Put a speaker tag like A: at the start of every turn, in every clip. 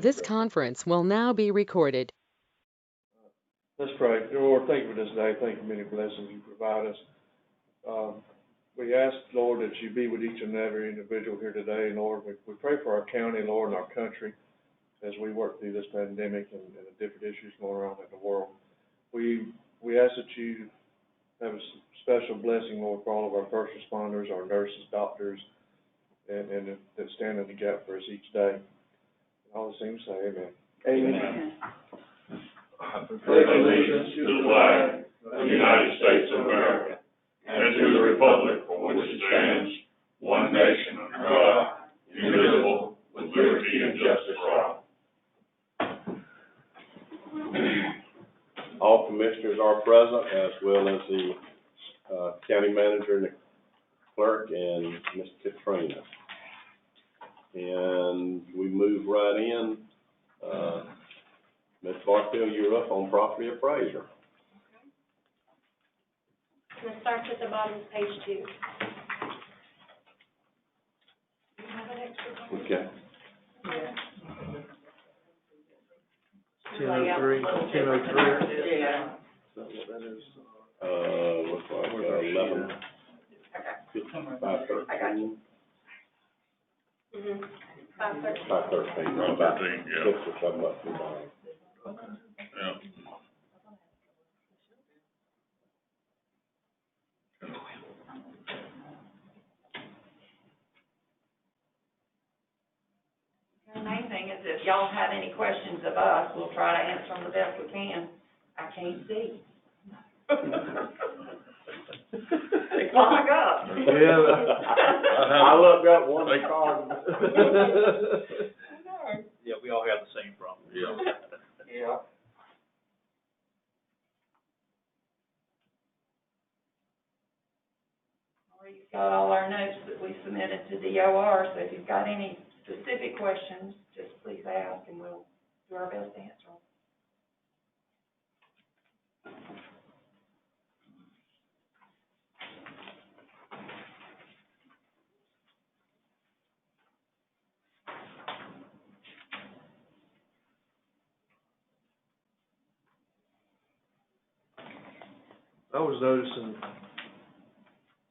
A: This conference will now be recorded.
B: Let's pray. Dear Lord, thank you for this day. Thank you for many blessings you provide us. We ask, Lord, that you be with each and every individual here today. Lord, we pray for our county, Lord, and our country as we work through this pandemic and the different issues going around in the world. We ask that you have a special blessing, Lord, for all of our first responders, our nurses, doctors, and that stand in the gap for us each day. All the same say, amen.
C: Amen.
D: I pledge allegiance to the flag of the United States of America and to the republic for which it stands, one nation under God, indivisible, with liberty and justice for all.
C: All commissioners are present, as well as the county manager and the clerk and Ms. Katrina. And we move right in. Ms. Barfield, you're up on property appraiser.
E: It starts at the bottom of page 2. You have an extra copy?
C: Okay.
E: Yeah.
B: 1003. 1003.
E: Yeah.
B: Is that what that is?
C: Looks like 11.
E: Okay.
C: 513.
E: Mm-hmm. 513.
C: 513, right about
D: 513, yeah.
C: 6 or 7 up from down.
D: Yeah.
F: The main thing is if y'all have any questions of us, we'll try to answer them the best we can. I can't see. Oh my God.
B: Yeah.
C: I looked up one card.
G: Yeah, we all have the same problem.
D: Yeah.
F: Yeah. We've got all our notes that we submitted to DOR, so if you've got any specific questions, just please ask and we'll do our best to answer them.
B: I was noticing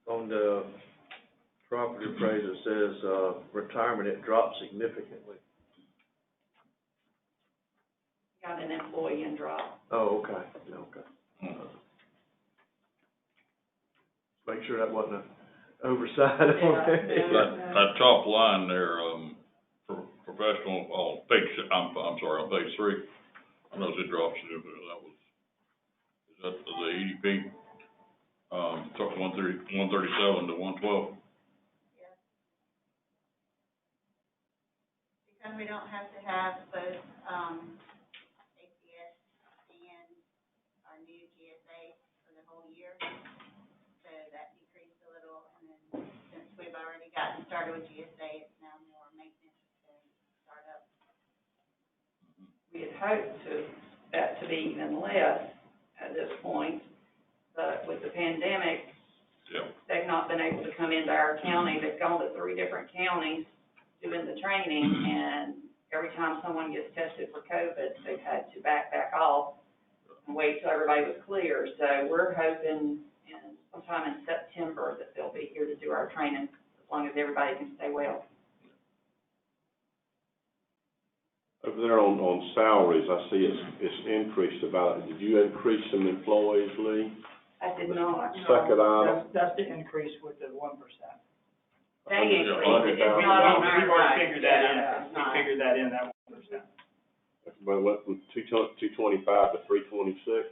B: on the property appraiser, it says, retirement, it dropped significantly.
F: Got an employee in drop.
B: Oh, okay, okay. Make sure that wasn't an oversight on there.
D: That top line there, professional, on page, I'm sorry, on page 3, I noticed it dropped significantly. Is that the EDP? Took 137 to 112.
H: Because we don't have to have both, ACS and our new GSA for the whole year. So that decreased a little, and then since we've already gotten started with GSA, it's now more maintenance than startup.
F: We had hoped that to be even less at this point, but with the pandemic,
D: Yeah.
F: they've not been able to come into our county. They've gone to 3 different counties doing the training, and every time someone gets tested for COVID, they've had to back off and wait till everybody was clear. So we're hoping sometime in September that they'll be here to do our training, as long as everybody can stay well.
C: Over there on salaries, I see it's increased about, did you increase some employees, Lee?
F: I did not.
C: Second item.
G: That's the increase with the 1%.
F: They increased it, it's
C: $100,000.
F: not on our
G: We've already
F: side.
G: figured that in,
F: Yeah, it's
G: we
F: not.
G: figured that in, that 1%.
C: Everybody went from 225 to 326.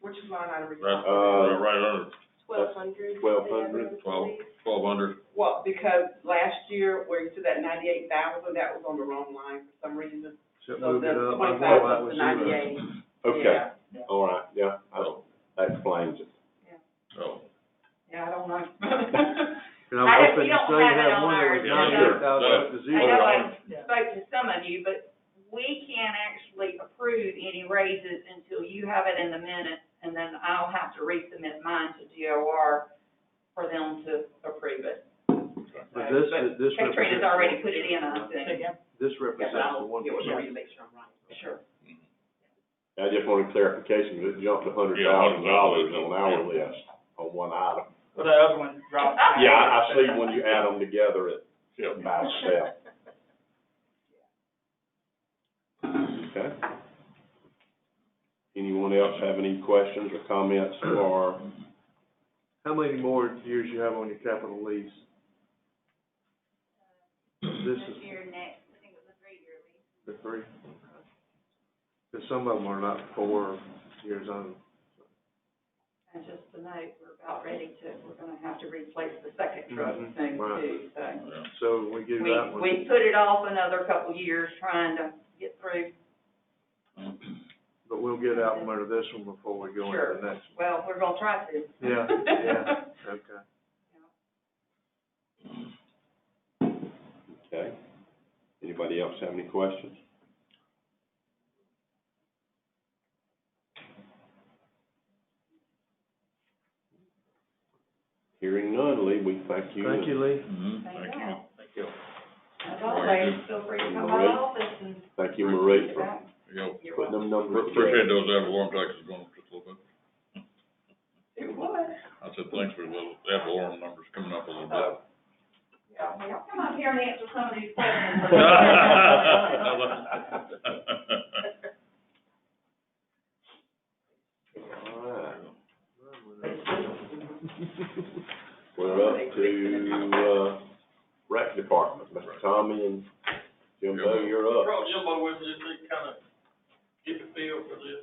E: Which line item?
D: Right under
E: 1,200.
C: 1,200.
D: 1200.
I: Well, because last year, where you said that 98,000, that was on the wrong line for some reason.
B: Should
I: So
B: move it
I: the
B: up.
I: 25
B: That
I: was
B: was
I: the 98.
C: Okay,
I: Yeah.
C: all right, yeah, that explains it.
D: Oh.
F: Yeah, I don't know.
B: And I'm
F: I-
B: hoping
F: we
B: to
F: don't
B: say you
F: have it
B: have
F: on
B: one that
F: ours.
B: was
D: Yeah,
B: 98,000 up to
F: I
B: zero.
F: know I spoke to some of you, but we can't actually approve any raises until you have it in the minutes, and then I'll have to resubmit mine to DOR for them to approve it.
B: But this
F: Katrina's
B: represents,
F: already put it in, I think.
B: This
I: Yeah, but
B: represents the
I: I'll
B: 1%.
I: get with Marie to make sure I'm right.
F: Sure.
C: I just wanted clarification, it jumped $100,000 on our list on one item.
G: Well, the other one dropped.
C: Yeah, I see when you add them together, it,
D: Yep.
C: by itself. Okay. Anyone else have any questions or comments for,
B: How many more years you have on your capital lease? This is
H: year, next, I think it was a 3-year lease.
B: the 3? Because some of them are not 4 years on.
F: And just to note, we're about ready to, we're gonna have to replace the second truck
B: Mhm,
F: soon
B: right.
F: too, so.
D: Yeah.
B: So we do that one.
F: We put it off another couple years trying to get through.
B: But we'll get out one of this one before we go
F: Sure.
B: into the next
F: Well, we're gonna try to.
B: Yeah, yeah, okay.
C: okay? Anybody else have any questions? Hearing none, Lee, we thank you.
B: Thank you, Lee.
D: Mm-hmm, thank you.
G: Thank you.
F: As always, feel free to come by the office and.
C: Thank you, Marie, for
D: Yep.
F: You're
C: putting
F: welcome.
C: them numbers
D: Appreciate
C: together.
D: those ad valorem taxes going up just a little bit.
F: It was.
D: I said, thanks for the little ad valorem numbers coming up a little bit.
F: Oh. Yeah, well, come up here and answer some of these questions.
C: All right. We're up to, rec department, Mr. Tommy and Jimbo, you're up.
J: Brought Jimbo with me, just to kind of get the feel for this.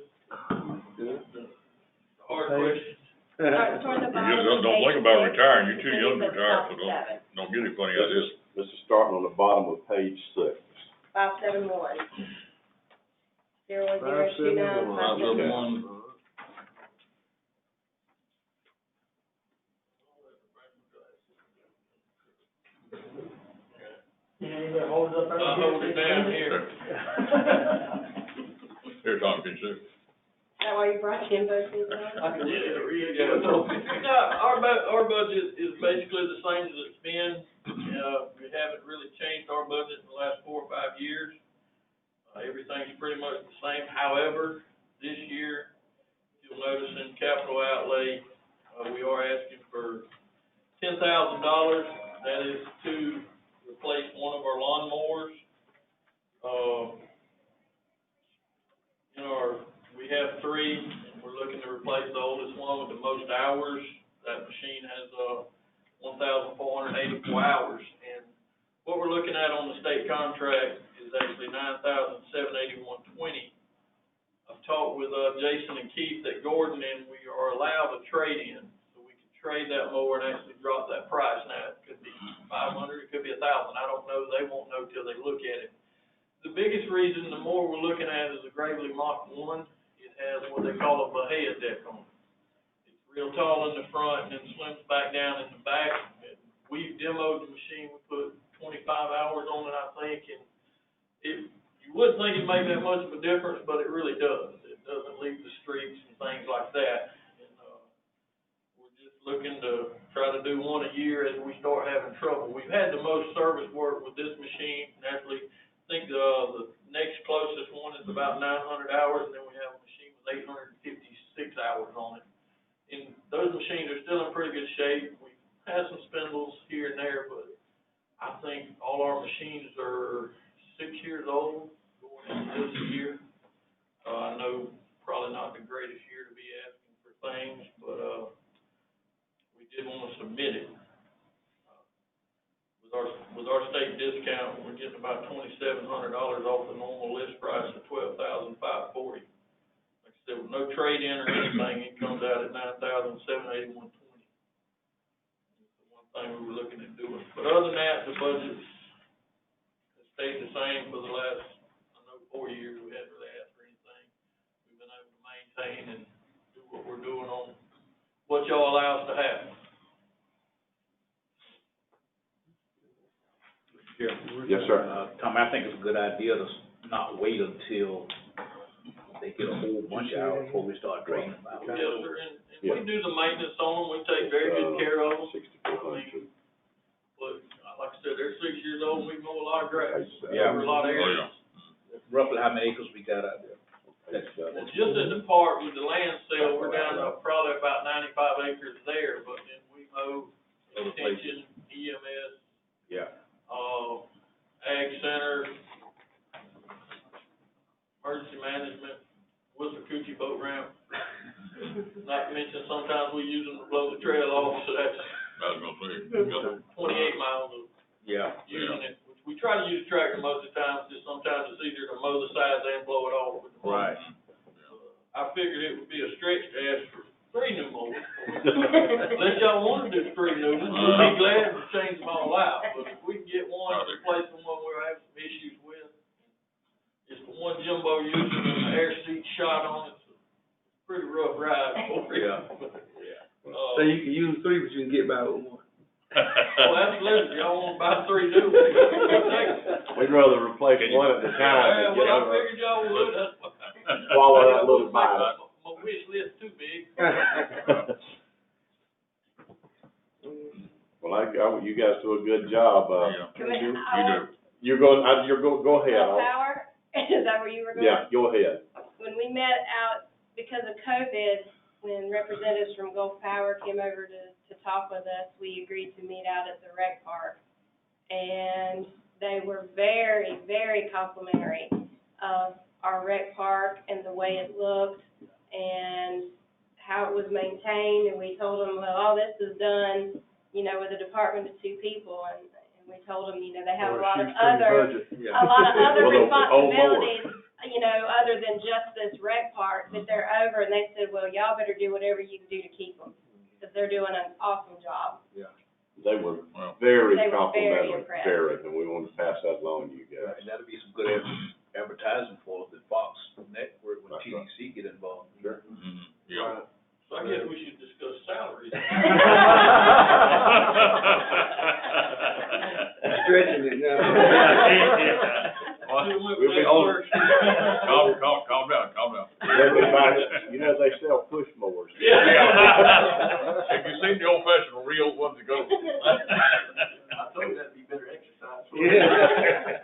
J: Hard question.
H: Start toward the
D: You
H: bottom
D: just
H: of
D: don't think
H: page
D: about
H: 6,
D: retiring, you're too
H: and
D: young to
H: it's
D: retire, so
H: 571.
D: don't get any funny ideas.
C: This is starting on the bottom of page 6.
H: 571. 01029,
B: 571.
H: 571.
G: Hold it up there.
J: I'll hold it down here.
D: Here, Tom, can you see?
H: Is that why you brought Jimbo to the?
J: Yeah, no, our budget is basically the same as it's been. We haven't really changed our budget in the last 4 or 5 years. Everything's pretty much the same. However, this year, you'll notice in capital outlay, we are asking for $10,000. That is to replace one of our lawnmowers. We have 3, and we're looking to replace the oldest one with the most hours. That machine has, 1,484 hours, and what we're looking at on the state contract is actually $9,781.20. I've talked with, Jason and Keith at Gordon, and we are allowed to trade in, so we can trade that mower and actually drop that price. Now, it could be $500, it could be $1,000, I don't know, they won't know till they look at it. The biggest reason the mower we're looking at is the Gravely Mach 1. It has what they call a Bahia deck on it. It's real tall in the front and then slims back down in the back. And we've demoed the machine, we put 25 hours on it, I think, and you wouldn't think it'd make that much of a difference, but it really does. It doesn't leave the streaks and things like that. And, we're just looking to try to do one a year as we start having trouble. We've had the most service work with this machine, naturally. I think the next closest one is about 900 hours, and then we have a machine with 856 hours on it. And those machines are still in pretty good shape. We've had some spindles here and there, but I think all our machines are 6 years old going into this year. I know probably not the greatest year to be asking for things, but we did want to submit it. With our state discount, we're getting about $2,700 off the normal list price of $12,540. Like I said, with no trade-in or anything, it comes out at $9,781.20. That's the one thing we were looking at doing. But other than that, the budget has stayed the same for the last, 4 years. We haven't really asked for anything. We've been able to maintain and do what we're doing on what y'all allow us to have.
C: Yes, sir.
G: Tom, I think it's a good idea to not wait until they get a whole bunch of hours before we start draining them out.
J: Yes, sir, and we do the maintenance on them, we take very good care of them.
C: 6,400.
J: But I like I said, they're 6 years old, we mow a lot of grass,
G: Yeah.
J: over a lot of
D: Oh,
J: areas.
D: yeah.
G: Roughly how many acres we got out there?
J: Well, just at the part with the land sale, we're down to probably about 95 acres there, but then we mow
G: Other places.
J: extension, EMS,
G: Yeah.
J: ag center, emergency management, Whistler Coochie boat ramp. Not to mention, sometimes we use them to blow the trail off, so that's
D: I was gonna say,
J: 28 miles of
G: Yeah.
J: using it. Which we try to use a tractor most of the time, just sometimes it's easier to mow the sides and blow it off with the mower.
G: Right.
J: I figured it would be a stretch to ask for 3 new mowers. Unless y'all wanna do 3 new ones, we'd be glad to change them all out, but if we can get one, to replace the one we're having some issues with. It's the one Jimbo using and the air seat shot on it, so it's a pretty rough ride for it.
G: Yeah.
J: So
K: you can use 3, but you can get by with 1.
J: well, absolutely, y'all wanna buy 3 new ones?
C: We'd rather replace one at a time
J: Yeah,
C: than
J: well, I
C: get
J: figured y'all would, that's why.
C: swallow that little bite.
J: My wish list too big.
C: Well, you guys do a good job,
D: Yeah.
C: you
D: You do.
C: you're going, go ahead.
H: Gulf Power, is that where you were going?
C: Yeah, go ahead.
H: When we met out, because of COVID, when representatives from Gulf Power came over to talk with us, we agreed to meet out at the rec park. And they were very, very complimentary of our rec park and the way it looked and how it was maintained. And we told them, well, all this is done, you know, with a department of 2 people. And we told them, you know, they have a lot of other
C: Well, the old
H: responsibilities, you know, other than just this rec park that they're over. And they said, well, y'all better do whatever you can do to keep them, because they're doing an awesome job.
C: They were
D: Well,
C: very
H: They were very
C: complimentary,
H: impressed.
C: very, and we wanted to pass that along to you
G: Yeah,
C: guys.
G: and that'll be some good advertising for the Fox Network when
C: That's right.
G: TDC get involved.
C: Sure.
D: mhm, yeah.
J: So I guess we should discuss salaries.
K: Stretching it now.
C: We'll be on-
D: Calm down.
C: You know, they sell push mowers.
D: Have you seen the old-fashioned real ones that go?
J: I told you that'd be better exercise.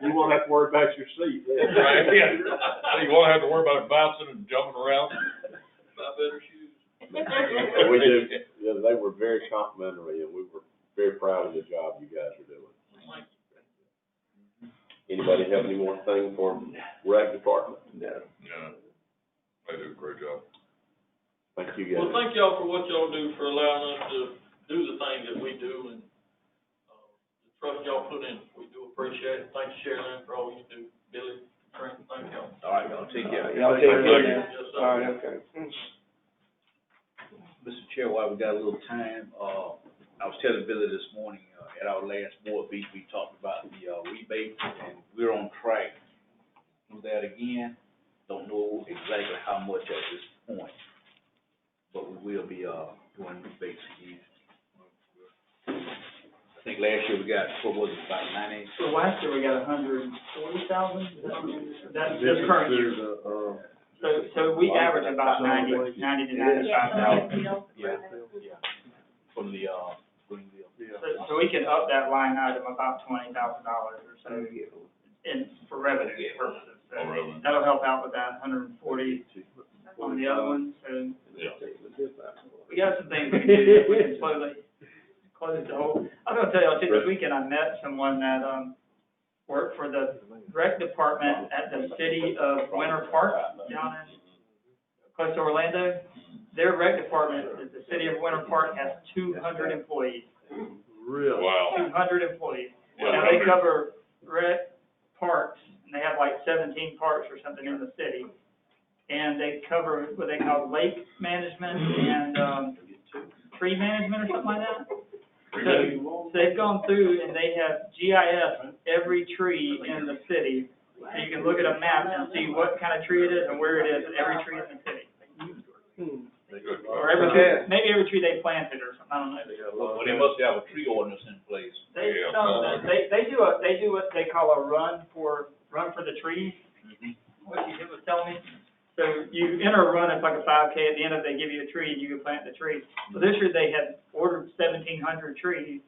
C: You won't have to worry about your seat.
D: Right, yeah. So you won't have to worry about bouncing and jumping around.
J: Buy better shoes.
C: We do, yeah, they were very complimentary, and we were very proud of the job you guys are doing.
J: Thank
C: Anybody have any more thing for rec department?
K: No.
D: Yeah, they do a great job.
C: Thank you
J: you. Well,
C: guys.
J: thank y'all for what y'all do for allowing us to do the things that we do and, the trust y'all put in. We do appreciate it. Thank you, Sherilyn, for all you do. Billy, Trent, thank y'all.
G: All right, y'all take care.
K: Y'all take care now.
J: Yes, sir.
K: All right, okay.
G: Mr. Chair, while we got a little time, I was telling Billy this morning, at our last board meeting, we talked about the, rebate, and we're on track. Do that again, don't know exactly how much at this point, but we will be, doing rebates again. I think last year we got, what was it, about 90?
L: So last year we got 140,000, that's this current year. So we average about 90 to 95,000.
H: Yeah, so
G: Yeah, yeah, from the, Greenville.
L: So we can up that line item about $20,000 or so for revenue purposes. So
D: For revenue.
L: that'll help out with that 140 on the other one, so
D: Yeah.
L: we got some things we can do, we can slowly close the whole. I'm gonna tell y'all too, this weekend I met someone that, worked for the rec department at the city of Winter Park down in close to Orlando. Their rec department, the city of Winter Park, has 200 employees.
K: Really?
D: Wow.
L: 200 employees. Now, they cover rec parks, and they have like 17 parks or something in the city. And they cover what they call lake management and, tree management or something like that. So they've gone through and they have GIS every tree in the city. So you can look at a map and see what kind of tree it is and where it is in every tree in the city. Or every tree, maybe every tree they planted or something, I don't know.
G: Well, they must have a tree ordinance in place.
L: They,
D: Yeah.
L: no, they do what they call a run for the trees, what you was telling me. So you enter a run, it's like a 5K, at the end of it, they give you a tree and you can plant the tree. So this year they had ordered 1,700 trees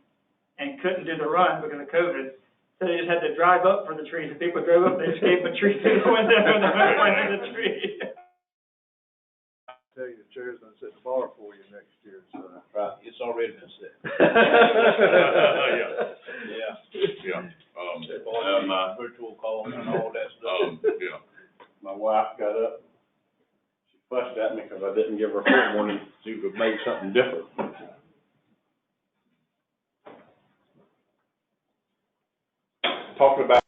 L: and couldn't do the run because of COVID. So they just had to drive up for the trees. If people drove up, they just gave them a tree through the window and they planted the tree.
B: Tell you, the chair's gonna set the bar for you next year, so.
G: Right, it's already been set.
D: Yeah.
G: Yeah.
D: And,
G: Virtual call and all that stuff.
D: yeah.
C: My wife got up, she fussed at me because I didn't give her forewarning, she would have made something different. Talking about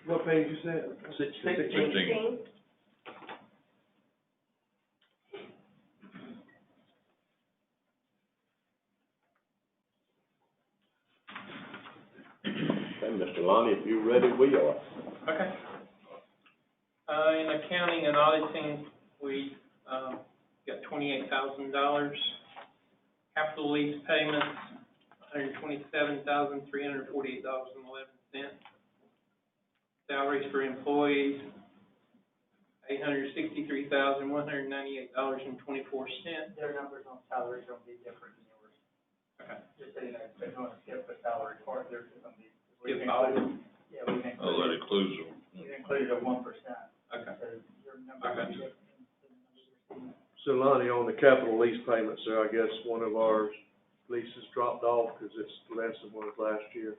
B: What page you said?
D: 16.
C: Okay, Mr. Lonnie, if you're ready, we are.
J: Okay. In accounting and auditing, we, got $28,000. Capital lease payments, $127,348.11. Salaries for employees, $863,198.24.
L: Their numbers on salaries will be different than yours.
J: Okay.
L: Just so you know, if they want to skip the salary part, they're gonna be.
J: Skip all of
L: them? Yeah, we can
D: Oh, that
L: include,
D: includes them.
L: we included a 1%,
J: Okay.
L: so your numbers will be different than the numbers you're seeing.
B: So Lonnie, on the capital lease payments there, I guess one of our leases dropped off because it's less than what it was last year.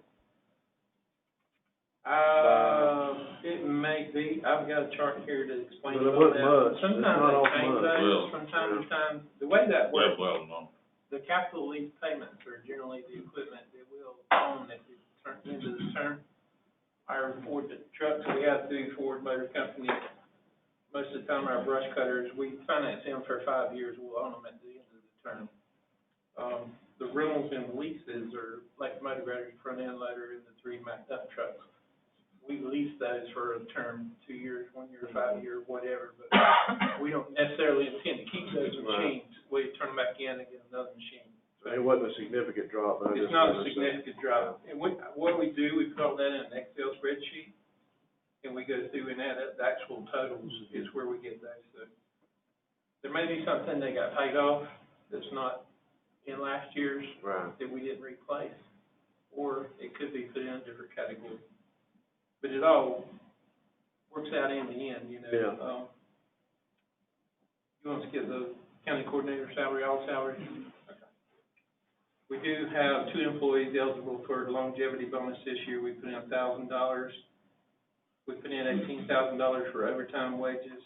J: It may be, I've got a chart here to explain
B: But it
J: all
B: wasn't
J: that.
B: much. It's
J: Sometimes
B: not
J: they
B: all
J: change
B: much.
J: those
D: Well,
J: from time to time. The way that works,
D: No.
J: the capital lease payments are generally the equipment that we'll own at the end of the term. Our Ford trucks, we have through Ford Motor Company. Most of the time, our brush cutters, we finance them for 5 years, we'll own them at the end of the term. The rentals and leases are like the motor grader, front end loader, and the 3 Mack dump trucks. We lease those for a term, 2 years, 1 year, 5 year, whatever, but we don't necessarily intend to keep those machines. We turn them back in and get another machine.
B: It wasn't a significant drop, but I
J: It's
B: just
J: not a
B: noticed that.
J: significant drop. And what we do, we put all that in an Excel spreadsheet, and we go through and add up the actual totals is where we get those. So there may be something they got paid off that's not in last year's
B: Right.
J: that we didn't replace, or it could be put in a different category. But it all works out in the end, you know.
B: Yeah.
J: You want to skip the county coordinator salary, all salaries? Okay. We do have 2 employees eligible for longevity bonus this year. We put in $1,000. We put in $18,000 for overtime wages,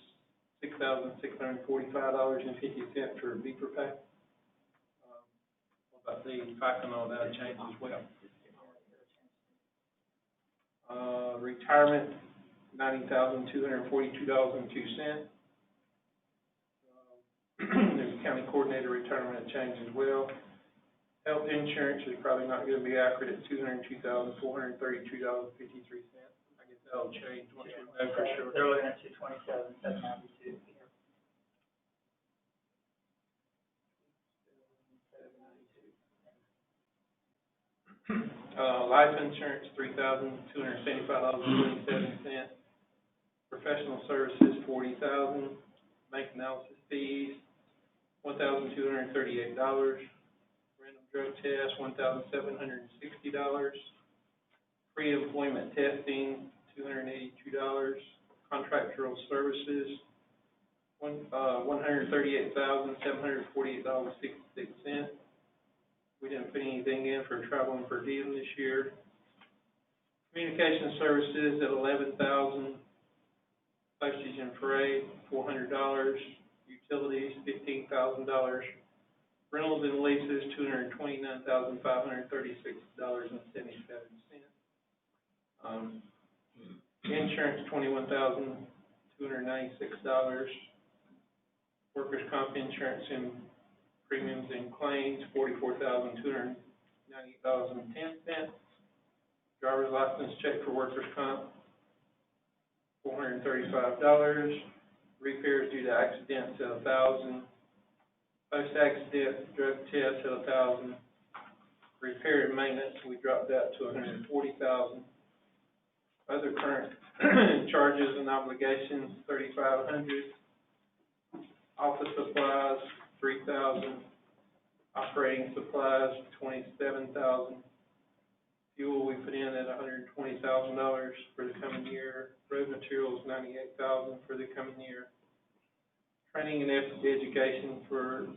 J: $6,645.50 for beeper pay. What about the FICA and all that change as well? Retirement, $90,242.02. There's county coordinator retirement change as well. Health insurance is probably not gonna be accurate at $202,432.53. I guess that'll change once we know for sure.
L: They're looking at 227,792.
J: Life insurance, $3,275.27. Professional services, $40,000. Bank analysis fees, $1,238. Random drug test, $1,760. Pre-employment testing, $282. Contractual services, $138,748.66. We didn't put anything in for travel and per diem this year. Communication services at $11,000. Postage and freight, $400. Utilities, $15,000. Rentals and leases, $229,536.77. Insurance, $21,296. Workers' comp insurance and premiums and claims, $44,298.10. Driver's license check for workers' comp, $435. Repairs due to accidents at $1,000. Post-accident drug test at $1,000. Repair and maintenance, we dropped that to $140,000. Other current charges and obligations, $3,500. Office supplies, $3,000. Operating supplies, $27,000. Fuel, we put in at $120,000 for the coming year. Road materials, $98,000 for the coming year. Training and education for,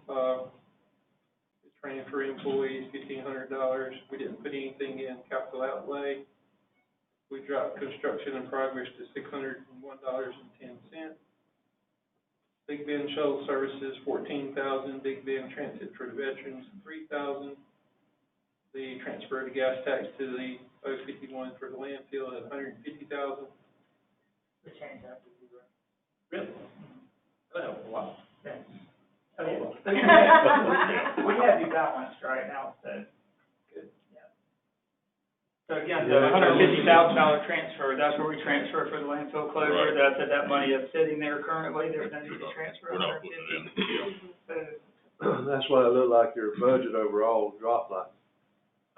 J: training for employees, $1,500. We didn't put anything in capital outlay. We dropped construction in progress to $601.10. Big Bend shuttle services, $14,000. Big Bend transit for the veterans, $3,000.
M: the transfer of the gas tax to the 051 for the landfill at $150,000.
L: We changed that to zero.
M: Really? That helped a lot.
L: Yeah. Oh, yeah. We have you balanced right now, so.
M: Good.
L: Yeah. So again, the $150,000 transfer, that's where we transfer for the landfill closure.
D: Right.
L: That money is sitting there currently. There's no need to transfer.
D: We're not putting it in.
L: So,
K: That's why it looked like your budget overall dropped like,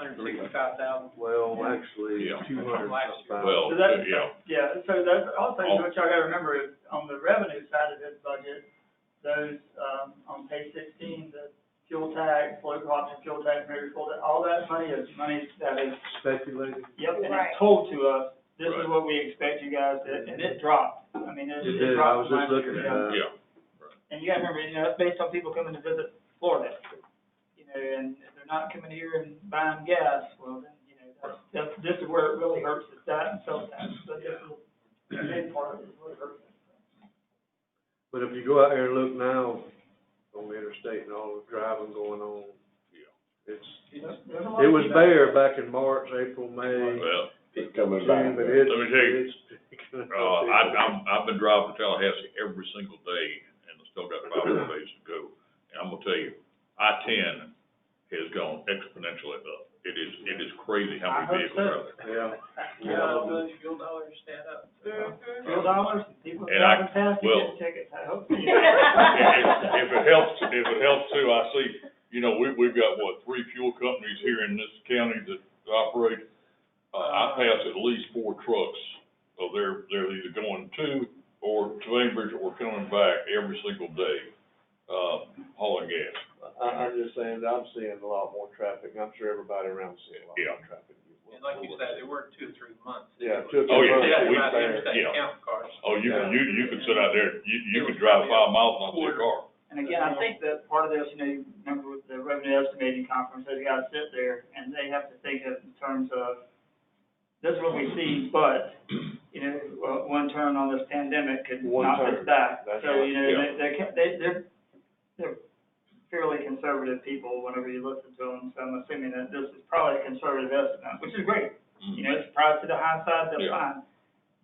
M: $165,000.
K: well, actually,
D: Yeah.
K: 200
M: Last year.
K: something.
D: Well,
L: So that's,
D: yeah.
L: so that's also what y'all gotta remember is on the revenue side of this budget, those, on page 16, the fuel tax, local option fuel tax, maybe fuel tax, all that money is money that is,
K: Speculated.
L: yep, and
E: Right.
L: it's told to us, this is
D: Right.
L: what we expect you guys to, and it dropped. I mean,
K: It
L: it
K: did, I
L: dropped
K: was just
L: last year,
K: looking at
L: yeah.
K: that.
D: Yeah,
L: And you gotta remember, you know, it's based on people coming to visit Florida, you know, and if they're not coming here and buying gas, well, then, you know, this is where it really hurts, is that and sales tax, but this is a big part of it, is what hurts us.
K: But if you go out there and look now on the interstate and all the driving going on, it's,
L: There's a lot
K: it
L: of
K: was
L: feedback.
K: there back in March, April, May,
D: well,
C: It's coming
K: June,
C: back.
K: but it's,
D: Let me tell you,
K: it's picking up.
D: I've been driving to Tallahassee every single day, and I still got 5 more days to go. And I'm gonna tell you, I-10 has gone exponentially up. It is crazy how
L: I
D: many
L: hope
D: vehicles
L: so.
D: are out there.
K: Yeah.
M: Yeah, those fuel dollars stand up.
L: Fuel dollars, people
D: And
L: driving past to
D: well-
L: get tickets, I hope.
D: If it helps too, I see, you know, we've got, what, 3 fuel companies here in this county that operate. I pass at least 4 trucks, so they're either going to Bainbridge or coming back every single day, hauling gas.
K: I'm just saying, that I'm seeing a lot more traffic, I'm sure everybody around seeing a lot
D: Yeah.
K: more traffic.
M: And like you said, they weren't 2 or 3 months.
K: Yeah,
D: Oh, yeah.
M: They
D: we-
M: had about interstate
D: yeah.
M: count cars.
D: Oh, you could sit out there, you
M: It
D: could
M: was
D: drive
M: probably
D: 5 miles and not see a car.
L: And again, I think that part of this, you know, you remember with the revenue estimating conference, they gotta sit there and they have to think of in terms of, this is what we see, but, you know, one turn on this pandemic could
K: One
L: knock
K: turn.
L: us back.
K: That's
L: So, you know,
D: right.
L: they're fairly conservative people whenever you listen to them, so I'm assuming that this is probably a conservative estimate, which is great. You know, it's probably to the high side, that's
D: Yeah.
L: fine.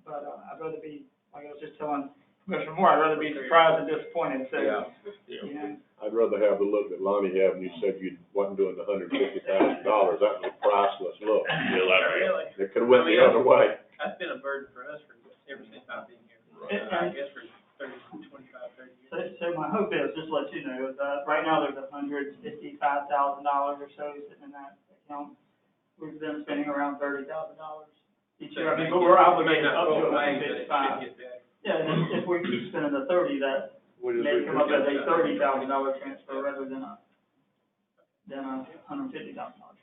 L: But, I'd rather be, like I was just telling Commissioner Moore, I'd rather be surprised and disappointed, so,
C: Yeah.
L: you know.
C: I'd rather have the look that Lonnie had when you said you wasn't doing the $150,000. That was a priceless look.
D: Yeah, like,
M: Really?
C: It could've went the other way.
M: That's been a burden for us ever since I've been here.
L: Right.
M: I guess for 25, 30 years.
L: So my hope is, just to let you know, is that right now there's $155,000 or so sitting in that account. We've been spending around $30,000 each year, I mean, but we're obligated up to $155. Yeah, and if we keep spending the 30, that may come up as a $30,000 transfer rather than a $150,000 transfer.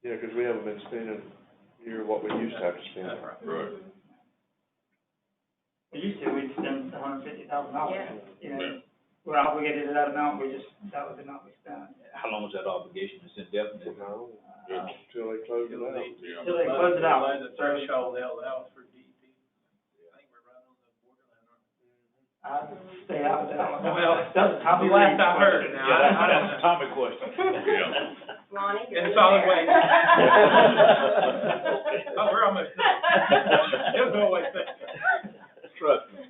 K: Yeah, 'cause we haven't been spending near what we used to have to spend.
D: right.
L: We used to, we'd spend $150,000.
E: Yeah.
L: You know, we're obligated to that amount, that was the amount we spent.
G: How long was that obligation? It's indefinite.
K: No, until they close it out.
D: Yeah.
L: Till they close it out.
M: Below the threshold they allow for DEP. I think we're right on the borderline, aren't we?
L: I'd stay out of that one.
M: Well,
L: That's Tommy
M: the last
L: Lee's
M: I heard
L: question.
M: now.
G: Yeah, that's a Tommy question.
D: Yeah.
E: Lonnie, you're
M: In solid
E: there.
M: waste. Oh, we're almost done. It'll go away fast.
C: Trust me.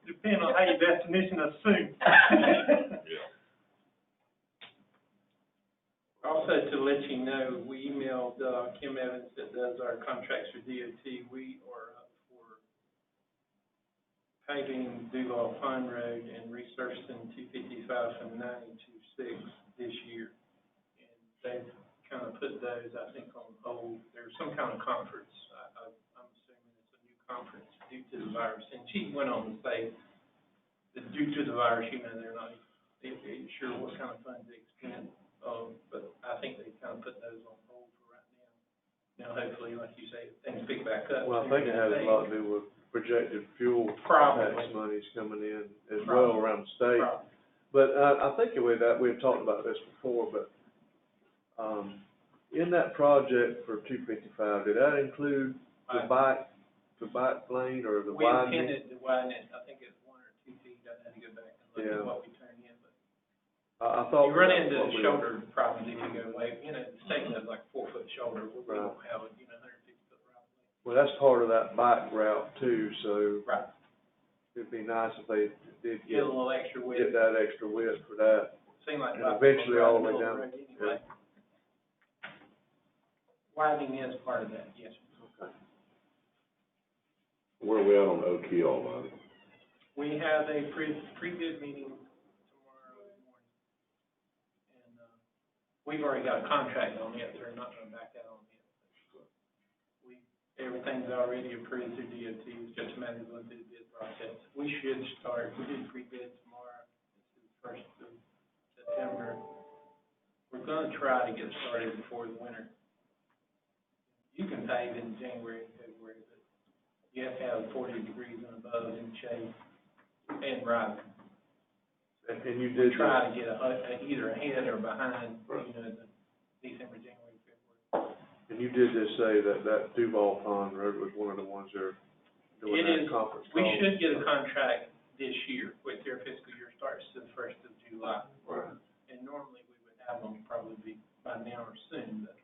M: Depending on how your definition of soon.
D: Yeah.
M: Also, to let you know, we emailed, Kim Evans that does our contracts for DOT. We are up for paving Duval Pine Road and resurfacing 255 from 90 to 6 this year. And they've kind of put those, I think, on hold. There's some kind of conference. I'm assuming it's a new conference due to the virus. And she went on to say that due to the virus, you know, they're not even sure what kind of funds they expend. But I think they kind of put those on hold for right now. Now, hopefully, like you say, if things pick back up.
K: Well, I think it has a lot to do with projected fuel
M: Probably.
K: tax monies coming in as well
M: Probably.
K: around the state.
M: Probably.
K: But, I think with that, we've talked about this before, but, in that project for 255, did that include the bike lane or the
M: We
K: widening?
M: intended to widen it, I think it's 1 or 2 feet. I'd have to go back and look
K: Yeah.
M: at what we turned in.
K: I thought.
M: You run
K: that's
M: into
K: what we were-
M: shoulder problems if you go like, the state has like 4-foot shoulder, we don't have a, 150-foot right.
K: Well, that's part of that bike route too, so.
M: Right.
K: It'd be nice if they did
M: Get a little extra width.
K: get that extra width for that.
M: Seem like.
K: And
M: bicycles
K: eventually all the way
M: ride
K: down.
M: road anyway. Widening is part of that, yes.
K: Okay.
C: Where are we at on Oak Hill, man?
M: We have a pre-bid meeting tomorrow morning. And, we've already got a contract on it, they're not gonna back out on it. Everything's already approved through DOT, it's just a matter of going through the bid process. We should start, we do pre-bid tomorrow, this is the 1st of September. We're gonna try to get started before the winter. You can pave in January and February, but you have to have 40 degrees and above in shade and rising.
K: And you
M: We
K: did.
M: try to get either ahead or behind, the December, January, February.
K: And you did just say that Duval Pond Road was one of the ones they're doing
M: It
K: that
M: is,
K: conference
M: we
K: call.
M: should get a contract this year, with their fiscal year starts the 1st of July.
K: Right.
M: And normally we would have them probably be by now or soon, but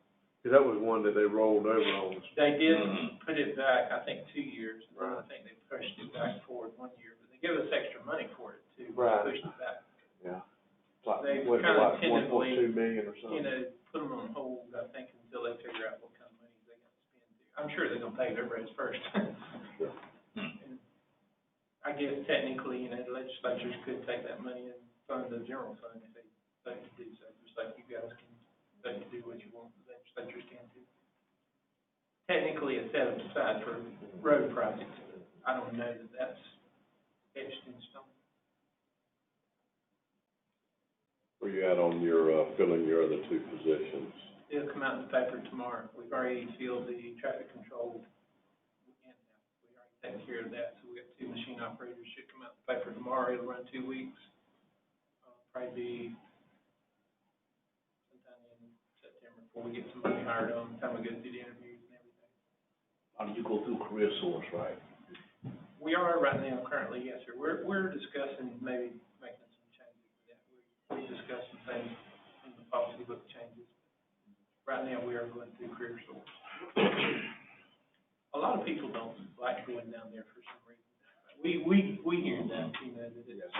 K: 'Cause that was one that they rolled over on us.
M: they did put it back, I think, 2 years, and then I think they pushed it back forward 1 year, but they give us extra money for it too.
K: Right.
M: Pushed it back.
K: Yeah. It's like,
M: They've
K: went to
M: kinda
K: like
M: tentatively,
K: 1.2 million or something.
M: Put them on hold, I think, until they figure out what kind of money they got to spend. I'm sure they're gonna pay their roads first. And I guess technically, the legislatures could take that money and fund the general fund if they do so, just like you guys can, they can do what you want, the legislatures can too. Technically, it's set aside for road projects. I don't know that that's etched in stone.
C: Where you at on your, filling your other 2 positions?
M: It'll come out in the paper tomorrow. We've already filled the traffic control. We already taken care of that, so we got 2 machine operators, should come out in the paper tomorrow. It'll run 2 weeks. Probably be sometime in September before we get somebody hired on, time we go through the interviews and everything.
G: You go through career source, right?
M: We are right now currently, yes, sir. We're discussing maybe making some changes with that. We discussed some things in the policy book changes. Right now, we are going through career source. A lot of people don't like going down there for some reason. We hear that, that it's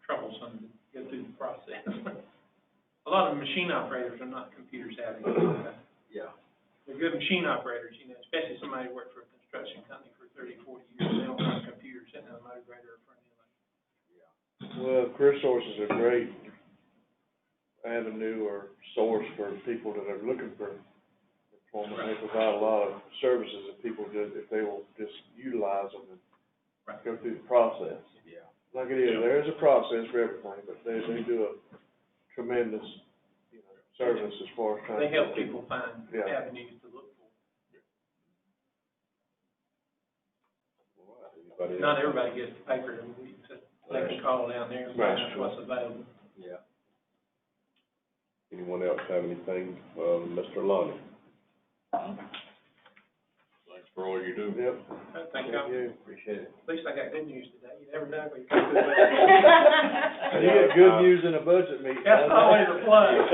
M: troublesome to go through the process. A lot of machine operators are not computer savvy.
G: Yeah.
M: They're good machine operators, especially somebody who worked for a construction company for 30, 40 years. They don't want a computer sitting on a motor grader or front end.
K: Well, career source is a great avenue or source for people that are looking for employment. They provide a lot of services that people just, if they will just utilize them and go through the process.
G: Yeah.
K: Like it is, there is a process for everything, but they do a tremendous, service as far as trying to.
M: They help people find
K: Yeah.
M: avenues to look for.
C: Anybody
M: Not
C: else?
M: everybody gets the paper every week, so they can call down there and find
K: Right.
M: out what's available.
G: Yeah.
C: Anyone else have anything, Mr. Lonnie?
D: Thanks for all you do.
K: Yep.
M: Thank y'all.
K: you.
G: Appreciate it.
M: At least I got good news today. You never know, but you got good
K: And you get good news in a budget meeting.
M: That's always a plus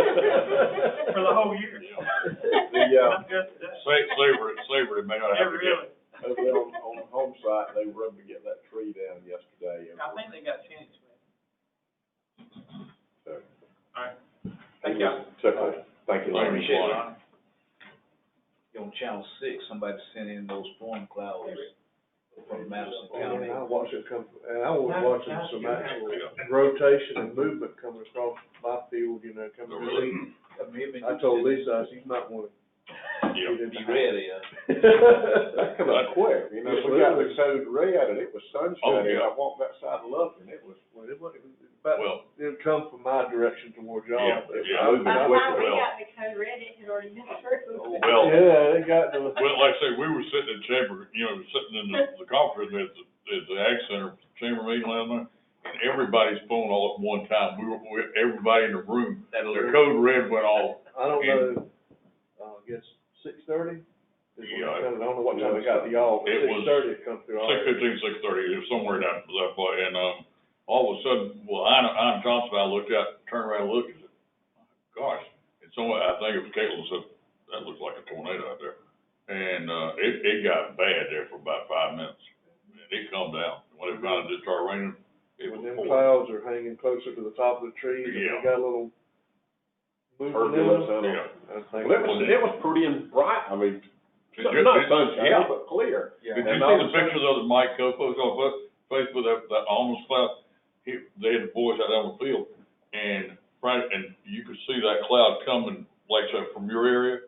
M: for the whole year. Not just today.
D: Slavery may not have to
M: Really.
C: Over there on the home site, they were able to get that tree down yesterday.
M: I think they got finished with it.
C: So,
M: All right. Thank y'all.
C: Chuckle. Thank you,
G: I
C: Lonnie.
G: appreciate it, Ronnie. On Channel 6, somebody sent in those storm clouds from Madison County.
K: I watched it come, and I was watching some actual rotation and movement coming across my field, coming in. I told Lisa, you might want to.
G: Be ready,
C: That come up quick, we got the code red and it was sunshine, and I walked that side of Lufkin, it was.
K: Well, it wasn't, but
D: Well-
K: it'd come from my direction towards y'all.
D: Yeah,
K: but it
D: yeah.
K: was moving
E: By the
K: quickly.
E: time we
D: well.
E: got the code red, it had already been through.
D: Well,
K: Yeah, it got to.
D: well, like I say, we were sitting in chamber, sitting in the conference at the Ag Center chamber meeting last night, and everybody's phone all at one time. Everybody in the room,
G: That
D: their code red went off.
K: I don't know, I guess 6:30?
D: Yeah.
K: I don't know what time it got to y'all, but
D: It was
K: 6:30 it come through all.
D: 6:15, 6:30, it was somewhere down that way, and, all of a sudden, well, Ian Johnson, I looked out, turned around and looked, and said, gosh, and someone, I think it was Caitlin, said, that looks like a tornado out there. And, it got bad there for about 5 minutes, and it calmed down. When it finally just started raining, it was
K: When them
D: pouring.
K: clouds are hanging closer to the top of the trees, and
D: Yeah.
K: they got a little movement in
C: Turbulence
K: them.
C: in them.
D: Yeah.
K: I think
C: Well, it was pretty and bright, I mean,
D: Did you-
C: not
D: did-
C: sunshine,
D: yeah.
C: but clear.
G: Yeah.
D: Did you
C: And
D: see
C: all
D: the
C: of a sudden-
D: pictures of the Mike Copo's on Facebook, that almost cloud? They had the boys out on the field, and you could see that cloud coming, like, so from your area,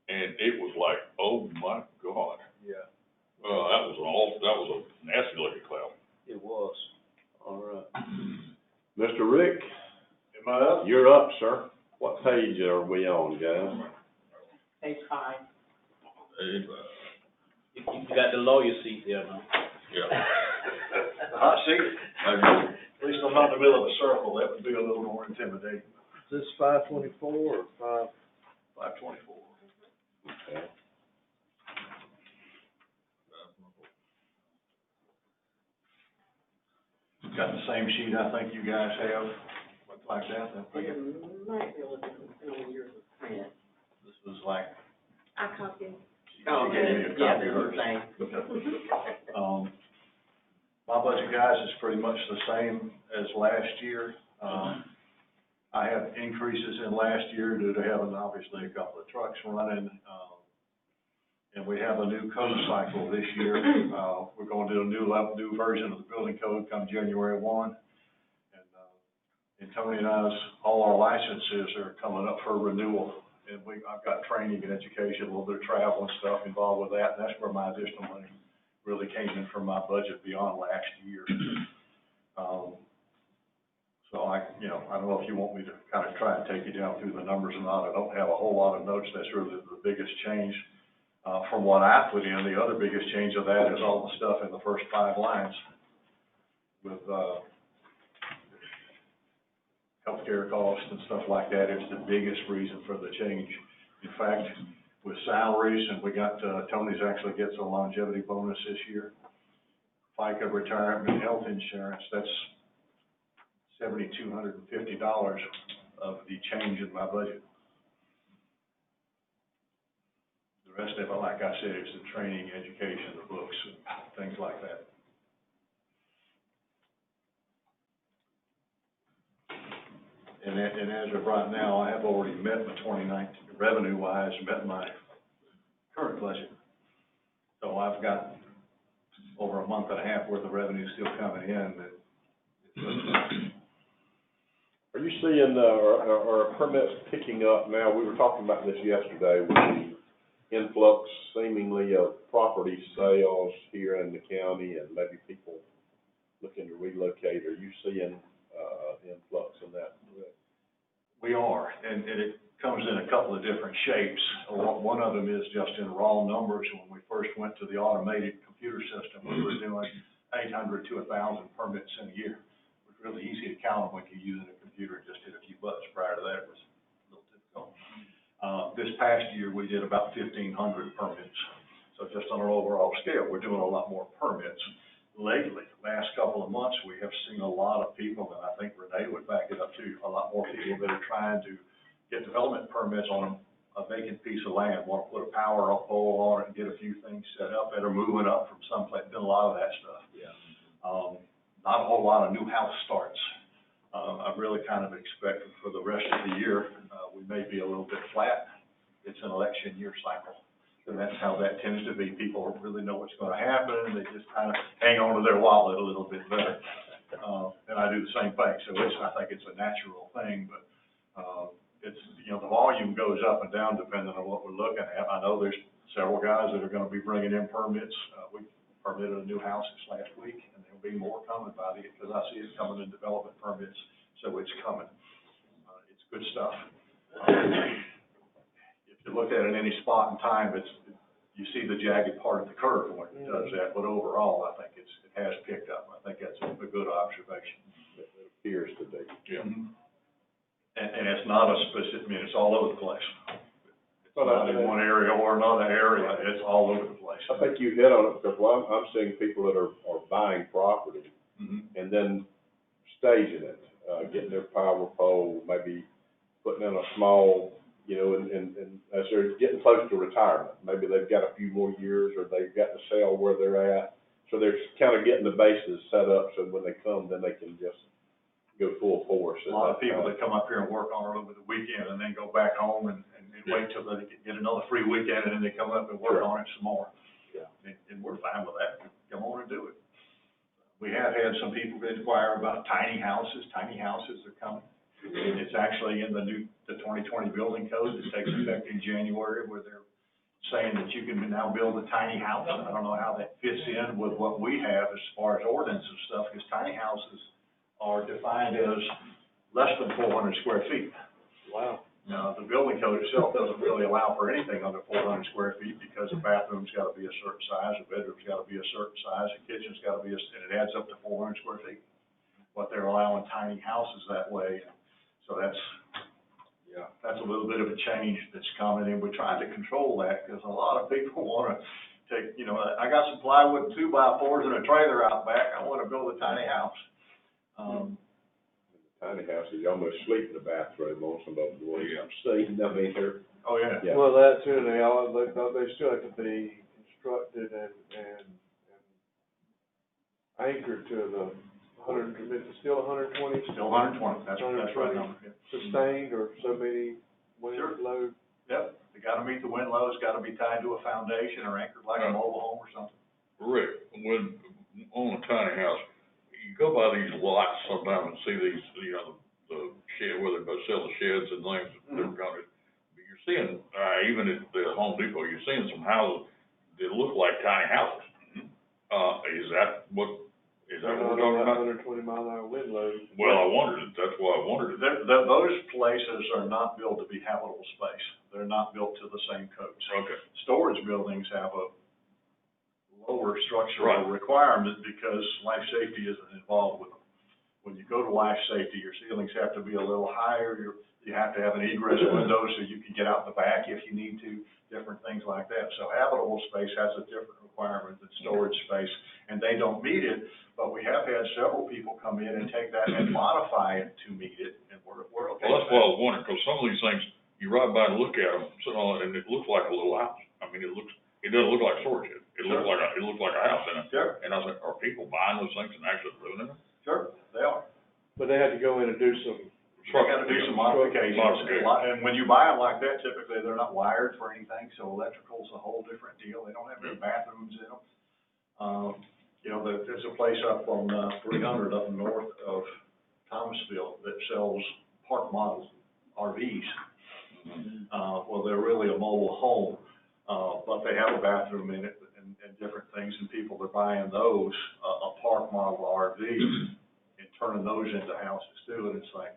D: and it was like, oh my God.
G: Yeah,
D: That was a nasty looking cloud.
G: it was.
C: All right. Mr. Rick,
G: Am I up?
C: you're up, sir. What page are we on, guys?
I: Page 5.
G: You got the lawyer seat there, man.
D: Yeah.
K: The hot seat.
D: I-
K: At least I'm not in the middle of a circle, that would be a little more intimidating. Is this 524 or 524?
C: Okay.
K: Got the same sheet I think you guys have, look like that.
I: Might be a little different on yours is print.
K: This was like,
E: I copied.
I: Oh,
K: she gave me a copy of hers.
I: Same.
K: My budget, guys, is pretty much the same as last year. I had increases in last year due to having obviously a couple of trucks running, and we have a new code cycle this year. We're gonna do a new version of the building code come January 1. And Tony and I's, all our licenses are coming up for renewal. And I've got training and education, a little bit of travel and stuff involved with that, and that's where my additional money really came in from my budget beyond last year. So I don't know if you want me to kind of try and take you down through the numbers or not. I don't have a whole lot of notes. That's really the biggest change, from what I put in. The other biggest change of that is all the stuff in the first 5 lines with, healthcare costs and stuff like that. It's the biggest reason for the change. In fact, with salaries, and we got, Tony's actually gets a longevity bonus this year. FICA retirement and health insurance, that's $7,250 of the change in my budget. The rest of it, like I said, is the training, education, the books, and things like that. And as of right now, I have already met my 2019, revenue-wise, met my current budget. So I've got over a month and a half worth of revenue still coming in.
C: Are you seeing, are permits picking up now? We were talking about this yesterday with the influx seemingly of property sales here in the county and maybe people looking to relocate. Are you seeing, influx in that?
K: We are, and it comes in a couple of different shapes. One of them is just in raw numbers. When we first went to the automated computer system, we were doing 800 to 1,000 permits in a year. It was really easy to count them when you're using a computer and just hit a few buttons. Prior to that, it was a little difficult. This past year, we did about 1,500 permits. So just on our overall scale, we're doing a lot more permits. Lately, last couple of months, we have seen a lot of people, and I think Renee would back it up too, a lot more people that are trying to get development permits on a vacant piece of land, want to put a power pole on it and get a few things set up that are moving up from someplace, been a lot of that stuff.
G: Yeah.
K: Not a whole lot of new house starts. I really kind of expect for the rest of the year, we may be a little bit flat. It's an election year cycle. And that's how that tends to be. People really know what's going to happen, and they just kind of hang on to their wallet a little bit better. And I do the same thing. So I think it's a natural thing, but, it's, the volume goes up and down depending on what we're looking at. I know there's several guys that are going to be bringing in permits. We permitted a new house this last week, and there'll be more coming by the, because I see it coming in development permits, so it's coming. It's good stuff. If you look at it in any spot in time, you see the jagged part of the curve when it does that, but overall, I think it has picked up. I think that's a good observation.
C: It appears to be.
K: Yeah. And it's not a specific, it's all over the place. It's not in one area or another area, it's all over the place.
C: I think you hit on it, because I'm seeing people that are buying property, and then staging it, getting their power pole, maybe putting in a small, you know, and as they're getting close to retirement, maybe they've got a few more years, or they've got to sell where they're at. So they're kind of getting the bases set up, so when they come, then they can just go full force.
K: A lot of people that come up here and work on it over the weekend and then go back home and wait till they get another free weekend, and then they come up and work on it some more.
C: Yeah.
K: And we're fine with that. Come on and do it. We have had some people inquire about tiny houses. Tiny houses are coming. It's actually in the 2020 building code that takes effect in January, where they're saying that you can now build a tiny house. I don't know how that fits in with what we have as far as ordinance and stuff, because tiny houses are defined as less than 400 square feet.
B: Wow.
K: Now, the building code itself doesn't really allow for anything under 400 square feet, because a bathroom's gotta be a certain size, a bedroom's gotta be a certain size, a kitchen's gotta be and it adds up to 400 square feet. But they're allowing tiny houses that way, so that's a little bit of a change that's coming, and we're trying to control that, because a lot of people wanna take, you know, I got some plywood and 2x4s and a trailer out back, I wanna build a tiny house.
C: Tiny houses, you almost sleep in the bathroom on some of them, the ones I've seen, I mean, they're.
K: Oh, yeah.
C: Yeah.
B: Well, that too, they still have to be constructed and anchored to the it's still 120?
K: Still 120, that's right number, yeah.
B: Sustained, or so many wind
K: Sure.
B: load?
K: Yep, they gotta meet the wind loads, gotta be tied to a foundation or anchored like a mobile home or something.
D: Rick, when, on a tiny house, you go by these lots sometimes and see these, you know, the shed, where they sell the sheds and things, different companies. But you're seeing, even at the Home Depot, you're seeing some houses that look like tiny houses. Is that what we're talking about?
B: 120 mile an hour wind load.
D: Well, I wondered, that's why I wondered.
K: Those places are not built to be habitable space. They're not built to the same codes.
D: Okay.
K: Storage buildings have a lower structural requirement because life safety isn't involved with them. When you go to life safety, your ceilings have to be a little higher, you have to have an egress window so you can get out the back if you need to, different things like that. So habitable space has a different requirement than storage space, and they don't meet it, but we have had several people come in and take that and modify it to meet it, and we're okay.
D: Well, that's what I was wondering, because some of these things, you ride by and look at them, and it looks like a little house. I mean, it doesn't look like storage. It looks like a house in it.
K: Sure.
D: And I was like, are people buying those things and actually living in them?
K: Sure, they are.
B: But they had to go in and do some.
K: You gotta do some modifications. And when you buy them like that, typically they're not wired for anything, so electrical's a whole different deal. They don't have any bathrooms in them. You know, there's a place up on, 300 up north of Thomasville that sells park model RVs. Well, they're really a mobile home, but they have a bathroom in it and different things, and people are buying those, a park model RV, and turning those into houses too, and it's like,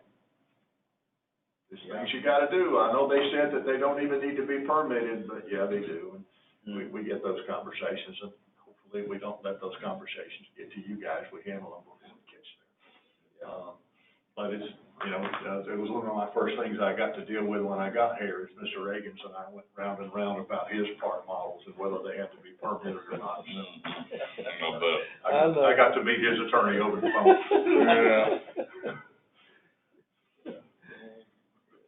K: there's things you gotta do. I know they said that they don't even need to be permitted, but yeah, they do, and we get those conversations, and hopefully we don't let those conversations get to you guys, we handle them before we get there. But it's, you know, it was one of my first things I got to deal with when I got here, is Mr. Reagan's and I went round and round about his park models and whether they had to be permitted or not. I got to meet his attorney over the phone.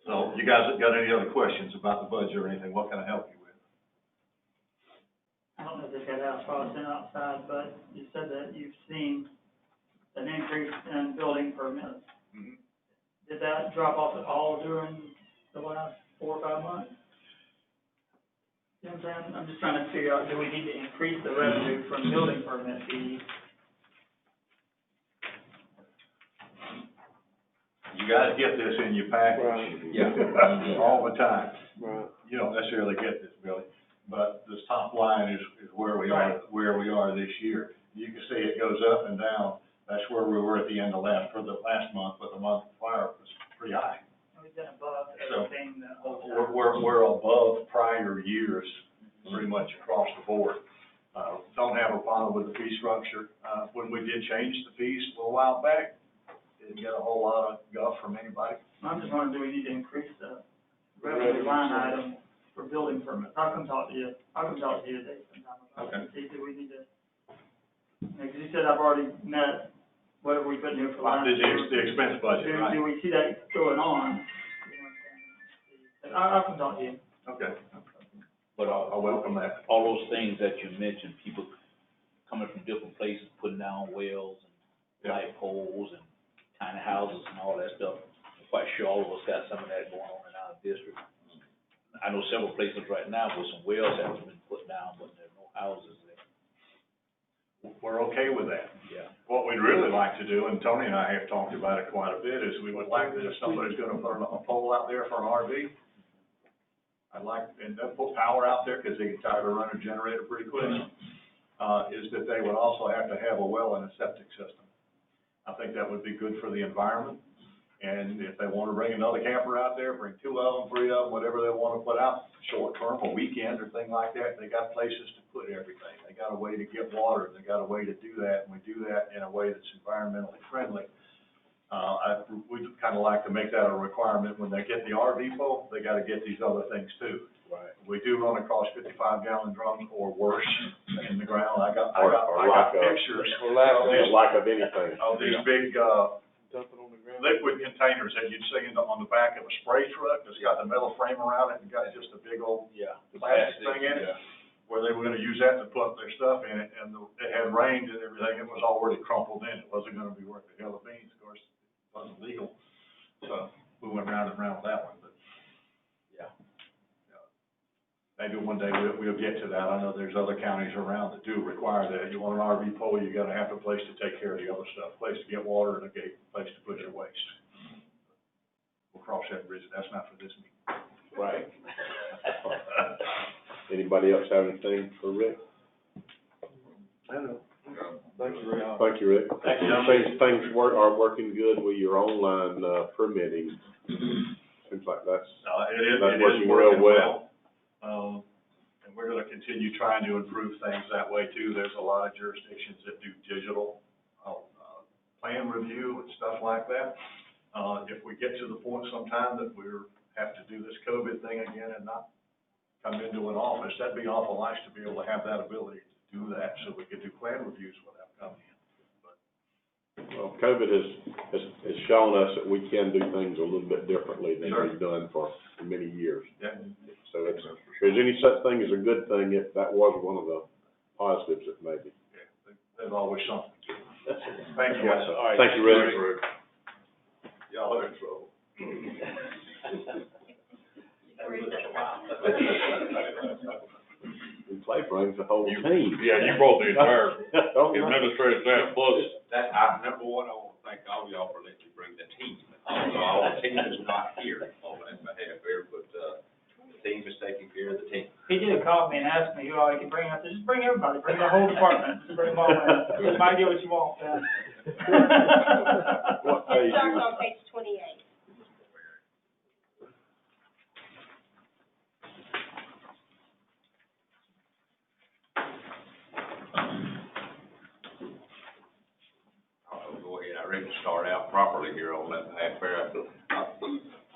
K: So, you guys got any other questions about the budget or anything? What can I help you with?
L: I don't know if this got out, probably sent outside, but you said that you've seen an increase in building permits.
K: Mm-hmm.
L: Did that drop off at all during the last 4 or 5 months? You know what I'm saying? I'm just trying to figure out, do we need to increase the revenue from building permit fees?
K: You guys get this in your package.
B: Right.
K: Yeah. All the time.
B: Right.
K: You don't necessarily get this, Billy, but this top line is where we are this year. You can see it goes up and down. That's where we were at the end of last month, but the month prior was pretty high.
L: We've been above everything the whole time.
K: We're above prior years, pretty much across the board. Don't have a problem with the fee structure. When we did change the fees a little while back, didn't get a whole lot of guff from anybody.
L: I'm just wondering, do we need to increase the revenue line item for building permits? I'll come talk to you today sometime about it.
K: Okay.
L: See, do we need to, because you said I've already met whatever we put in here for
K: Like
L: last year.
K: the expense budget, right?
L: Do we see that going on? You know what I'm saying? I can talk to you.
K: Okay.
G: But
K: I welcome that.
G: all those things that you mentioned, people coming from different places, putting down wells and light poles and tiny houses and all that stuff. I'm quite sure all of us got some of that going on in our district. I know several places right now where some wells have been put down, but there are no houses there.
K: We're okay with that.
G: Yeah.
K: What we'd really like to do, and Tony and I have talked about it quite a bit, is we would like that if somebody's gonna put a pole out there for an RV, I'd like, and they'll put power out there, cause they get tired of running a generator pretty quick, is that they would also have to have a well and a septic system. I think that would be good for the environment, and if they wanna bring another camper out there, bring 2 of them, 3 of them, whatever they wanna put out, short term, a weekend or thing like that, they got places to put everything. They got a way to get water, they got a way to do that, and we do that in a way that's environmentally friendly. We'd kinda like to make that a requirement, when they get the RV pole, they gotta get these other things too.
C: Right.
K: We do run across 55-gallon drums or worse in the ground. I got
C: Or lack of-
K: pictures
B: Or lack of-
C: Lack of anything.
K: of these big,
B: Dump it on the ground.
K: liquid containers that you'd see on the back of a spray truck, that's got the metal frame around it and got just a big old plastic thing in it, where they were gonna use that to put their stuff in it, and it had rained and everything, it was already crumpled in, it wasn't gonna be worth a hill of beans, of course, it wasn't legal, so we went round and round with that one, but.
G: Yeah.
K: Maybe one day we'll get to that. I know there's other counties around that do require that. You want an RV pole, you gotta have a place to take care of the other stuff, place to get water and a gate, place to put your waste. We'll cross that bridge, that's not for this meeting.
C: Right. Anybody else have anything for Rick?
B: I know. Thank you, Rick.
C: Thank you, Rick.
K: Thank you.
C: Things are working good with your online, permitting. Seems like that's
K: It is
C: working
K: working
C: real well.
K: And we're gonna continue trying to improve things that way too. There's a lot of jurisdictions that do digital, plan review and stuff like that. If we get to the point sometime that have to do this COVID thing again and not come into an office, that'd be awful nice to be able to have that ability to do that, so we could do plan reviews without coming in.
C: Well, COVID has shown us that we can do things a little bit differently than we've done for many years.
K: Yeah.
C: So if there's any such thing as a good thing, that was one of the positives that maybe.
K: Yeah, there's always something. Thank you.
C: All right. Thank you, Rick.
K: Y'all are in trouble.
C: And Clay brings the whole team.
D: Yeah, you brought the entire
C: Don't
D: administrative staff, plus,
N: Number one, I want to thank all y'all for letting me bring the team. Although our team is not here on that behalf there, but, the team is taking care of the team.
L: He did call me and ask me who all he could bring. I said, just bring everybody, bring the whole department, just bring them all in. You might get what you want, man.
C: What page?
E: Starts on page 28.
N: I'll go ahead, I ready to start out properly here on that behalf there.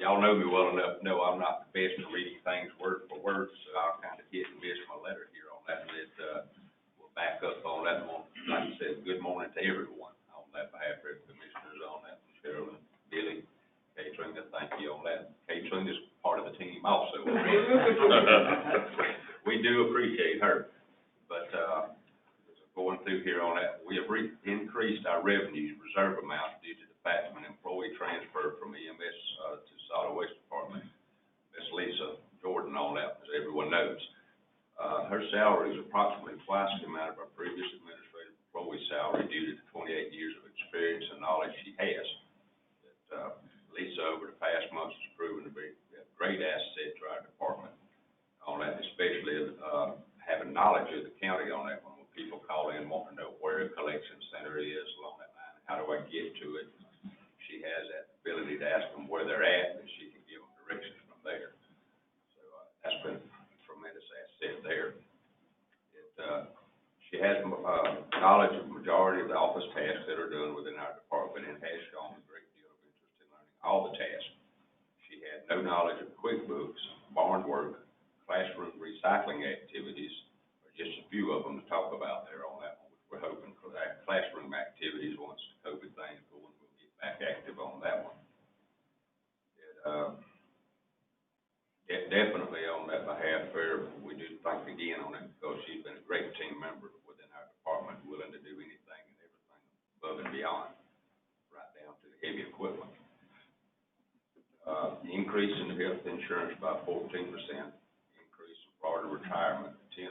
N: Y'all know me well enough to know I'm not the best at reading things word for word, so I'll kind of hit and miss my letter here on that, and we'll back up on that one. Like I said, good morning to everyone on that behalf there, commissioners on that, Cheryl, Billy, Kay-Trina, thank you on that. Kay-Trina's part of the team also. We do appreciate her, but, going through here on that, we have increased our revenue reserve amount due to the fact of an employee transfer from EMS, to Solid Waste Department. Miss Lisa Jordan on that, as everyone knows. Her salary is approximately twice the amount of our previous administrative employee salary due to the 28 years of experience and knowledge she has. Lisa, over the past months, has proven to be a great asset to our department on that, especially, having knowledge of the county on that one. When people call in wanting to know where a collection center is along that line, how do I get to it? She has that ability to ask them where they're at, and she can give them directions from there. So, that's been a tremendous asset there. She has, knowledge of the majority of the office tasks that are done within our department and has shown a great deal of interest in learning all the tasks. She had no knowledge of QuickBooks, barn work, classroom recycling activities, or just a few of them to talk about there on that one, which we're hoping for that classroom activities, once the COVID thing is going, we'll get back active on that one. Definitely on that behalf, we do thank again on it, because she's been a great team member within our department, willing to do anything and everything above and beyond, right down to the heavy equipment. Increase in the health insurance by 14%, increase in Florida retirement 10%.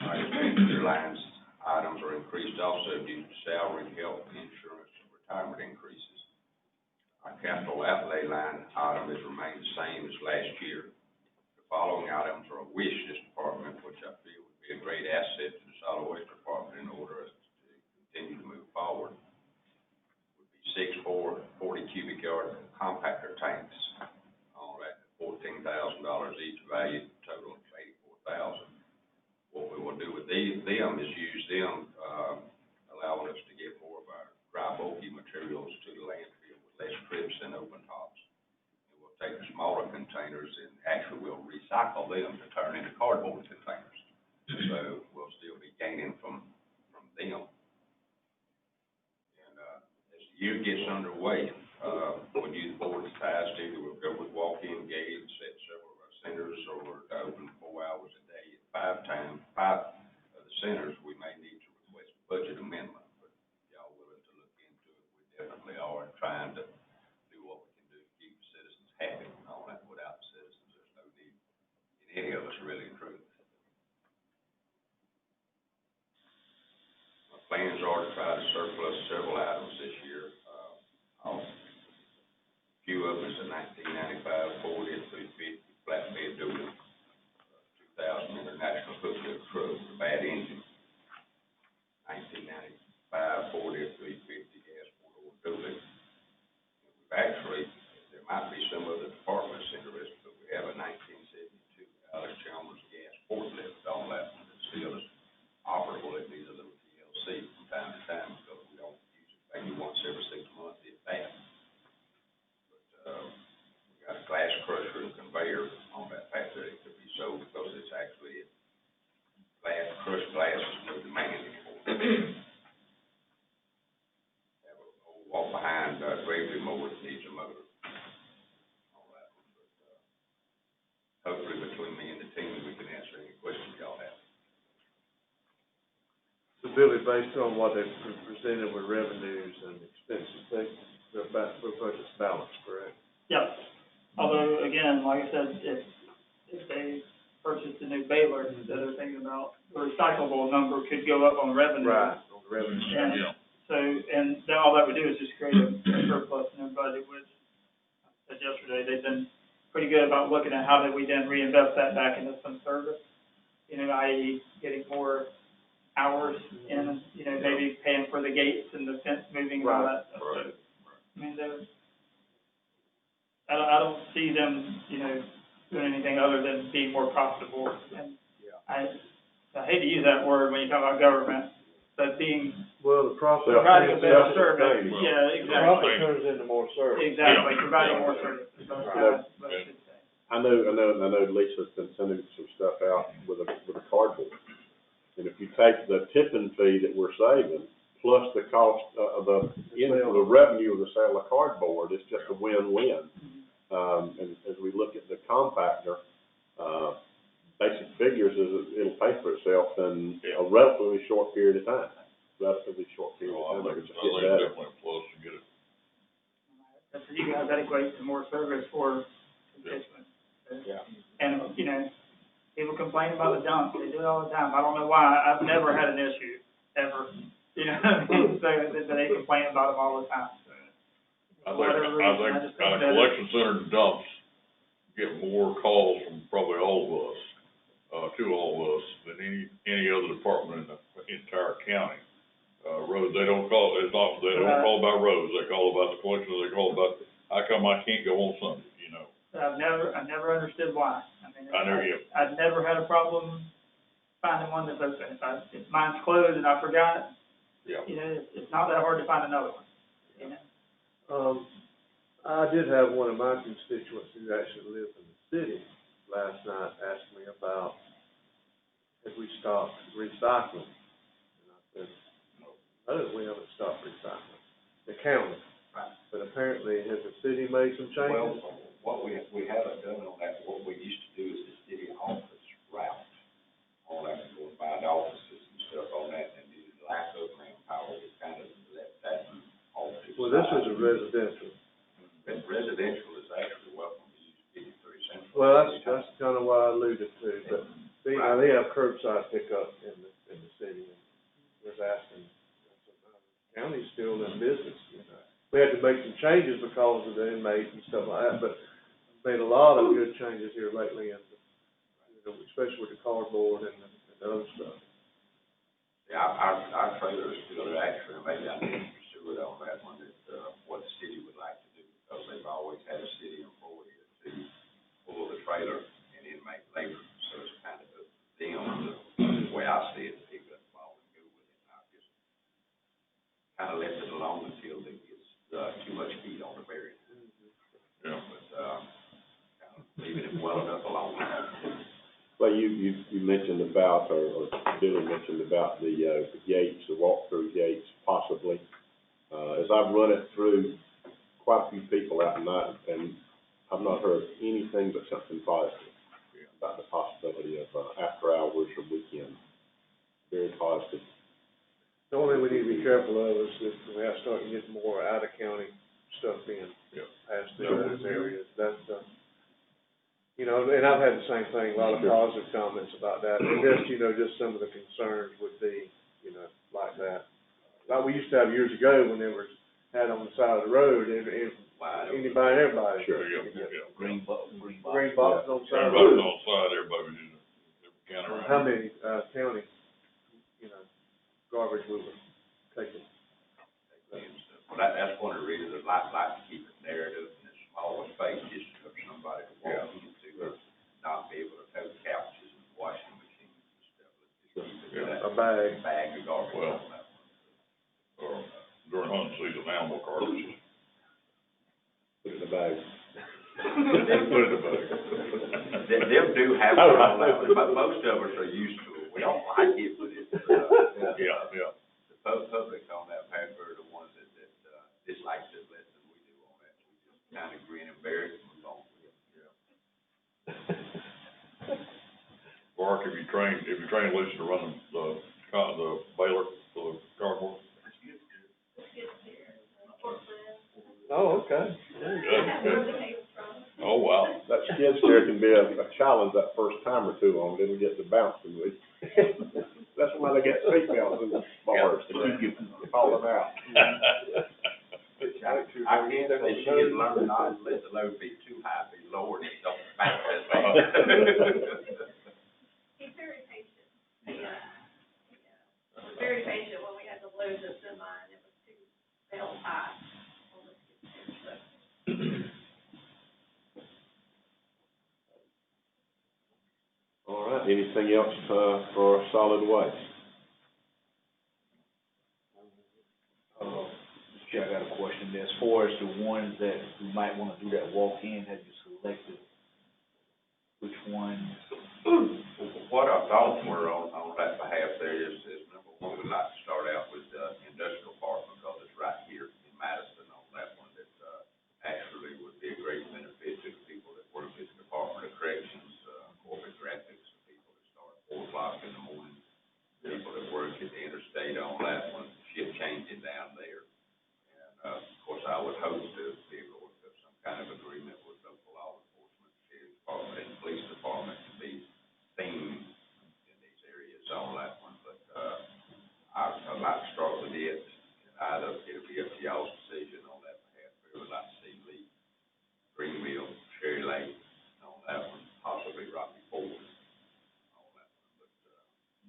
N: Our expenditure lines items are increased also due to salary, health, insurance, and retirement increases. Our capital outlay line item has remained the same as last year. The following items are a wish list department, which I feel would be a great asset to the solid waste department in order to continue to move forward. Would be 6 40 cubic yard compactor tanks, all at $14,000 each, value total of $84,000. What we will do with them is use them, allowing us to get more of our dry bulky materials to the landfill with less trips and open tops. And we'll take the smaller containers and actually we'll recycle them to turn into cardboard containers. So we'll still be gaining from them. And as the year gets underway, we'll use board ties to either we'll go with walk-in gates at several of our centers, or to open 4 hours a day at 5 of the centers. We may need to request a budget amendment, but y'all willing to look into it, we definitely are trying to do what we can do to keep the citizens happy and all that. Without the citizens, there's no need in any of us, really and truly. My plans are to try to surplus several items this year. A few of them is a 1995 Ford F-350 flatbed dually, 2000 International Hook-Lift truck with a bad engine, 1995 Ford F-350 gas 4-door dually. We've actually, there might be some other departments interested, but we have a 1972 Alex Chalmers gas forklift on that one that still is operable. It needs a little TLC from time to time because we don't use it maybe once every 6 months, if that. We got a glass crusher and conveyor on that fact that it could be sold because it's actually crushed glass is no demand anymore. Have a old walk behind gravely mower that needs a motor. All that. But hopefully between me and the team we can answer any questions y'all have.
B: So Billy, based on what they've presented with revenues and expenses, their budget's balanced, correct?
L: Yes. Although, again, like I said, if they purchase a new baler that they're thinking about, the recyclable number could go up on revenue.
B: Right, on the revenue side.
L: And so, and then all that would do is just create a surplus in their budget, which, I said yesterday, they've been pretty good about looking at how that we then reinvest that back into some service, i.e. getting more hours in, maybe paying for the gates and the fence moving and all that stuff. So, I mean, I don't see them, doing anything other than being more profitable. And I hate to use that word when you talk about government, but being
B: well, the profit
L: providing a better service. Yeah, exactly.
B: The profit turns into more service.
L: Exactly, providing more service.
C: I know Lisa's been sending some stuff out with a cardboard. And if you take the tipping fee that we're saving, plus the cost of the revenue of the sale of cardboard, it's just a win-win. And as we look at the compactor, basic figures is it'll pay for itself in a relatively short period of time.
D: I think it's definitely a plus to get it.
L: For you guys, that equates to more service for constituents.
C: Yeah.
L: And, people complain about the dump. They do it all the time. I don't know why. I've never had an issue, ever. So they complain about them all the time. So,
D: I think collection center dumps get more calls from probably all of us, to all of us, than any other department in the entire county. Roads, they don't call about roads, they call about the collection, they call about, how come I can't go on Sunday,
L: I've never understood why. I've never had a problem finding one that's open. If mine's closed and I forgot, it's not that hard to find another one.
B: I did have one of my constituents who actually lives in the city last night ask me about if we stopped recycling. we haven't stopped recycling, the county.
N: Right.
B: But apparently, has the city made some changes?
N: Well, what we haven't done on that, what we used to do is the city office route. On that, going by the offices and stuff on that, and due to lack of manpower, we kind of let that off to the
B: Well, this
N: side.
B: was a residential.
N: And residential is actually welcome to use 53 Central.
B: Well, that's kind of what I alluded to, but they have curbside pickup in the city, and was asking, the county's still in business, you know. We had to make some changes because of the inmates and stuff like that, but made a lot of good changes here lately, and, you know, especially with the cardboard and the other stuff.
N: Yeah, our trailer is still actually, maybe I need to pursue it on that one, that, what the city would like to do, because they've always had a city employee to pull the trailer and inmate labor, so it's kind of up to them, the way I see it, to pick up the ball and go with it. I just kind of left it alone until it gets, too much heat on the barrier.
D: Yeah.
N: But, kind of leaving it well enough alone.
C: Well, you mentioned about, or Billy mentioned about the gates, the walk-through gates, possibly. As I've run it through quite a few people out tonight, and I've not heard anything but something positive about the possibility of, after hours or weekends. Very positive.
B: The only thing we need to be careful of is if we have to start getting more out-of-county stuff in, past those areas. That's, you know, and I've had the same thing, a lot of positive comments about that. And just, you know, just some of the concerns would be, you know, like that. Like we used to have years ago when they were, had on the side of the road, anybody, everybody.
C: Sure.
G: Green box.
B: Green box on the side of the
D: Everybody's
B: road.
D: on the side, everybody was using every county around.
B: How many, county, you know, garbage we were taking.
N: Well, that's one of the reasons I'd like to keep it narrative and as small a space just for somebody to walk into, not be able to tote couches and washing machines and stuff. Let's just keep it that
B: A bag.
N: bag of garbage
D: Well,
N: on that
D: or during hunting season, animal carcasses.
C: Put it in the bag.
D: Put it in the bag.
N: Them do have it on that one, but most of us are used to it. We don't like it, but it's,
D: Yeah.
N: the public on that paper are the ones that dislike it less than we do on that. We just kind of grin and bear it and move on with it.
D: Mark, have you trained Lisa to run the baler for the cardboard?
B: Oh, okay.
D: Good. Oh, wow.
C: That skid steer can be a challenge that first time or two on, then we get to bouncing with. That's why they get seatbelts in the bars to keep you falling out.
N: I can't say she has learned not to let the load be too high, be lower, and it don't back that way.
E: He's very patient. He was very patient when we had to load the semi and it was too belt high on the skid steer, so.
C: All right, anything else, for solid waste?
G: Chair, I got a question. As far as the ones that we might wanna do that walk-in, have you selected which ones?
N: What our thoughts were on that behalf there is number one, we'd like to start out with the industrial park because it's right here in Madison on that one that, actually would be a great benefit to the people that work at the Department of Corrections, corporate graphics, people that start at 4 o'clock in the morning, people that work at the interstate on that one, shift changing down there. And, of course, I would hope to be able to work up some kind of agreement with local law enforcement, sheriff's department, and police department to be themed in these areas on that one. But, I'd like to start with it, and either it'll be up to y'all's decision on that behalf. We would like to see Lee, Greenville, Cherry Lake on that one, possibly Rocky Ford on that one, but,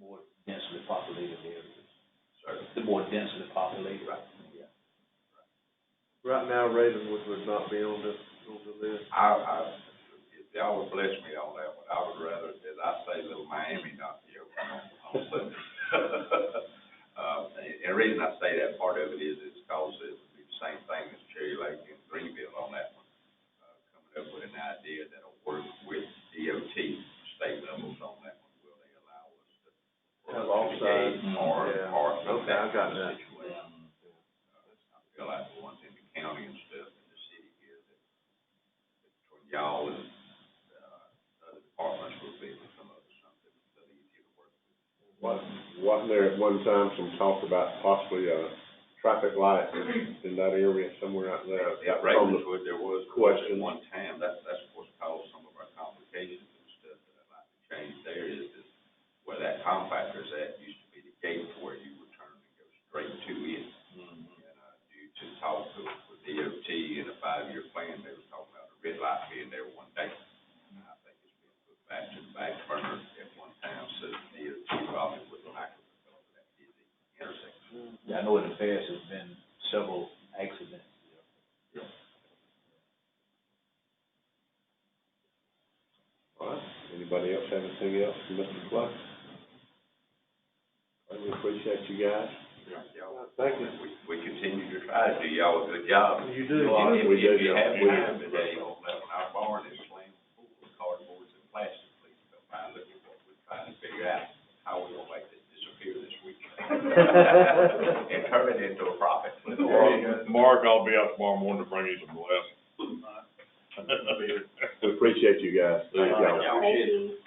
G: More densely populated areas.
N: certainly.
G: The more densely populated.
N: Right.
G: Yeah.
B: Right now, Ravenwood would not be on the list.
N: If y'all would bless me on that one, I would rather, as I say, little Miami not be open on Sunday. And the reason I say that, part of it is because it would be the same thing as Cherry Lake and Greenville on that one. Coming up with an idea that'll work with DOT, state levels on that one, will they allow us to
B: Have offside.
N: or
B: Yeah.
N: some
B: Okay, I got
N: kind of
B: that.
N: situation
C: Wasn't there at one time some talk about possibly, traffic lights in that area somewhere out there?
N: At Ravenswood, there was
C: question.
N: one time, that's what's caused some of our complications and stuff that I'd like to change there is where that compactor's at used to be the gate where you would turn and go straight to it. And, due to talk with DOT and a 5-year plan, they were talking about a red light being there one day. And I think it's been put back to the back burner at one time, so DOT probably would like to develop that busy intersection.
G: Yeah, I know in the past there's been several accidents.
C: All right, anybody else have anything else for Mr. Clay? We appreciate you guys. Thank you.
N: We continue to try to do y'all a good job.
C: You do.
N: If
C: We do.
N: you have time today on our barn is slammed full of cardboards and plastic, please go by and look at what we're trying to figure out, how we gonna make this disappear this week. And turn it into a profit.
D: Mark, I'll be out tomorrow morning to bring you some glass.
C: We appreciate you guys. Thank y'all.
N: Appreciate it.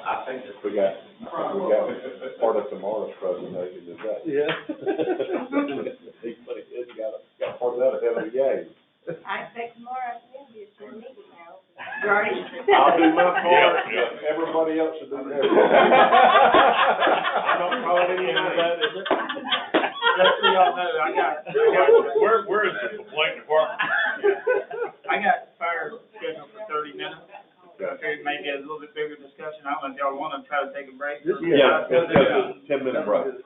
C: I think we got part of tomorrow's presentation, is that? Yeah. He's got part of that ahead of the game.
H: I expect tomorrow afternoon be a short meeting now.
C: I'll do my part.
D: Yeah.
C: Everybody else should do theirs.
L: I don't call it any of that, is it? Just so y'all know, I got
D: Where is the complaint department?
L: I got fire scheduled for 30 minutes.
C: Okay.
L: Figured maybe a little bit bigger discussion. I don't know if y'all wanna try to take a break.
C: Yeah, let's take a 10-minute break.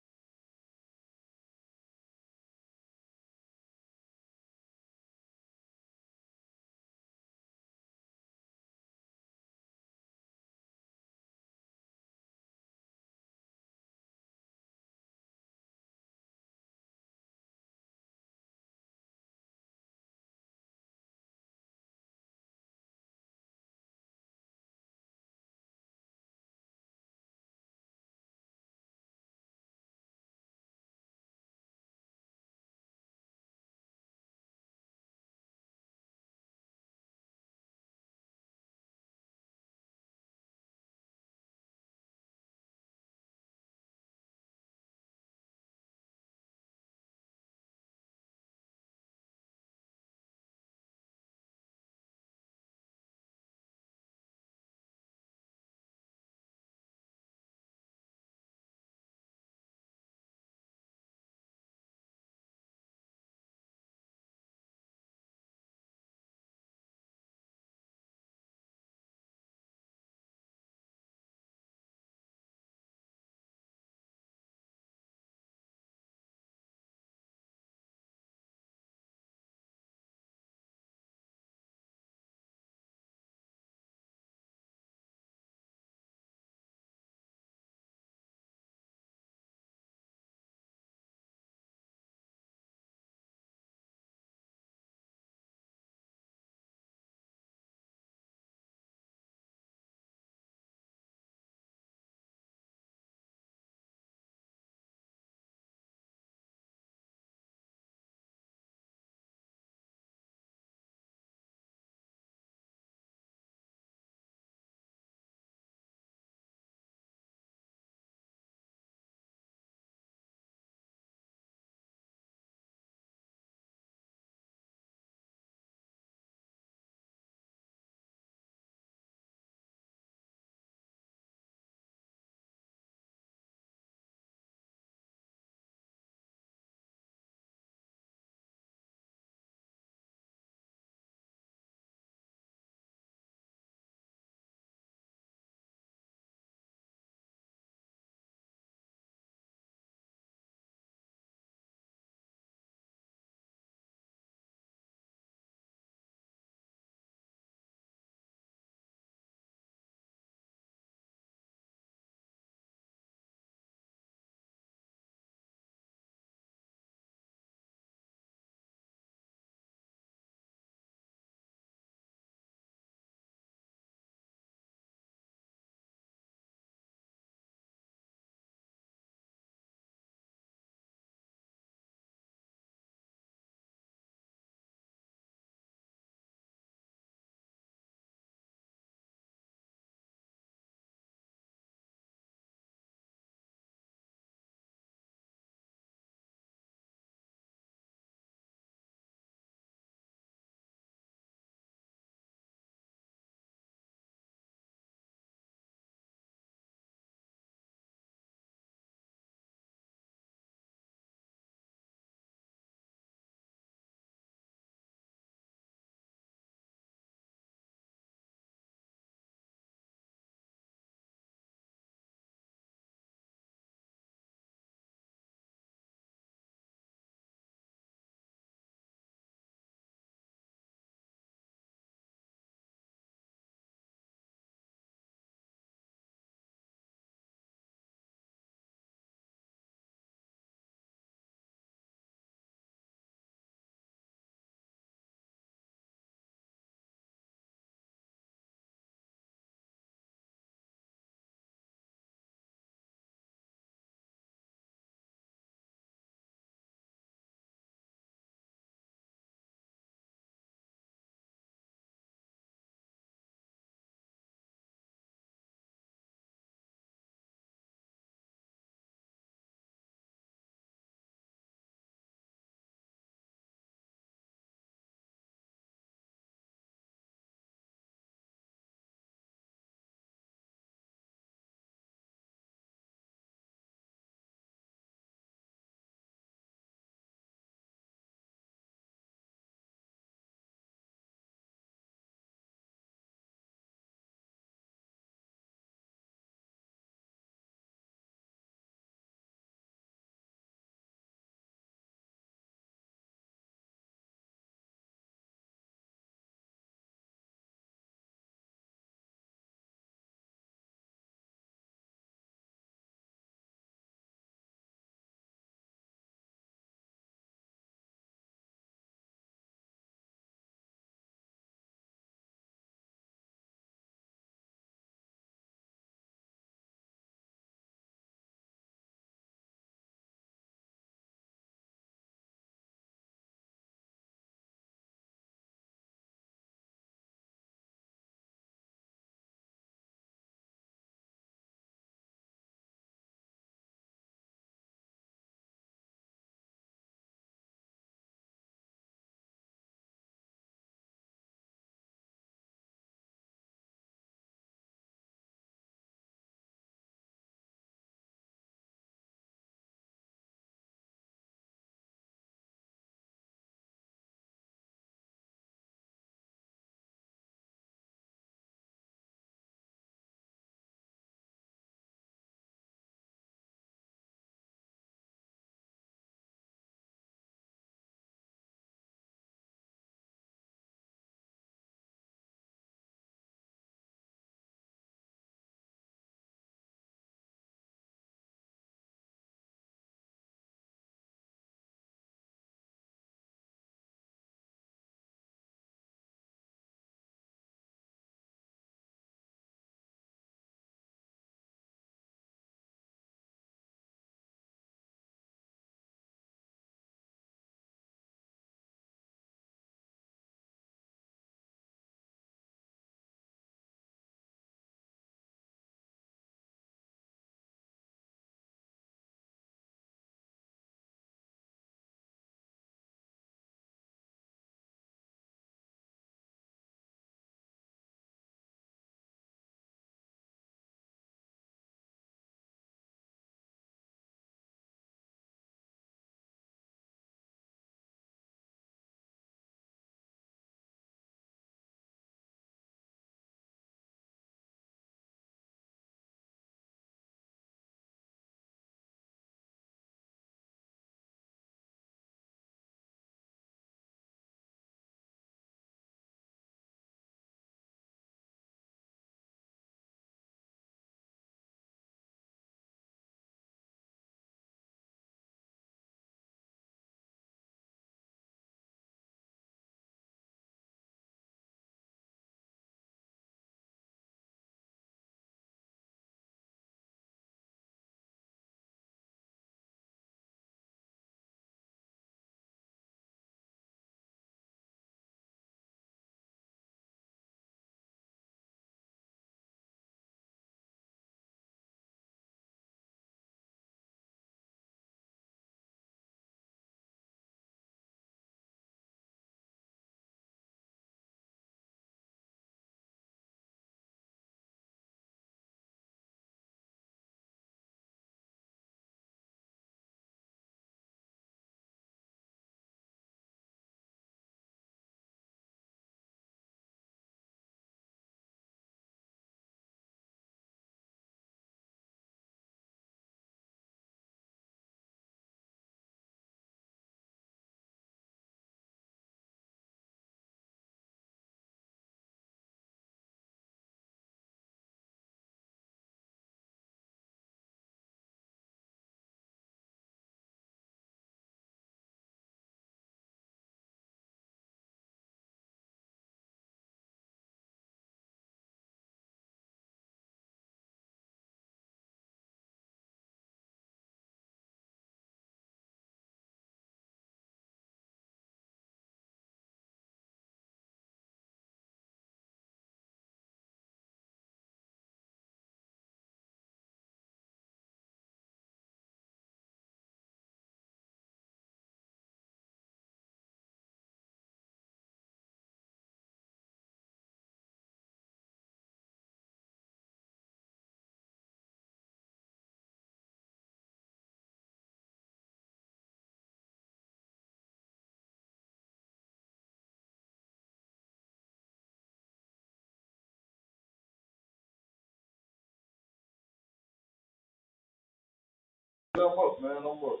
O: I'm up, man, I'm up.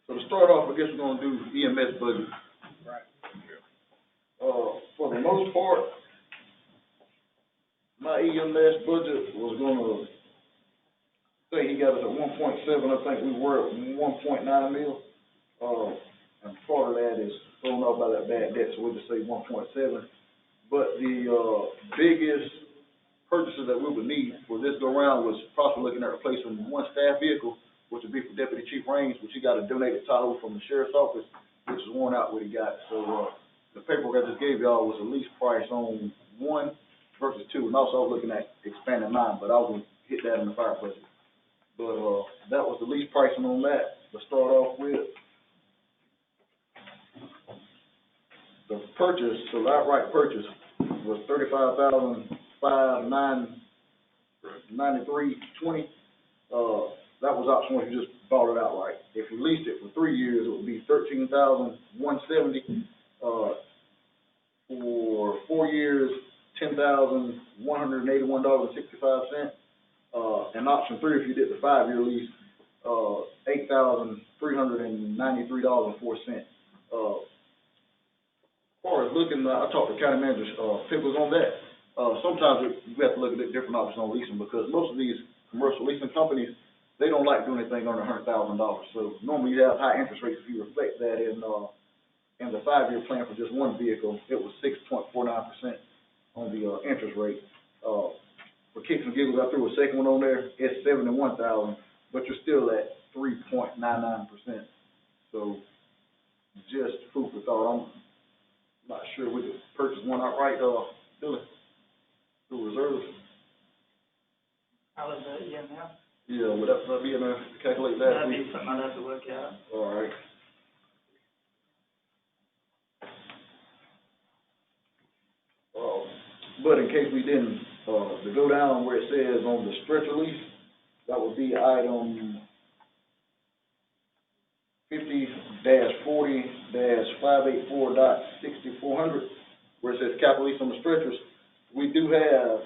O: So to start off, I guess we're gonna do EMS budget.
G: Right.
O: For the most part, my EMS budget was gonna say he got us at 1.7, I think we were at 1.9 mil. And part of that is thrown off by that bad debt, so we'll just say 1.7. But the, biggest purchases that we would need for this go round was possibly looking at replacing one staff vehicle, which would be for Deputy Chief Raines, which he got a donated Tahoe from the sheriff's office, which is worn out what he got. So, the paperwork I just gave y'all was the lease price on one versus two, and also I was looking at expanding mine, but I was gonna hit that in the fire budget. But, that was the lease pricing on that to start off with. The purchase, so the outright purchase was $35,593.20. That was optional if you just bought it outright. If you leased it for 3 years, it would be $13,170. For 4 years, $10,181.65. And option 3, if you did the 5-year lease, $8,393.04. As far as looking, I talked to County Manager Pickles on that. Sometimes we have to look at different options on leasing because most of these commercial leasing companies, they don't like doing anything under $100,000. So normally you have high interest rates. If you reflect that in the 5-year plan for just one vehicle, it was 6.49% on the interest rate. For kicks and giggles, I threw a second one on there. It's $71,000, but you're still at 3.99%. So just food for thought. I'm not sure we could purchase one outright, Billy, through reserves.
L: How does that, now?
O: Yeah, would that be enough to calculate that?
L: That'd be something I'd have to look at.
O: All right. But in case we didn't, to go down where it says on the stretcher lease, that would be item 50-40-584.6400, where it says capital lease on the stretchers. We do have,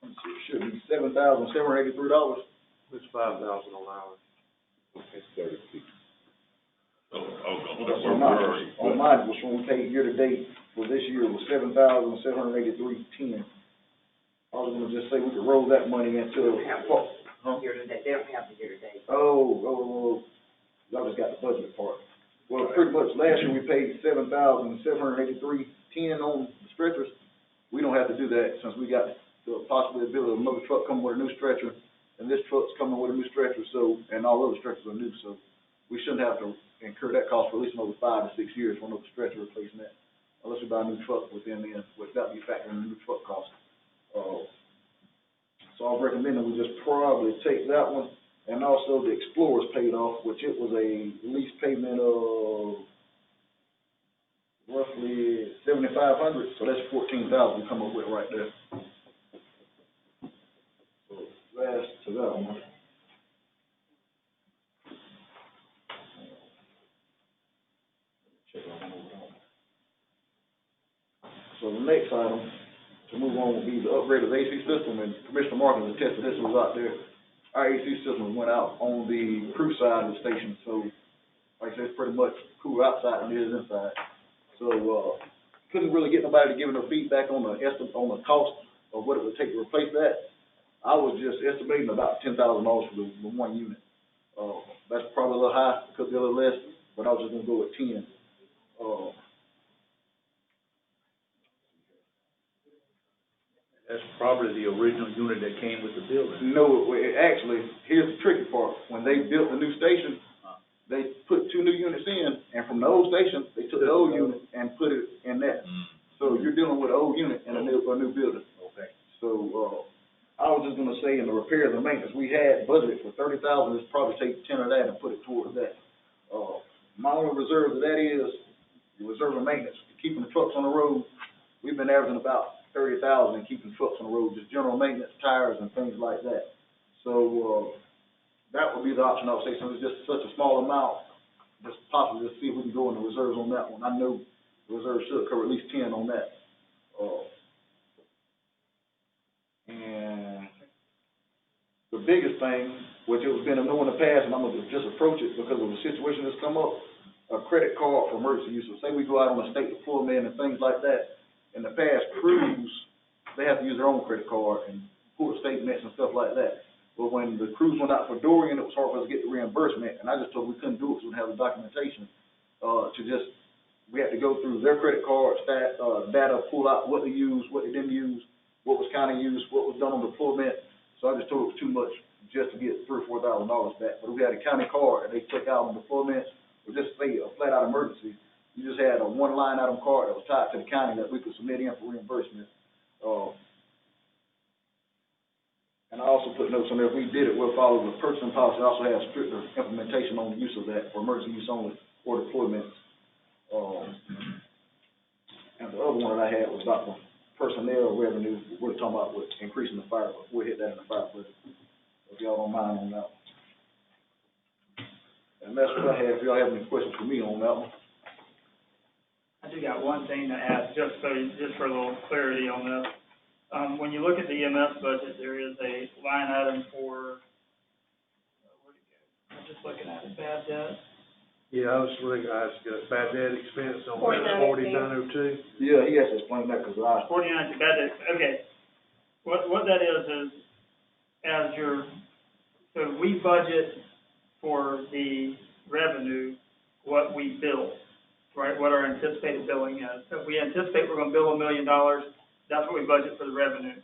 O: let's see, it should be $7,783.
B: It's $5,000 on ours.
C: It's 36.
O: On mine, which one we paid year to date for this year was $7,783.10. I was gonna just say we could roll that money into.
P: They don't have the year-to-date, they don't have the year-to-date.
O: Oh, y'all just got the budget part. Well, pretty much last year we paid $7,783.10 on the stretchers. We don't have to do that since we got the possibility of another truck coming with a new stretcher, and this truck's coming with a new stretcher, so, and all other stretchers are new, so we shouldn't have to incur that cost for at least another 5 to 6 years for another stretcher replacing that, unless we buy a new truck within then, which that would be factoring in the new truck cost. So I was recommending we just probably take that one, and also the Explorer's paid off, which it was a lease payment of roughly $7,500, so that's $14,000 we come up with right there. So last to that one. So the next item to move on will be the upgrade of the AC system, and Commissioner Martin attested this was out there. Our AC system went out on the crew side of the station, so like I said, it's pretty much cooler outside than it is inside. So, couldn't really get nobody to give no feedback on the cost of what it would take to replace that. I was just estimating about $10,000 for the one unit. That's probably a little high, could be a little less, but I was just gonna go with 10.
G: That's probably the original unit that came with the building.
O: No, actually, here's the tricky part. When they built the new station, they put 2 new units in, and from the old station, they took the old unit and put it in that. So you're dealing with an old unit and a new building.
G: Okay.
O: So, I was just gonna say in the repairs and maintenance, we had budgeted for $30,000, let's probably take 10 of that and put it towards that. My only reserve of that is the reserve of maintenance, keeping the trucks on the road. We've been averaging about $30,000 and keeping trucks on the road, just general maintenance, tires and things like that. So, that would be the option I would say, since it's just such a small amount, just possibly just see if we can go in the reserves on that one. I know the reserve should cover at least 10 on that. And the biggest thing, which it was been a no in the past, and I'm gonna just approach it because of the situation that's come up, a credit card for emergency use. So say we go out on a state deployment and things like that, in the past, crews, they have to use their own credit card and port statements and stuff like that. But when the crews went out for Dorian, it was hard for us to get the reimbursement, and I just told them we couldn't do it because we didn't have the documentation, we had to go through their credit card data, pull out what they used, what they didn't use, what was kind of used, what was done on deployment. So I just told it was too much just to get $3,000 or $4,000 back. But if we had a county card that they took out on deployments, or just say a flat out emergency, you just had a one line item card that was tied to the county that we could submit in for reimbursement. And I also put notes on there, if we did it, we'll follow the purchasing policy, also have stricter implementation on the use of that for emergency use only or deployments. And the other one that I had was about the personnel revenue. We're talking about with increasing the fire, but we'll hit that in the fire budget. If y'all don't mind on that one. And that's what I have. If y'all have any questions for me on that one.
L: I do got one thing to add, just for a little clarity on this. When you look at the EMS budget, there is a line item for, where'd it go? I'm just looking at it, bad debt.
Q: Yeah, I was looking, I was got bad debt expense on 4902.
O: Yeah, he has to explain that because I.
L: 49, bad debt, okay. What that is so we budget for the revenue, what we bill, right, what our anticipated billing is. So if we anticipate we're gonna bill $1 million, that's what we budget for the revenue.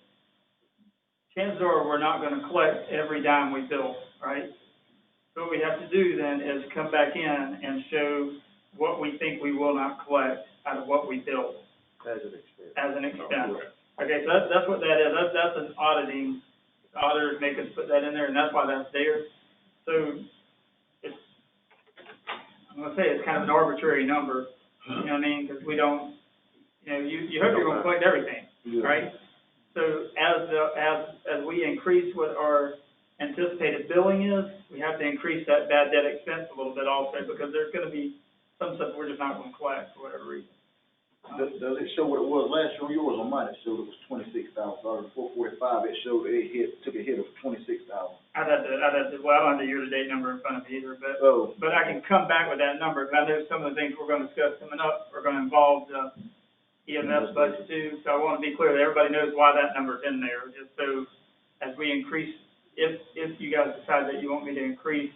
L: Chances are we're not gonna collect every dime we bill, right? So what we have to do then is come back in and show what we think we will not collect out of what we bill.
Q: As an expense.
L: As an expense. Okay, so that's what that is. That's an auditing. The auditors make us put that in there, and that's why that's there. So it's, I'm gonna say it's kind of an arbitrary number, you know what I mean? Because we don't, you hope you're gonna collect everything, right? So as we increase what our anticipated billing is, we have to increase that bad debt expense a little bit also, because there's gonna be some stuff we're just not gonna collect for whatever reason.
O: Does it show what it was last year? Yours on mine, it showed it was $26,000. The 445, it showed took a hit of $26,000.
L: I'd have to, well, I don't have the year-to-date number in front of me either, but I can come back with that number, because I know some of the things we're gonna discuss coming up are gonna involve the EMS budget too, so I wanna be clear that everybody knows why that number's in there, just so as we increase, if you guys decide that you want me to increase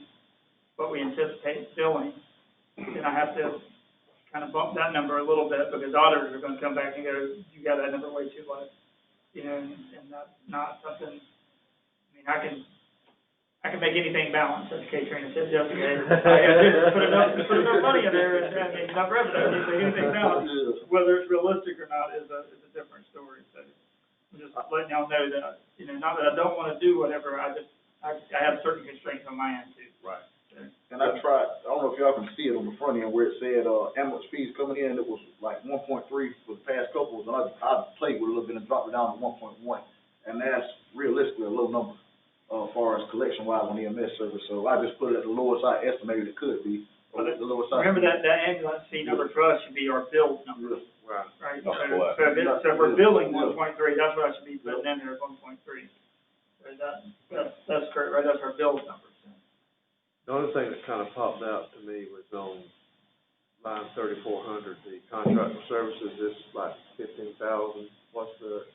L: what we anticipate billing, then I have to kind of bump that number a little bit, because auditors are gonna come back and go, you got that number way too low, and that's not something, I mean, I can make anything balance, as Katrina said yesterday. I just put enough money in there and enough revenue, to make anything balance. Whether it's realistic or not is a different story, so I'm just letting y'all know that, not that I don't wanna do whatever, I have certain constraints on my end too.
O: Right. And I tried, I don't know if y'all can see it on the front end where it said, ambulance fees coming in, it was like 1.3 for the past couple, and I played with it a little bit and dropped it down to 1.1. And that's realistically a low number, as far as collection wise on the EMS service. So I just put it at the lowest I estimated it could be, or the lowest I.
L: Remember that ambulance fee number for us should be our billed number.
O: Right.
L: Right,
O: That's
L: so if we're billing 1.3, that's what I should be putting in there, 1.3. That's correct, right, that's our billed number.
Q: The other thing that kind of popped out to me was on line 3400, the contract for services, this like 15,000. What's the?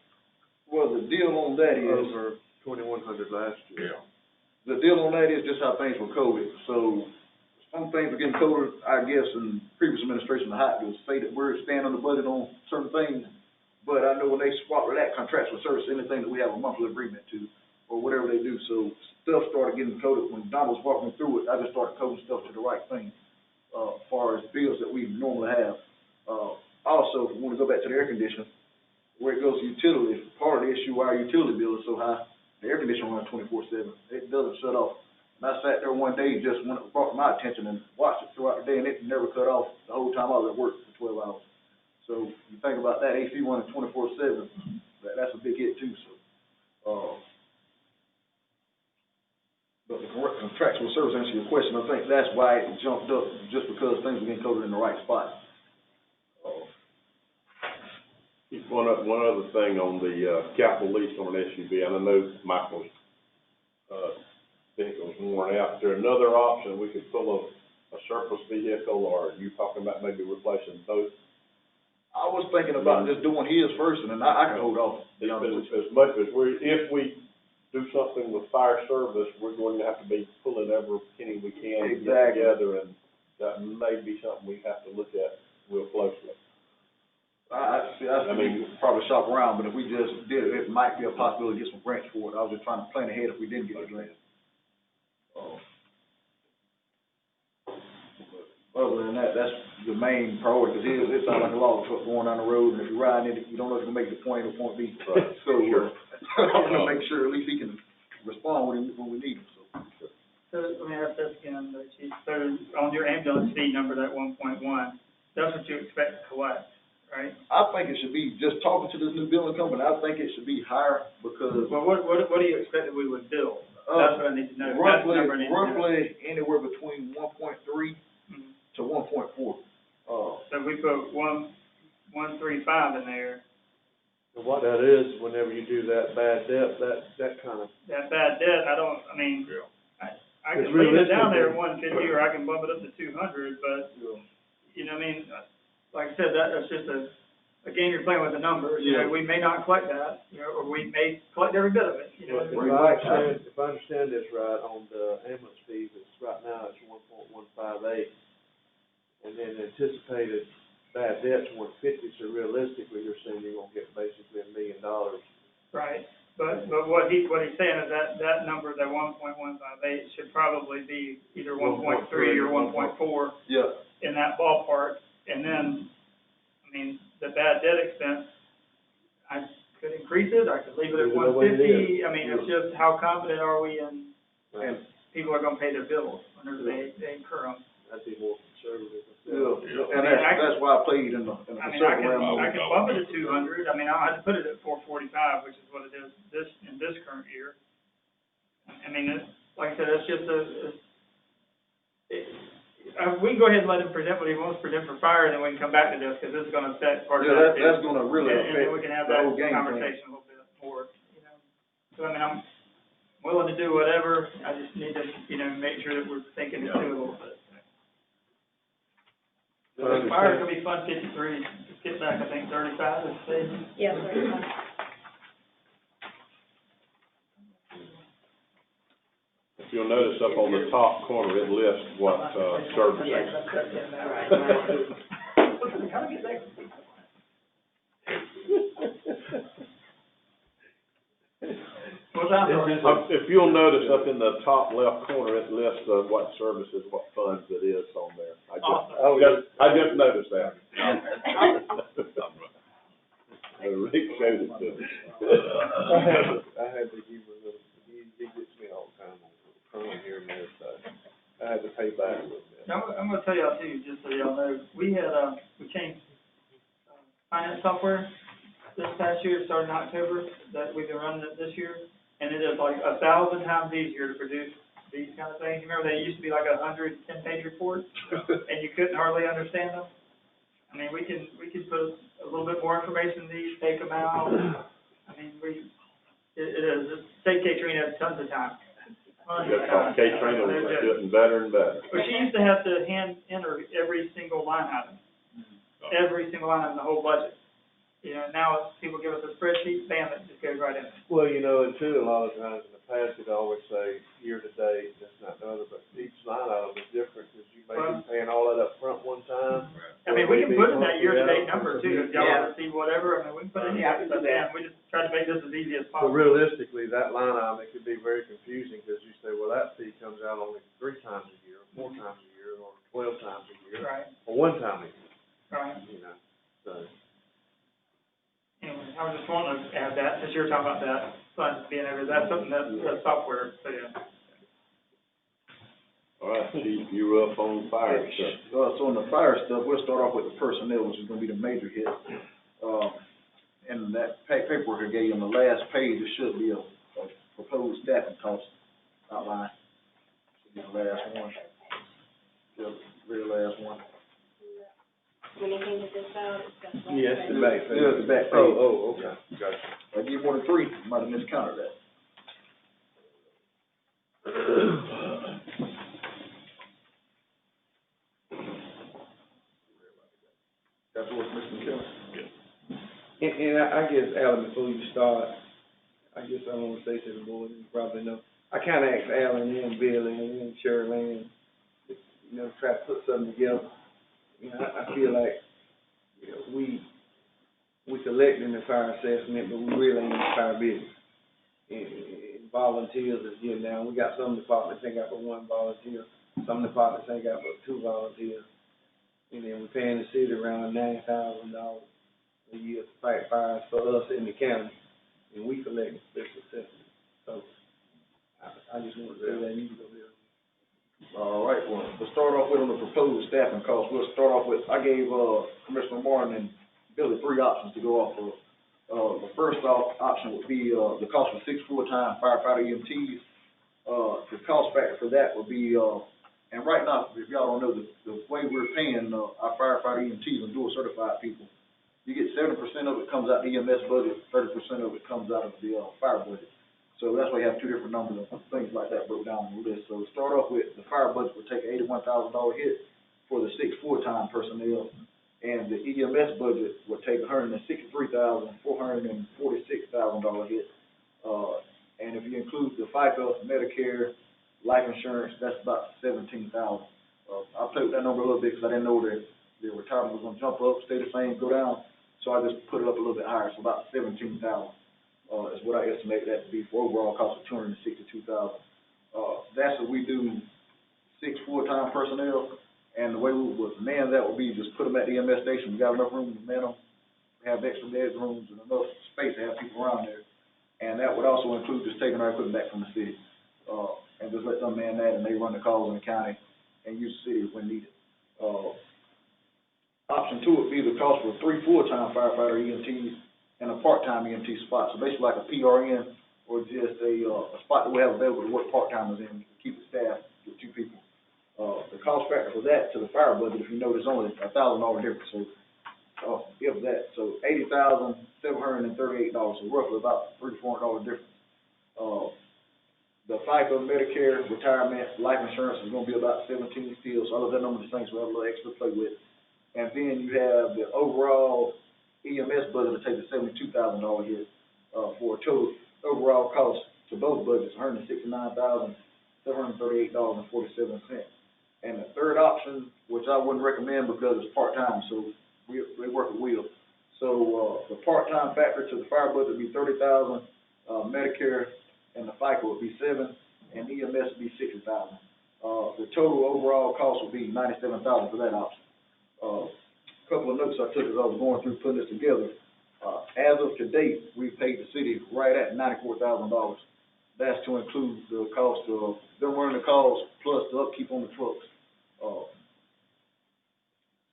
O: Well, the deal on that is
Q: over 2,100 last year.
O: The deal on that is just how things were coded. So some things were getting coded, I guess, in previous administration, the hot was say that we're staying on the budget on certain things. But I know when they swap to that contractual service, anything that we have a monthly agreement to, or whatever they do. So stuff started getting coded. When Don was walking me through it, I just started coding stuff to the right thing, as far as bills that we normally have. Also, if we want to go back to the air conditioner, where it goes to utilities, part of the issue why our utility bill is so high, the air conditioner runs 24/7. It doesn't shut off. And I sat there one day just when it brought to my attention and watched it throughout the day, and it never cut off the whole time I was at work for 12 hours. So you think about that, AC running 24/7, that's a big hit too. So, but the contractual service, answer your question, I think that's why it jumped up, just because things were getting coded in the right spot.
C: One other thing on the capital lease on an SUV, and I know Michael's, vehicle's worn out, is there another option, we could pull a surplus vehicle, or are you talking about maybe replacing both?
O: I was thinking about just doing his first, and then I can hold off.
C: As much as if we do something with fire service, we're going to have to be pulling every penny we can to get together, and that may be something we have to look at real closely.
O: I mean, probably shop around, but if we just did it, it might be a possibility to get some grants for it. I was just trying to plan ahead if we didn't get a grant. Other than that, that's the main priority, because it sounds like a log truck going down the road, and if you're riding it, you don't know if you can make the point A to point B.
C: Right.
O: So, I want to make sure at least he can respond when we need him, so.
L: So, let me ask this again, Chief. So, on your ambulance fee number, that 1.1, that's what you expect to collect, right?
O: I think it should be, just talking to this new billing company, I think it should be higher, because.
L: Well, what do you expect that we would bill? That's what I need to know. That's the number I need to know.
O: Roughly anywhere between 1.3 to 1.4.
L: So if we put 135 in there.
Q: And what that is, whenever you do that bad debt, that kind of.
L: That bad debt, I can
Q: It's
L: leave it down there
Q: realistic.
L: at 150, or I can bump it up to 200, but, you know what I mean? Like I said, that's just a game you're playing with the numbers. You know, we may not collect that, you know, or we may collect every bit of it, you know.
Q: If I understand this right, on the ambulance fees, right now it's 1.158. And then anticipated bad debt's 150, so realistically, you're saying you're gonna get basically $1 million.
L: Right, but what he's saying is that number, that 1.158, should probably be either 1.3 or 1.4.
O: Yeah.
L: In that ballpark, and then, I mean, the bad debt expense, I could increase it, I could leave it at 150, I mean, it's just how confident are we in, and people are gonna pay their bills whenever they incur them.
Q: That'd be more conservative.
O: And that's why I played in the conservative realm.
L: I can bump it to 200, I mean, I'll have to put it at 445, which is what it is in this current year. I mean, like I said, it's just we can go ahead and let him present what he wants to present for fire, and then we can come back to this, because this is gonna affect part of that too.
O: That's gonna really affect
L: and then we can have
O: the
L: that
O: whole game plan.
L: conversation a little bit more, you know. So, I mean, I'm willing to do whatever, I just need to, you know, make sure that we're thinking it through a little bit. Fire could be Fund 53, just get back, I think, 35 is safe.
E: Yeah, 35.
C: If you'll notice up on the top corner, it lists what, services. If you'll notice up in the top left corner, it lists, what services, what funds it is on there. I just noticed that. Rick showed it to me.
Q: I had to give him he gets me all the time on here and there, so I had to pay back a little bit.
L: I'm gonna tell y'all too, just so y'all know, we had, we changed finance software this past year, starting in October, that we've been running it this year, and it is like 1,000 times easier to produce these kind of things. Remember, they used to be like 110-page reports, and you couldn't hardly understand them? I mean, we can put a little bit more information in these, take them out. I mean, it is, State Katrina has tons of time.
C: K-Trina was getting better and better.
L: But she used to have to hand enter every single line item, in the whole budget. You know, now it's, people give us a spreadsheet, bam, it just goes right in.
Q: Well, you know, and too, a lot of times in the past, it'd always say year to date, this, that, and the other, but each line item is different, because you may be paying all that up front one time.
L: I mean, we can put in that year-to-date number too, if y'all want to see whatever, I mean, we can put in that, we just try to make this as easy as
Q: But
L: possible.
Q: realistically, that line item, it could be very confusing, because you say, well, that fee comes out only 3 times a year, 4 times a year, or 12 times a year.
L: Right.
Q: Or 1 time a year.
L: Right.
Q: You know, so.
L: Anyway, I was just wanting to add that, since you were talking about that fund being over, that's something that's software, so yeah.
C: All right, Chief, you're up on fire stuff.
O: So on the fire stuff, we'll start off with the personnel, which is gonna be the major hit. And that paperwork I gave you on the last page, there should be a proposed staffing cost outline. Should be the last one. The very last one.
E: When you handed this out, it's got.
Q: Yes,
O: The back page. Yeah, the back page.
Q: Oh, okay, gotcha.
O: I gave 1 to 3, might have miscounted that.
R: And I guess, Alan, before you start, I guess I want to say to the board, you probably know, I kind of asked Alan and Billy and Shirley, you know, try to put something together. You know, I feel like, you know, we collecting the fire assessment, but we really ain't in the fire business. And volunteers is getting down. We got some departments ain't got but one volunteer. Some departments ain't got but two volunteers. And then we're paying the city around $9,000 a year to fight fires for us in the county. And we collect special assessment. So I just want to say that you go there.
O: All right, well, to start off with on the proposed staffing costs, we'll start off with, I gave, Commissioner Martin and Billy 3 options to go off of. The first option would be, the cost for 6 full-time firefighter EMTs. The cost factor for that would be, and right now, if y'all don't know, the way we're paying, our firefighter EMTs and dual certified people, you get 70% of it comes out the EMS budget, 30% of it comes out of the, fire budget. So that's why you have 2 different numbers and things like that broke down on the list. So to start off with, the fire budget would take an $81,000 hit for the 6 full-time personnel, and the EMS budget would take $163,446,000 hit. And if you include the FICA, Medicare, life insurance, that's about $17,000. I played with that number a little bit because I didn't know that the retirement was going to jump up, stay the same, go down. So I just put it up a little bit higher, so about $17,000 is what I estimate that to be for overall cost of $262,000. That's what we do 6 full-time personnel, and the way we would man that would be just put them at the EMS station. We got enough room to man them, have extra bedrooms and enough space to have people around there. And that would also include just taking our equipment back from the city, and just let them man that, and they run the calls in the county and use the city when needed. Option 2 would be the cost for 3 full-time firefighter EMTs and a part-time EMT spot. So basically like a PRN or just a spot that we have available to work part-timers in, keep it staffed with 2 people. The cost factor for that to the fire budget, if you notice, only $1,000 difference. So, if that, so $80,738, so roughly about $300-400 difference. The FICA, Medicare, retirement, life insurance is going to be about $17 still. So I love that number the same, so we have a little extra to play with. And then you have the overall EMS budget to take the $72,000 hit, for a total overall cost to both budgets, $169,738.47. And the third option, which I wouldn't recommend because it's part-time, so they work at will. So, the part-time factor to the fire budget would be $30,000, Medicare and the FICA would be $7,000, and EMS would be $60,000. The total overall cost would be $97,000 for that option. A couple of notes I took as I was going through putting this together. As of today, we've paid the city right at $94,000. That's to include the cost of them running the calls plus the upkeep on the trucks.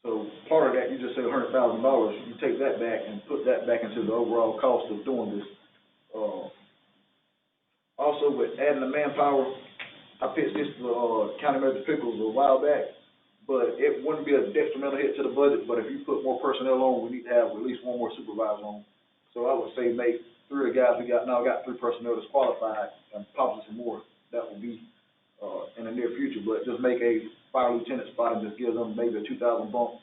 O: So part of that, you just say $100,000. You take that back and put that back into the overall cost of doing this. Also, with adding the manpower, I pitched this to County Manager Pickles a while back, but it wouldn't be a detrimental hit to the budget. But if you put more personnel on, we need to have at least one more supervisor on. So I would say make 3 of the guys we got now, got 3 personnel that's qualified, and possibly some more that will be in the near future. But just make a fire lieutenant spot and just give them maybe a $2,000 bump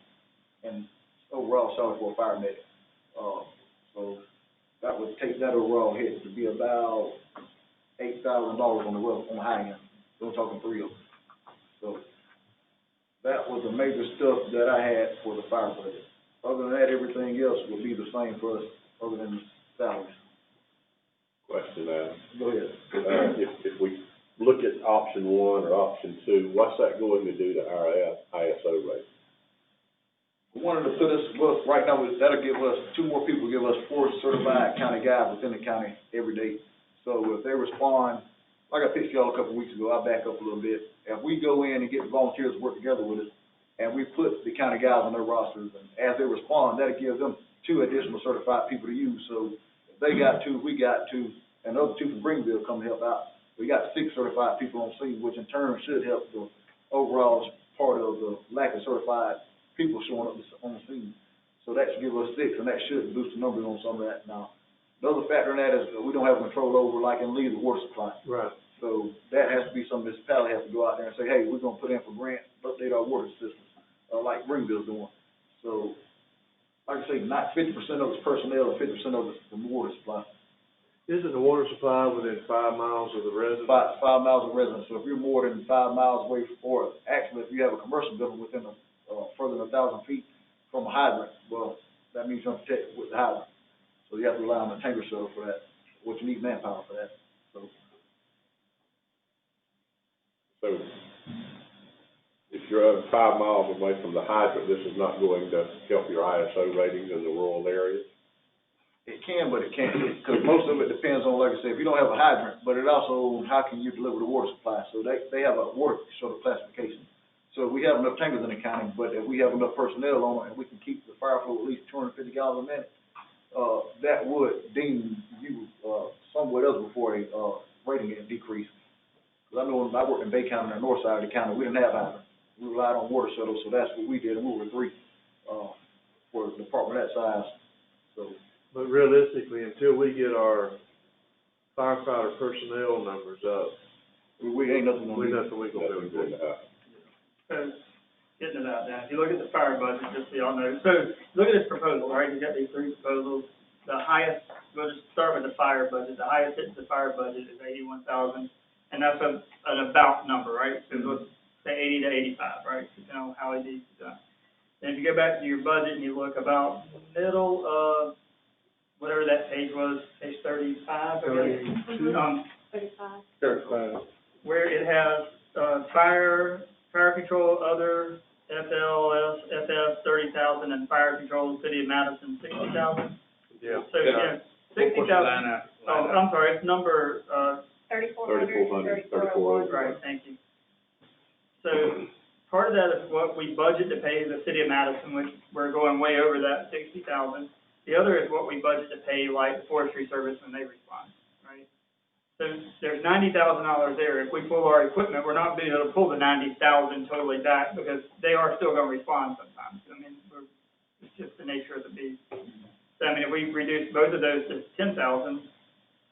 O: and overall salary for a fire medic. So that would take that overall hit to be about $8,000 on the high end. So I'm talking 3 of them. So that was the major stuff that I had for the fire budget. Other than that, everything else would be the same for us, other than the salaries.
C: Question,
O: Go ahead.
C: if we look at option 1 or option 2, what's that going to do to our ISO rate?
O: We wanted to put us, well, right now, that'll give us 2 more people, give us 4 certified county guys within the county every day. So if they respond, like I pitched y'all a couple of weeks ago, I'll back up a little bit. If we go in and get volunteers to work together with us, and we put the county guys on their rosters, and as they respond, that'll give them 2 additional certified people to use. So if they got 2, we got 2, and the other 2 from Greenville come to help out. We got 6 certified people on scene, which in turn should help the overall part of the lack of certified people showing up on the scene. So that should give us 6, and that should boost the numbers on some of that. Now, the other factor in that is we don't have control over, like in Lee, the water supply.
Q: Right.
O: So that has to be some municipality has to go out there and say, hey, we're gonna put in for grants, update our water systems, like Greenville's doing. So like I say, not 50% of it's personnel and 50% of it's from water supply.
Q: Isn't the water supply within 5 miles of the residence?
O: Five miles of residence, so if you're more than 5 miles away, or actually, if you have a commercial building within further than 1,000 feet from a hydrant, well, that means you're protected with the hydrant. So you have to rely on the tanker shuttle for that, which you need manpower for that, so.
C: So, if you're over 5 miles away from the hydrant, this is not going to help your ISO ratings in the rural areas?
O: It can, but it can't, because most of it depends on, like I said, if you don't have a hydrant, but it also, how can you deliver the water supply? So they have a water shuttle classification. So we have enough tankers in the county, but if we have enough personnel on it, and we can keep the fire flow at least 250 gallons a minute, that would deem you, somewhat else before a, rating decrease. Because I know when I worked in Bay County, on the north side of the county, we didn't have hydrants. We relied on water shuttles, so that's what we did, and we were 3, for a department that size, so.
Q: But realistically, until we get our firefighter personnel numbers up,
O: we ain't nothing gonna do.
Q: Nothing we gonna do.
L: So, getting it out now, if you look at the fire budget, just so y'all know, so, look at this proposal, right, you got these 3 proposals. The highest, we'll just start with the fire budget, the highest hit to the fire budget is 81,000, and that's an about number, right? So let's say 80 to 85, right, you know, how it needs to be done. And if you go back to your budget and you look about middle of, whatever that page was, page 35, I guess.
E: 35.
L: Where it has, fire control, other, FLS, FF, 30,000, and fire control, city of Madison, 60,000.
Q: Yeah.
L: So, yeah, 60,000, oh, I'm sorry, it's number,
E: 3,400.
C: 34.
L: right, thank you. So, part of that is what we budget to pay the city of Madison, which we're going way over that 60,000. The other is what we budget to pay, like, the forestry service when they respond, right? So there's $90,000 there. If we pull our equipment, we're not being able to pull the 90,000 totally back because they are still gonna respond sometimes. I mean, it's just the nature of the beast. So, I mean, if we reduce both of those to 10,000,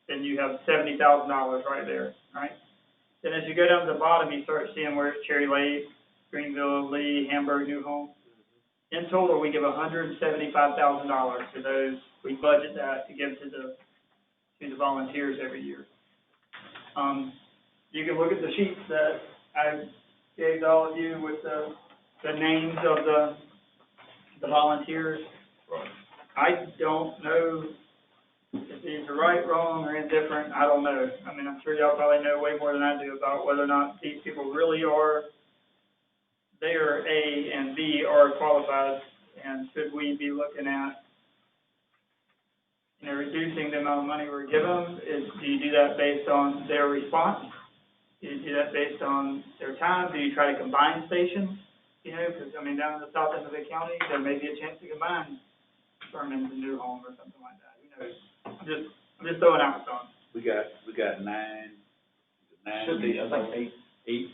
L: then you have $70,000 right there, right? Then as you go down to the bottom, you start seeing where it's Cherry Lake, Greenville, Lee, Hamburg, New Home. In total, we give $175,000 to those. We budget that to give to the volunteers every year. You can look at the sheets that I gave to all of you with the names of the volunteers.
D: Right.
L: I don't know if these are right, wrong, or indifferent. I don't know. I mean, I'm sure y'all probably know way more than I do about whether or not these people really are. They are A and B are qualified, and should we be looking at, you know, reducing the amount of money we're giving them? Do you do that based on their response? Do you do that based on their time? Do you try to combine stations? You know, because, I mean, down in the south end of the county, there may be a chance to combine Sherman and New Home or something like that. Who knows? I'm just throwing out some.
G: We got 9.
O: Should be, I think, 8.
G: 8.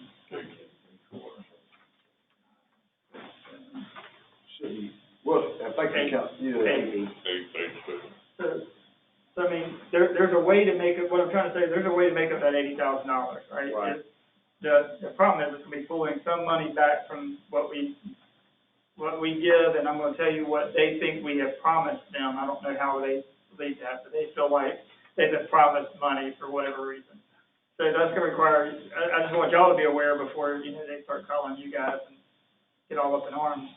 O: Should be, well, I think they count, yeah.
L: So, I mean, there's a way to make it, what I'm trying to say, there's a way to make up that $80,000, right?
O: Right.
L: The problem is, it's gonna be pulling some money back from what we give, and I'm gonna tell you what they think we have promised them. I don't know how they believe that, but they feel like they've been promised money for whatever reason. So that's gonna require, I just want y'all to be aware before, you know, they start calling you guys and get all up in arms.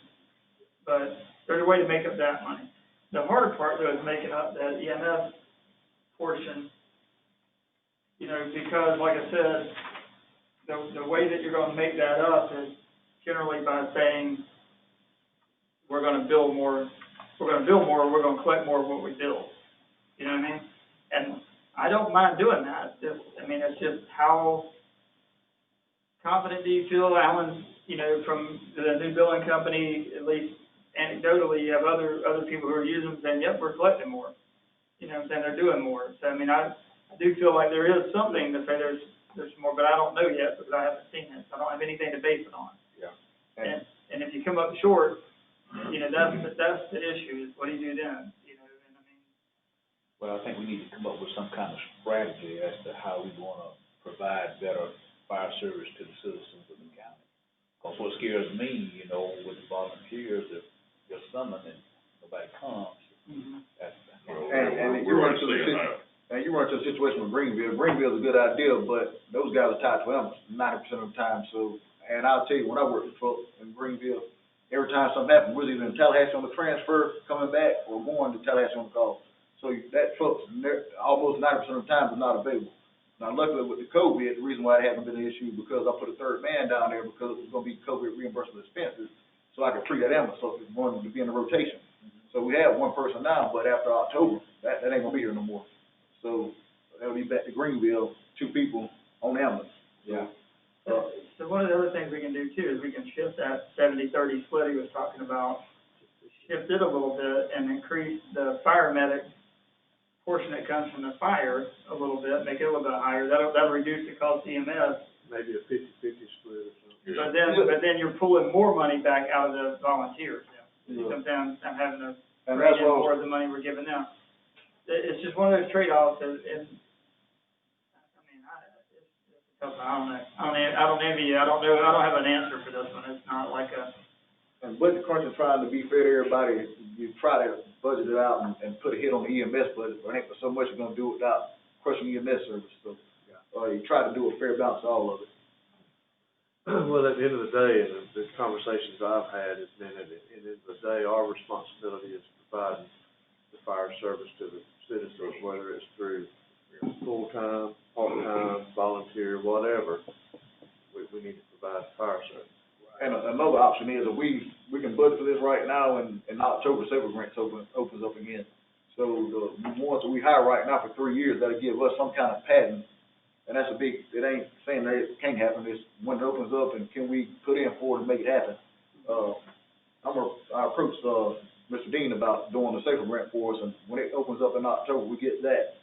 L: But there's a way to make up that money. The harder part, though, is making up that EMS portion, you know, because, like I said, the way that you're gonna make that up is generally by saying, we're gonna build more, we're gonna collect more of what we build. You know what I mean? And I don't mind doing that. It's just how confident do you feel, Alan, you know, from the new billing company, at least anecdotally, you have other people who are using them saying, yep, we're collecting more. You know what I'm saying? They're doing more. So, I mean, I do feel like there is something to say there's more, but I don't know yet because I haven't seen it. So I don't have anything to base it on.
O: Yeah.
L: And if you come up short, you know, that's the issue, is what do you do then? You know, and I mean.
G: Well, I think we need to come up with some kind of strategy as to how we want to provide better fire service to the citizens of the county. Because what scares me, you know, with the volunteers, if they're summoned and nobody
O: situation with Greenville. Greenville's a good idea, but those guys are tied to them 90% of the time, so, and I'll tell you, when I worked for truck in Greenville, every time something happened, we're either in Tallahassee on the transfer, coming back, or going to Tallahassee on the call. So that truck's almost 90% of the time is not available. Now luckily with the COVID, the reason why it hasn't been an issue, because I put a third man down there because it was gonna be COVID reimbursable expenses, so I could treat that ambulance, so it's going to be in the rotation. So we have one person now, but after October, that ain't gonna be here no more. So that'll be back to Greenville, 2 people on ambulance.
L: Yeah. So one of the other things we can do too is we can shift that 70-30 split he was talking about, shift it a little bit and increase the fire medic portion that comes from the fire a little bit, make it a little bit higher. That'll reduce the cost to EMS.
Q: Maybe a 50-50 split or something.
L: But then you're pulling more money back out of the volunteers.
O: Yeah.
L: Sometimes I'm having to
O: And
L: bring
O: that's
L: in
O: what
L: more of the money we're giving them. It's just one of those trade-offs, and it's tough. I don't envy you. I don't know. I don't have an answer for this one. It's not like a.
O: And budget crunching, trying to be fair to everybody, you try to budget it out and put a hit on the EMS budget, but it ain't for so much you're gonna do without crushing EMS service, so, you try to do a fair balance of all of it.
Q: Well, at the end of the day, and the conversations I've had has been, at the end of the day, our responsibility is providing the fire service to the citizens, whether it's through full-time, part-time, volunteer, whatever. We need to provide fire service.
O: And another option is, if we can budget for this right now, and in October, Safer Grants opens up again. So the ones that we hire right now for 3 years, that'll give us some kind of pattern. And that's it ain't saying that it can't happen, it's when it opens up and can we put in for it to make it happen. I approached, Mr. Dean about doing the Safer Grant for us, and when it opens up in October, we get that.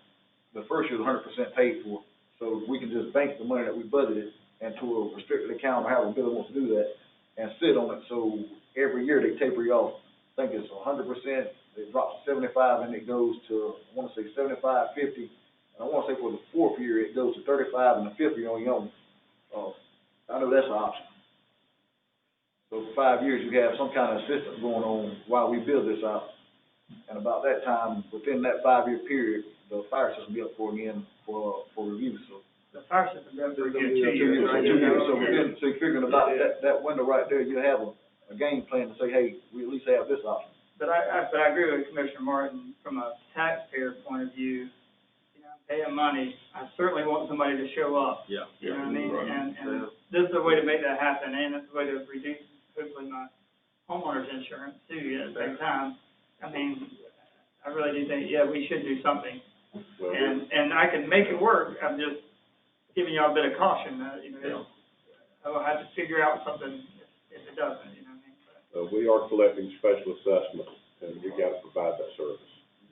O: The first year's 100% paid for, so we can just bank the money that we budgeted into a restricted account, or however Billy wants to do that, and sit on it, so every year they taper you off. I think it's 100%, it drops to 75, and it goes to, I wanna say 75, 50, and I wanna say for the 4th year, it goes to 35, and the 5th year on your own. I know that's an option. So for 5 years, you have some kind of assistance going on while we build this out. And about that time, within that 5-year period, the fire system will be up for again for review, so.
L: The fire system does for 2
O: 2
L: years.
O: years,
L: Right?
O: 2 years, so you're figuring about that window right there, you have a game plan to say, hey, we at least have this option.
L: But I agree with Commissioner Martin, from a taxpayer point of view, I'm paying money, I certainly want somebody to show up.
D: Yeah.
L: You know what I mean?
D: Right.
L: And this is a way to make that happen, and it's a way to reduce, hopefully, my homeowner's insurance too, at the same time. I mean, I really do think, we should do something.
C: Well,
L: And I can make it work, I'm just giving y'all a bit of caution, I'll have to figure out something if it doesn't, you know what I mean?
C: we are collecting special assessments, and we gotta provide that service.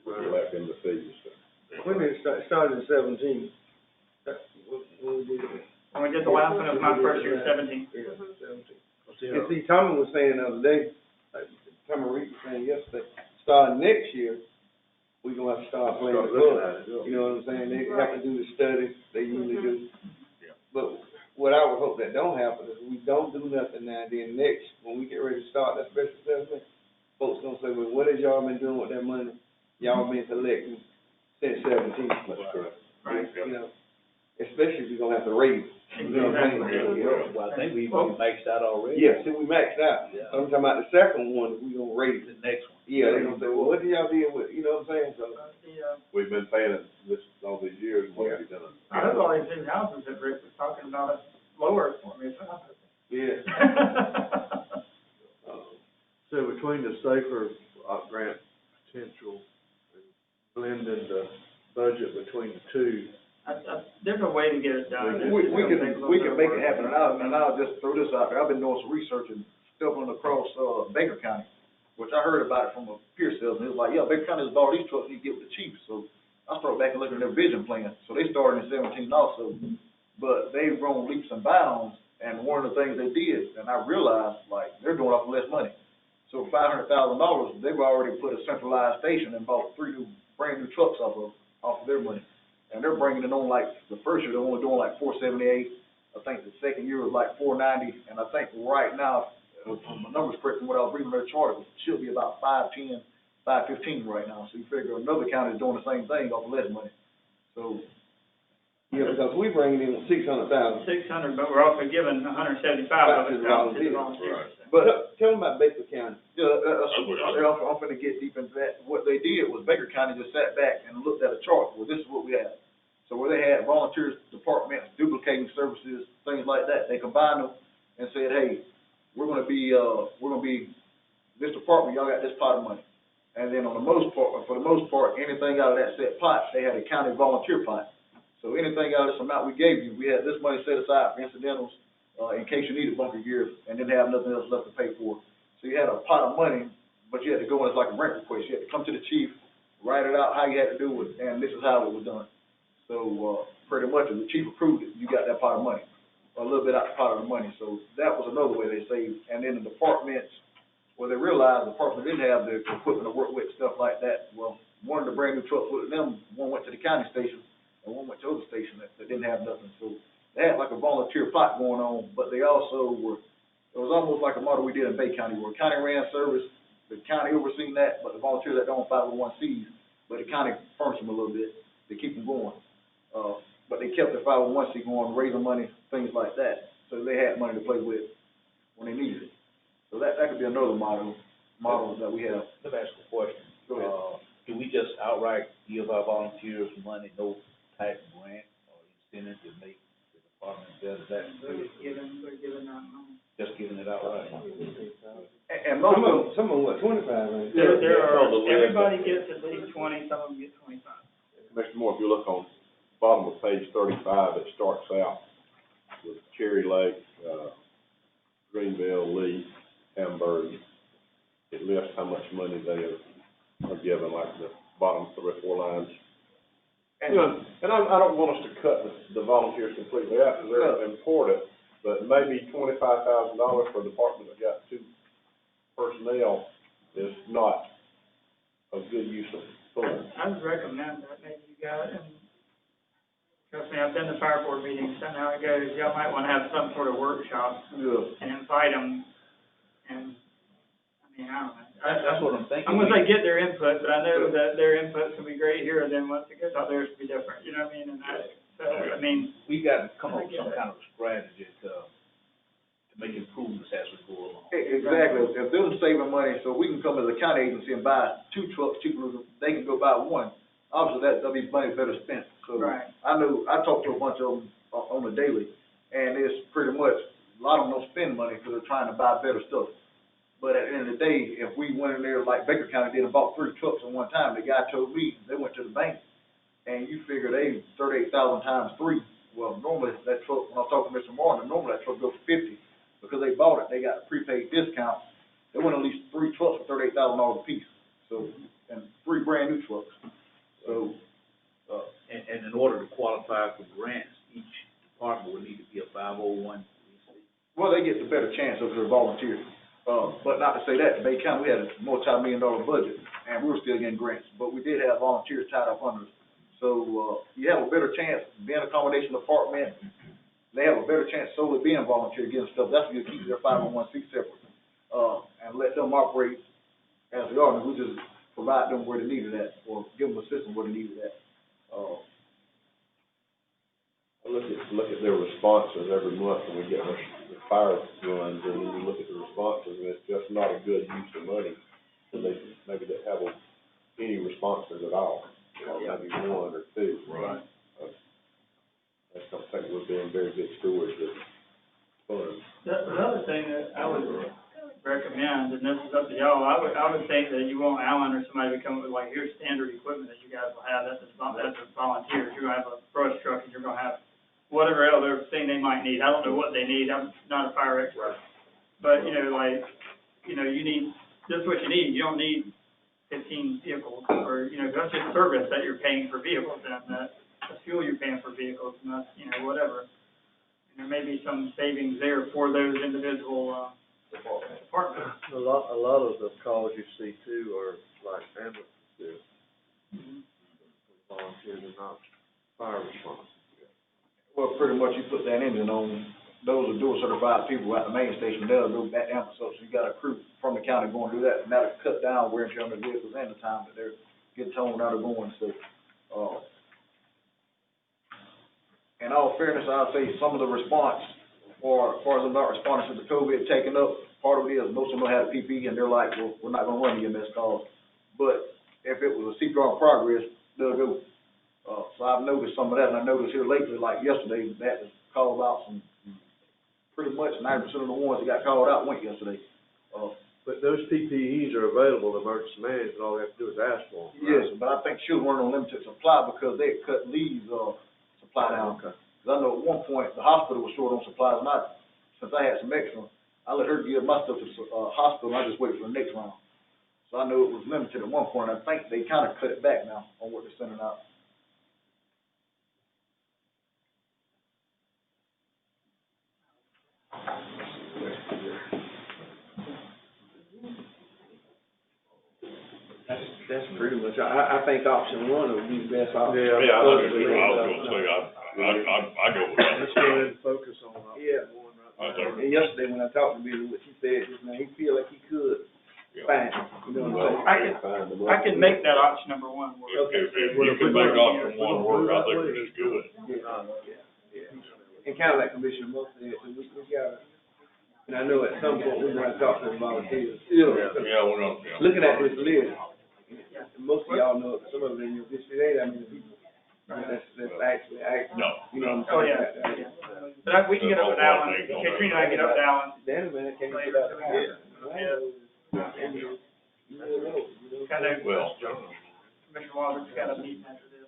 C: We're collecting the fees.
R: When did it start in 17?
L: When we did the last one, it was my first year, 17.
R: Yeah, 17. And see, Tommy was saying the other day, Tommy Reed was saying yesterday, starting next year, we're gonna have to start playing the club. You know what I'm saying? They have to do the study, they usually do.
D: Yeah.
R: But what I would hope that don't happen is we don't do nothing now, then next, when we get ready to start that special assessment, folks gonna say, well, what has y'all been doing with that money? Y'all been collecting since 17.
C: That's correct.
L: Right.
R: You know, especially if you're gonna have to raise it. You know what I'm saying?
G: Well, I think we maxed out already.
R: Yeah, see, we maxed out.
G: Yeah.
R: I'm talking about the second one, we gonna raise it.
G: The next one.
R: Yeah, they gonna say, well, what do y'all deal with? You know what I'm saying? So,
C: We've been paying it all these years, what have you done?
L: I hope all these new houses that Rick was talking about, lower for me, so I'm
R: yeah.
Q: So between the Safer Grant potential and blending the budget between the two,
L: there's a way to get it done.
O: We can make it happen, and I'll just throw this out there, I've been doing some research and stumbling across, Baker County, which I heard about it from a peer salesman, he was like, yeah, Baker County has bought these trucks, you get with the cheapest, so I started back and looking at their vision plan, so they started in 17 also, but they've grown leaps and bounds, and one of the things they did, and I realized, like, they're doing off less money. So $500,000, they've already put a centralized station and bought 3 brand new trucks off of their money. And they're bringing it on like, the first year they're only doing like 478. I think the second year was like 490. And I think right now, if my numbers correct from what I was reading in their chart, it should be about 510, 515 right now. So you figure another county is doing the same thing off of less money. So
R: Yeah, because we bringing in $600,000.
L: 600, but we're also giving 175 of it down to the volunteers.
R: But tell them about Baker County.
O: Yeah, I'm finna get deep into that. What they did was Baker County just sat back and looked at a chart. Well, this is what we have. So where they had volunteers, departments, duplicating services, things like that, they combined them and said, hey, we're gonna be this department, y'all got this pot of money. And then for the most part, anything out of that set pot, they had a county volunteer pot. So anything out of this amount we gave you, we had this money set aside for incidentals, in case you needed bunker gear and didn't have nothing else left to pay for. So you had a pot of money, but you had to go in as like a rent request. You had to come to the chief, write it out how you had to do it, and this is how it was done. So, pretty much, if the chief approved it, you got that pot of money, a little bit out the pot of the money. So that was another way they saved. And then the departments, well, they realized the departments didn't have the equipment to work with, stuff like that. Well, one of the brand new trucks with them, one went to the county station, and one went to other station that didn't have nothing. So they had like a volunteer pot going on, but they also were, it was almost like a model we did in Bay County, where county ran service, the county overseen that, but the volunteers that don't 501Cs, but the county furnished them a little bit to keep them going. But they kept the 501C going, raising money, things like that, so they had money to play with when they needed it. So that could be another model that we have.
G: Let me ask a question.
O: Go ahead.
G: Do we just outright give our volunteers money, no type of grant or incentive to make the department better?
L: They're giving that money.
G: Just giving it outright?
O: And most
R: some of them, what, 25, right?
L: Everybody gets at least 20, some of them get 25.
C: Mr. Moore, if you look on bottom of page 35, it starts out with Cherry Lake, Greenville, Lee, Hamburg. It lists how much money they are given, like the bottom 3 or 4 lines. And I don't want us to cut the volunteers completely out, because they're important, but maybe $25,000 for a department that got 2 personnel is not a good use of funds.
L: I would recommend that, maybe you guys, and trust me, I've been to fire board meetings, I know how it goes, y'all might wanna have some sort of workshop and invite them, and, I mean, I don't know.
G: That's what I'm thinking.
L: I'm gonna say get their input, but I know that their input's gonna be great here, and then once it goes out there, it's gonna be different, you know what I mean? And I mean.
G: We got to come up with some kind of strategy to make improvements as we go along.
O: Exactly. If they're saving money, so we can come as a county agency and buy 2 trucks cheaper than they can go buy 1. Obviously, that'll be money better spent. So
L: right.
O: I know, I talk to a bunch of them on the daily, and it's pretty much, a lot of them don't spend money because they're trying to buy better stuff. But at the end of the day, if we went in there like Baker County did and bought 3 trucks at one time, the guy told me, they went to the bank, and you figure they 38,000 times 3. Well, normally that truck, when I was talking to Mr. Martin, normally that truck goes for 50. Because they bought it, they got a prepaid discount. They went at least 3 trucks for $38,000 a piece. So, and 3 brand new trucks. So,
G: and in order to qualify for grants, each department would need to be a 501.
O: Well, they get the better chance of their volunteers. But not to say that, Bay County, we had a multi-million-dollar budget, and we were still getting grants. But we did have volunteers tied up under us. So, you have a better chance, being an accommodation department, they have a better chance solely being volunteer getting stuff. That's when you keep their 501c separate, and let them operate as they are, and we just provide them where they need it at, or give them assistance where they need it at.
C: Look at their responses every month when we get our fire runs, and then you look at the responses, and it's just not a good use of money. So maybe they have any responses at all, or maybe 1 or 2.
G: Right.
C: I just don't think we're being very good stewards of funds.
L: The other thing that I would recommend, and this is up to y'all, I would think that you want Alan or somebody to come up with, like, here's standard equipment that you guys will have, that's volunteers. You're gonna have a brush truck, and you're gonna have whatever other thing they might need. I don't know what they need, I'm not a fire expert. But, you know, like, you know, you need, this is what you need. You don't need 15 vehicles, or, you know, that's just service that you're paying for vehicles, and that's fuel you're paying for vehicles, and that's, you know, whatever. And there may be some savings there for those individual, departments.
Q: A lot of the calls you see too are like ambulances, volunteers are not fire response.
O: Well, pretty much you put that engine on, those are dual certified people at the main station, they'll go back down, so you got a crew from the county going to do that, and that'll cut down wear and tear on the vehicles and the time that they're getting toned out of going, so, in all fairness, I'll say some of the response, as far as them not responding to the COVID taking up, part of it is most of them don't have PPE, and they're like, well, we're not gonna run the EMS calls. But if it was a CPR in progress, they'll go. So I've noticed some of that, and I noticed here lately, like yesterday, that was called out some, pretty much 90% of the ones that got called out went yesterday.
Q: But those PPEs are available in emergency management, all they have to do is ask for them.
O: Yes, but I think should run on limited supply because they cut Lee's, supply down.
Q: Okay.
O: Cause I know at one point, the hospital was short on supplies, and since I had some extra, I let her give my stuff to the, hospital, and I just waited for the next round. So I know it was limited at one point, and I think they kinda cut it back now on what they're sending out.
R: That's pretty much, I think option one would be the best option.
D: Yeah, I was gonna say, I go with that.
Q: Let's go ahead and focus on option
R: Yeah.
Q: one right now.
R: And yesterday when I talked to Billy, what she said, just now, he feel like he could find, you know what I'm saying?
L: I can make that option number one work.
D: If you can make option one work, I think it's good.
R: And kinda like Commissioner Moore said, we gotta, and I know at some point we're gonna talk to the volunteers.
D: Yeah, we're not, yeah.
R: Looking at this list, most of y'all know, some of it in your district, ain't that many people. That's actually,
D: No.
R: you know
L: Oh,
R: what I'm
L: yeah,
R: saying?
L: yeah. But we can get up with Alan, Katrina and I get up with Alan.
R: Then a minute, can you get up?
L: Kind of,
D: Well,
L: Commissioner Walter's got a meeting after this.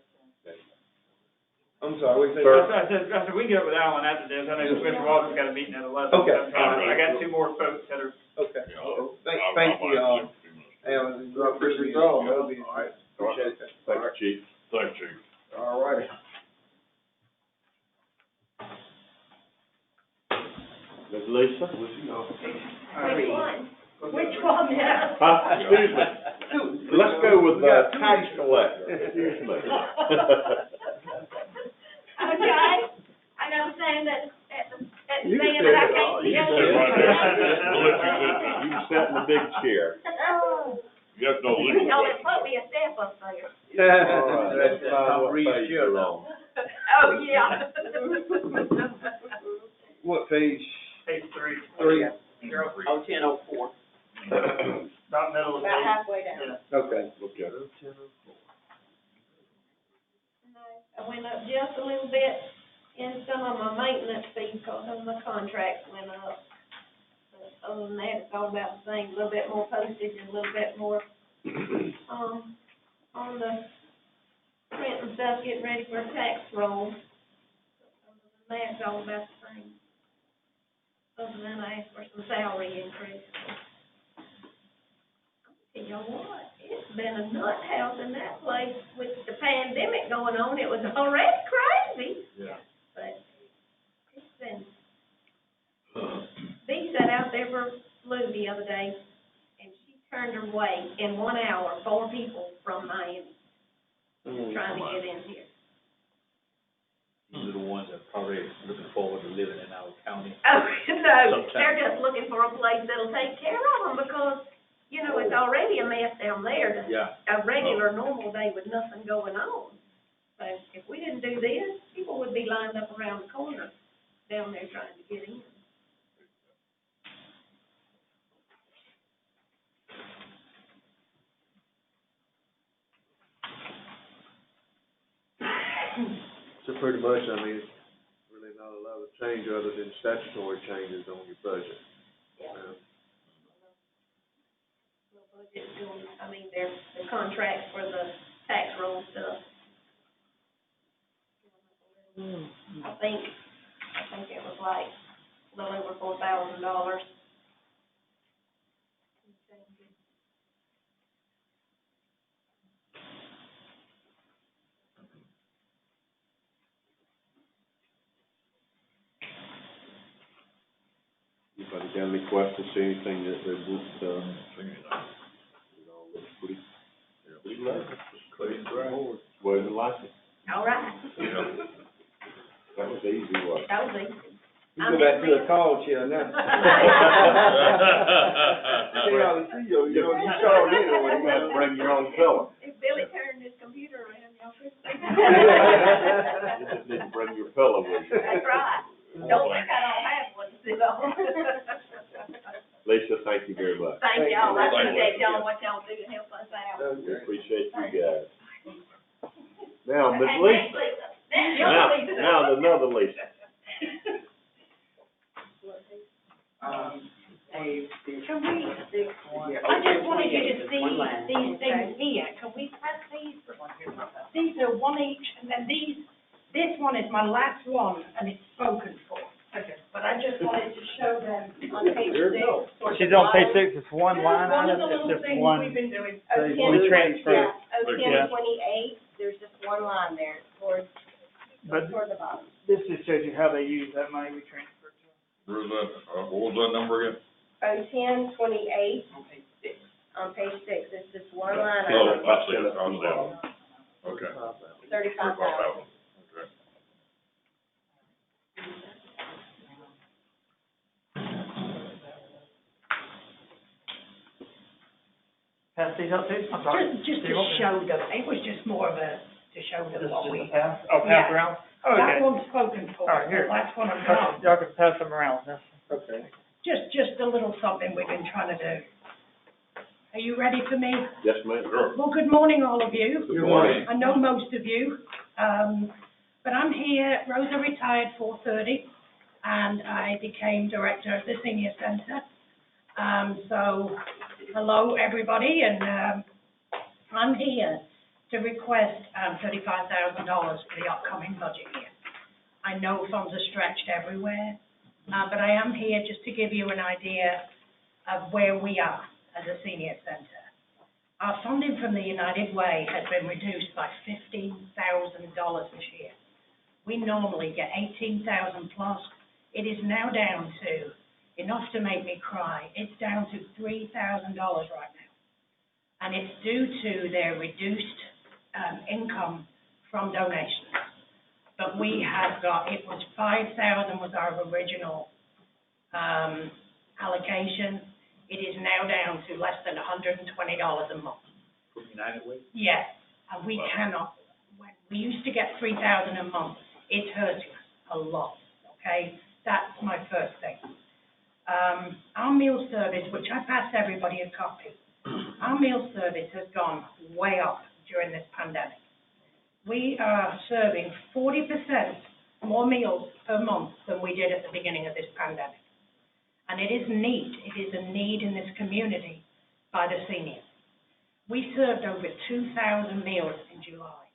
R: I'm sorry, what you say?
L: I said, we can get up with Alan after this, I know Commissioner Walter's got a meeting at 11.
R: Okay.
L: I got two more folks that are.
R: Okay. Thank you, Alan.
O: I appreciate y'all.
R: That'll be, all right, appreciate that.
C: Thank you, Chief.
D: thank you.
O: All righty.
C: Ms. Lisa?
E: Which one? Which one now?
C: Excuse me. Let's go with the tax collector. Excuse me.
E: Okay, I know saying that at the
C: You can
E: stand,
C: sit
E: but I
C: it all.
E: can't
C: You
E: see
C: can
E: it.
C: sit right there. We'll let you sit. You can sit in the big chair.
E: Oh,
D: You have no legal
E: no,
D: way.
E: it put me a step up there.
C: All right, let's find what page you're on.
E: Oh, yeah.
R: What page?
L: Page 3.
R: 3?
P: Oh, 10:04.
L: About middle of the
E: About
L: page.
E: halfway down.
L: Yeah.
R: Okay.
C: Okay.
E: No, I went up just a little bit in some of my maintenance fees, because some of my contracts went up. But other than that, it's all about the same, a little bit more postage and a little bit more, on the print and stuff, getting ready for a tax roll. Other than that, it's all about the same. Other than I asked for some salary increase. And you know what? It's been a nut house in that place with the pandemic going on. It was already crazy.
D: Yeah.
E: But it's been, Dee sat out there for Lou the other day, and she turned her way in 1 hour, 4 people from Miami trying to get in here.
G: These are the ones that are probably looking forward to living in our county.
E: Oh, no,
G: Sometimes.
E: they're just looking for a place that'll take care of them because, you know, it's already a mess down there.
G: Yeah.
E: A regular, normal day with nothing going on. So if we didn't do this, people would be lined up around the corner down there trying to get in.
Q: So pretty much, I mean, it's really not a lot of change other than statutory changes on your budget.
E: Yeah. The budget's doing, I mean, there's the contracts for the tax roll stuff. I think it was like a little over $4,000.
C: Anybody got any questions, see anything that they want, it all looks pretty, pretty level. Well, the license,
E: All right.
C: that was easy, wasn't it?
E: That was easy.
R: You go back to the call chair now. See how to see you, you know, you called in,
C: You have to bring your own color.
E: If Billy turned his computer around, y'all could see.
C: You just need to bring your fellow with you.
E: That's right. Don't think I don't have one to sit on.
C: Lisa, thank you very much.
E: Thank y'all, I
C: Thank you.
E: appreciate y'all, what y'all do to help us out.
C: We appreciate you guys. Now, Ms.
E: And
C: Lisa.
E: next Lisa, next young Lisa.
C: Now, another Lisa.
S: Can we, I just wanted you to see these things here, can we pass these? These are one each, and then this one is my last one, and it's spoken for. Okay. But I just wanted to show them on page 6.
L: She's on page 6, it's one line
S: One of
L: item,
S: the
L: it's
S: little
L: just
S: things
L: one.
S: we've been doing.
L: We transfer.
S: Yeah, 28, there's just one line there towards
L: But
S: the bottom.
L: this just shows you how they use that money we transfer.
D: Where's that, what was that number again?
S: 28 on page 6, it's just one line
D: Oh,
S: item.
D: I see it, I see it. Okay.
S: 35,000.
D: Okay.
L: Pass these up too? I'm sorry.
S: Just to show them, it was just more of to show them what we.
L: Pass? Oh, pass
S: Yeah.
L: around?
S: That
L: Okay.
S: one's spoken for,
L: All right, here.
S: the last one I've
L: Okay,
S: got.
L: y'all can pass them around, that's.
R: Okay.
S: Just a little something we've been trying to do. Are you ready for me?
C: Yes, ma'am. Sure.
S: Well, good morning, all of you.
C: Good morning.
S: I know most of you, but I'm here, Rosa retired 4:30, and I became director of the senior center. So, hello, everybody, and, I'm here to request, $35,000 for the upcoming budget year. I know funds are stretched everywhere, but I am here just to give you an idea of where we are as a senior center. Our funding from the United Way has been reduced by $15,000 this year. We normally get 18,000 plus. It is now down to, enough to make me cry, it's down to $3,000 right now. And it's due to their reduced income from donations. But we have got, it was 5,000 was our original allocation. It is now down to less than $120 a month.
G: From United Way?
S: Yes, and we cannot, when we used to get 3,000 a month, it's hurting us a lot, okay? That's my first thing. Our meal service, which I passed everybody a copy, our meal service has gone way up during this pandemic. We are serving 40% more meals per month than we did at the beginning of this pandemic. And it is a need in this community by the seniors. We served over 2,000 meals in July.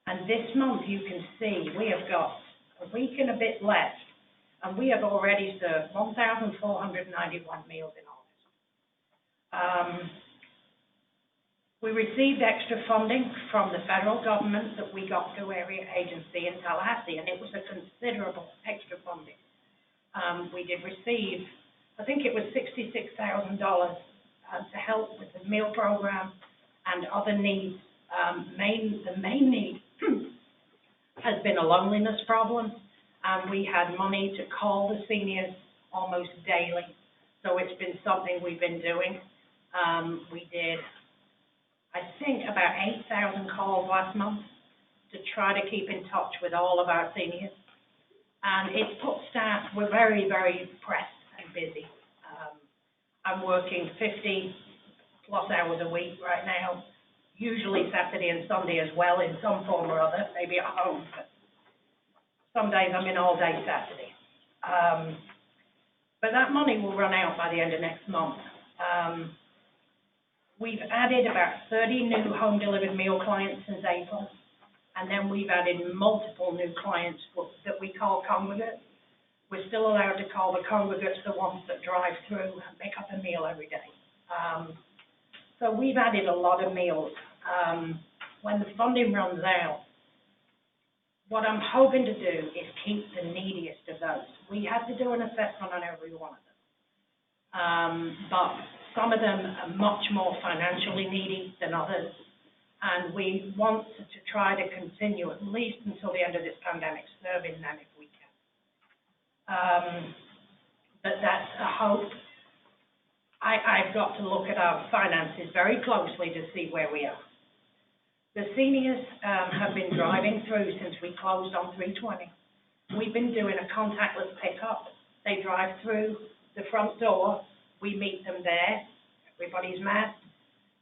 S: And this month, you can see, we have got a week and a bit left, and we have already served 1,491 meals in August. We received extra funding from the federal government that we got through area agency in Tallahassee, and it was a considerable extra funding. We did receive, I think it was $66,000 to help with the meal program and other needs. The main need has been a loneliness problem, and we had money to call the seniors almost daily. So it's been something we've been doing. We did, I think, about 8,000 calls last month to try to keep in touch with all of our seniors. And it's put staff, we're very, very pressed and busy. I'm working 50 plus hours a week right now, usually Saturday and Sunday as well in some form or other, maybe at home. But some days I'm in all day Saturday. But that money will run out by the end of next month. We've added about 30 new home-delivered meal clients since April, and then we've added multiple new clients that we call congregates. We're still allowed to call the congregates the ones that drive through and pick up a meal every day. So we've added a lot of meals. When the funding runs out, what I'm hoping to do is keep the neediest of those. We had to do an assessment on every one of them. But some of them are much more financially needy than others, and we want to try to continue at least until the end of this pandemic, serving them if we can. But that's a hope. I've got to look at our finances very closely to see where we are. The seniors have been driving through since we closed on 3/20, We've been doing a contactless pickup. They drive through the front door, we meet them there, everybody's masked.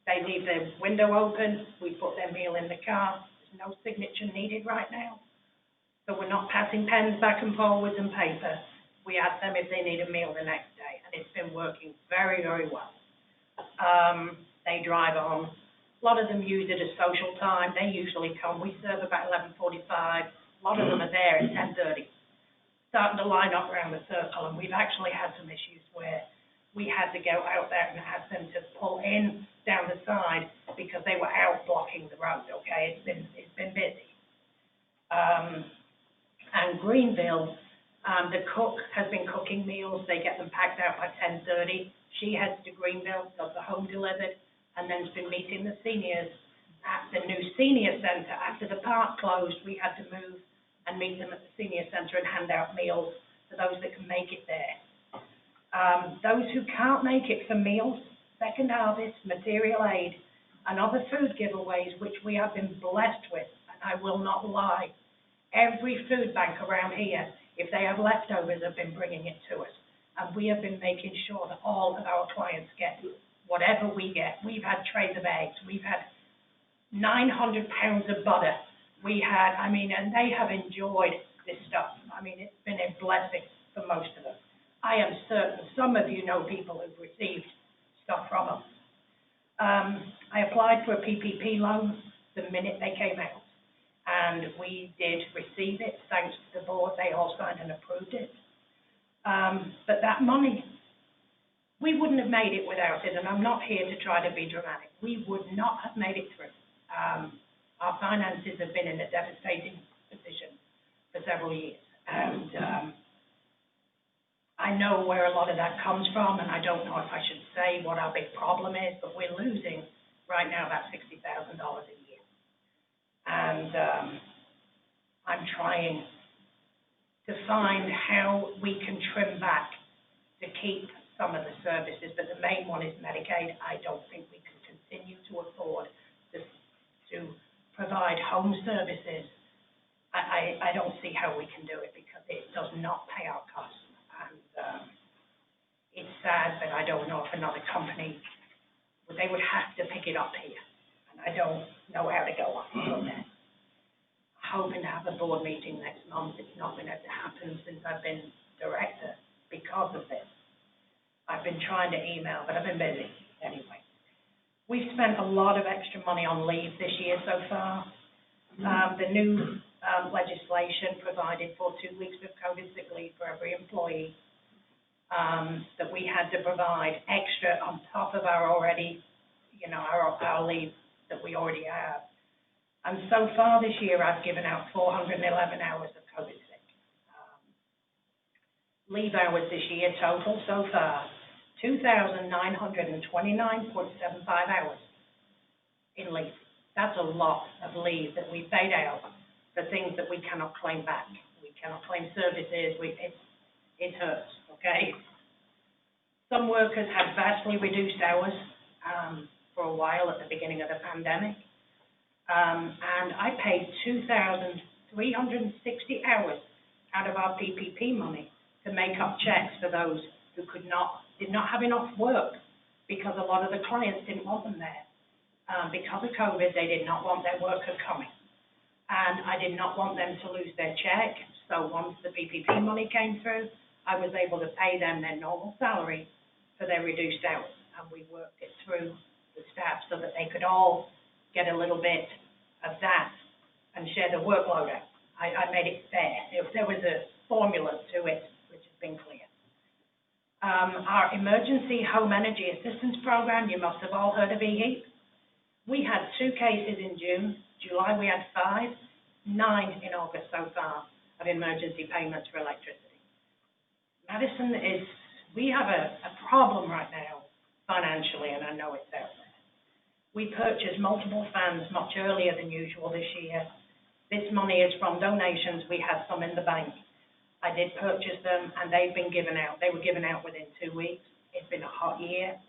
S: They leave their window open, we put their meal in the car. There's no signature needed right now. So we're not passing pens back and forwards and paper. We ask them if they need a meal the next day, and it's been working very, very well. They drive on. A lot of them use it as social time. They usually come. We serve about 11:45. A lot of them are there at 10:30, starting to line up around the circle. And we've actually had some issues where we had to go out there and ask them to pull in down the side because they were out blocking the road. Okay, it's been busy. And Greenville, the cook has been cooking meals. They get them packed out by 10:30. She heads to Greenville, does the home delivered, and then's been meeting the seniors at the new senior center. After the park closed, we had to move and meet them at the senior center and hand out meals for those that can make it there. Those who can't make it for meals, Second Harvest, material aid, and other food giveaways, which we have been blessed with, and I will not lie. Every food bank around here, if they have leftovers, have been bringing it to us. And we have been making sure that all of our clients get whatever we get. We've had trays of eggs. We've had 900 pounds of butter. And they have enjoyed this stuff. I mean, it's been a blessing for most of them. I am certain some of you know people who've received stuff from us. I applied for a PPP loan the minute they came out, and we did receive it, thanks to the board. They all signed and approved it. But that money, we wouldn't have made it without it, and I'm not here to try to be dramatic. We would not have made it through. Our finances have been in a devastating position for several years, and I know where a lot of that comes from, and I don't know if I should say what our big problem is, but we're losing right now about $60,000 a year. And I'm trying to find how we can trim back to keep some of the services, but the main one is Medicaid. I don't think we can continue to afford to provide home services. I don't see how we can do it because it does not pay our costs. And it's sad, but I don't know if another company, they would have to pick it up here. And I don't know how to go on from there. Hoping to have a board meeting next month. It's not been able to happen since I've been director because of this. I've been trying to email, but I've been busy anyway. We've spent a lot of extra money on leave this year so far. The new legislation provided for 2 weeks of COVID sick leave for every employee, that we had to provide extra on top of our already, our leave that we already have. And so far this year, I've given out 411 hours of COVID sick. Leave hours this year total so far, 2,929.75 hours in leave. That's a lot of leave that we paid out for things that we cannot claim back. We cannot claim services. It hurts, okay? Some workers had vastly reduced hours for a while at the beginning of the pandemic. And I paid 2,360 hours out of our PPP money to make up checks for those who did not have enough work because a lot of the clients didn't want them there. Because of COVID, they did not want their worker coming. And I did not want them to lose their check. So once the PPP money came through, I was able to pay them their normal salary for their reduced hours. And we worked it through the staff so that they could all get a little bit of that and share the workload out. I made it fair. There was a formula to it, which has been clear. Our Emergency Home Energy Assistance Program, you must have all heard of EHEAP. We had 2 cases in June. July we had 5, 9 in August so far of emergency payments for electricity. Madison we have a problem right now financially, and I know it's out there. We purchased multiple fans much earlier than usual this year. This money is from donations. We had some in the bank. I did purchase them, and they've been given out. They were given out within 2 weeks. It's been a hot year.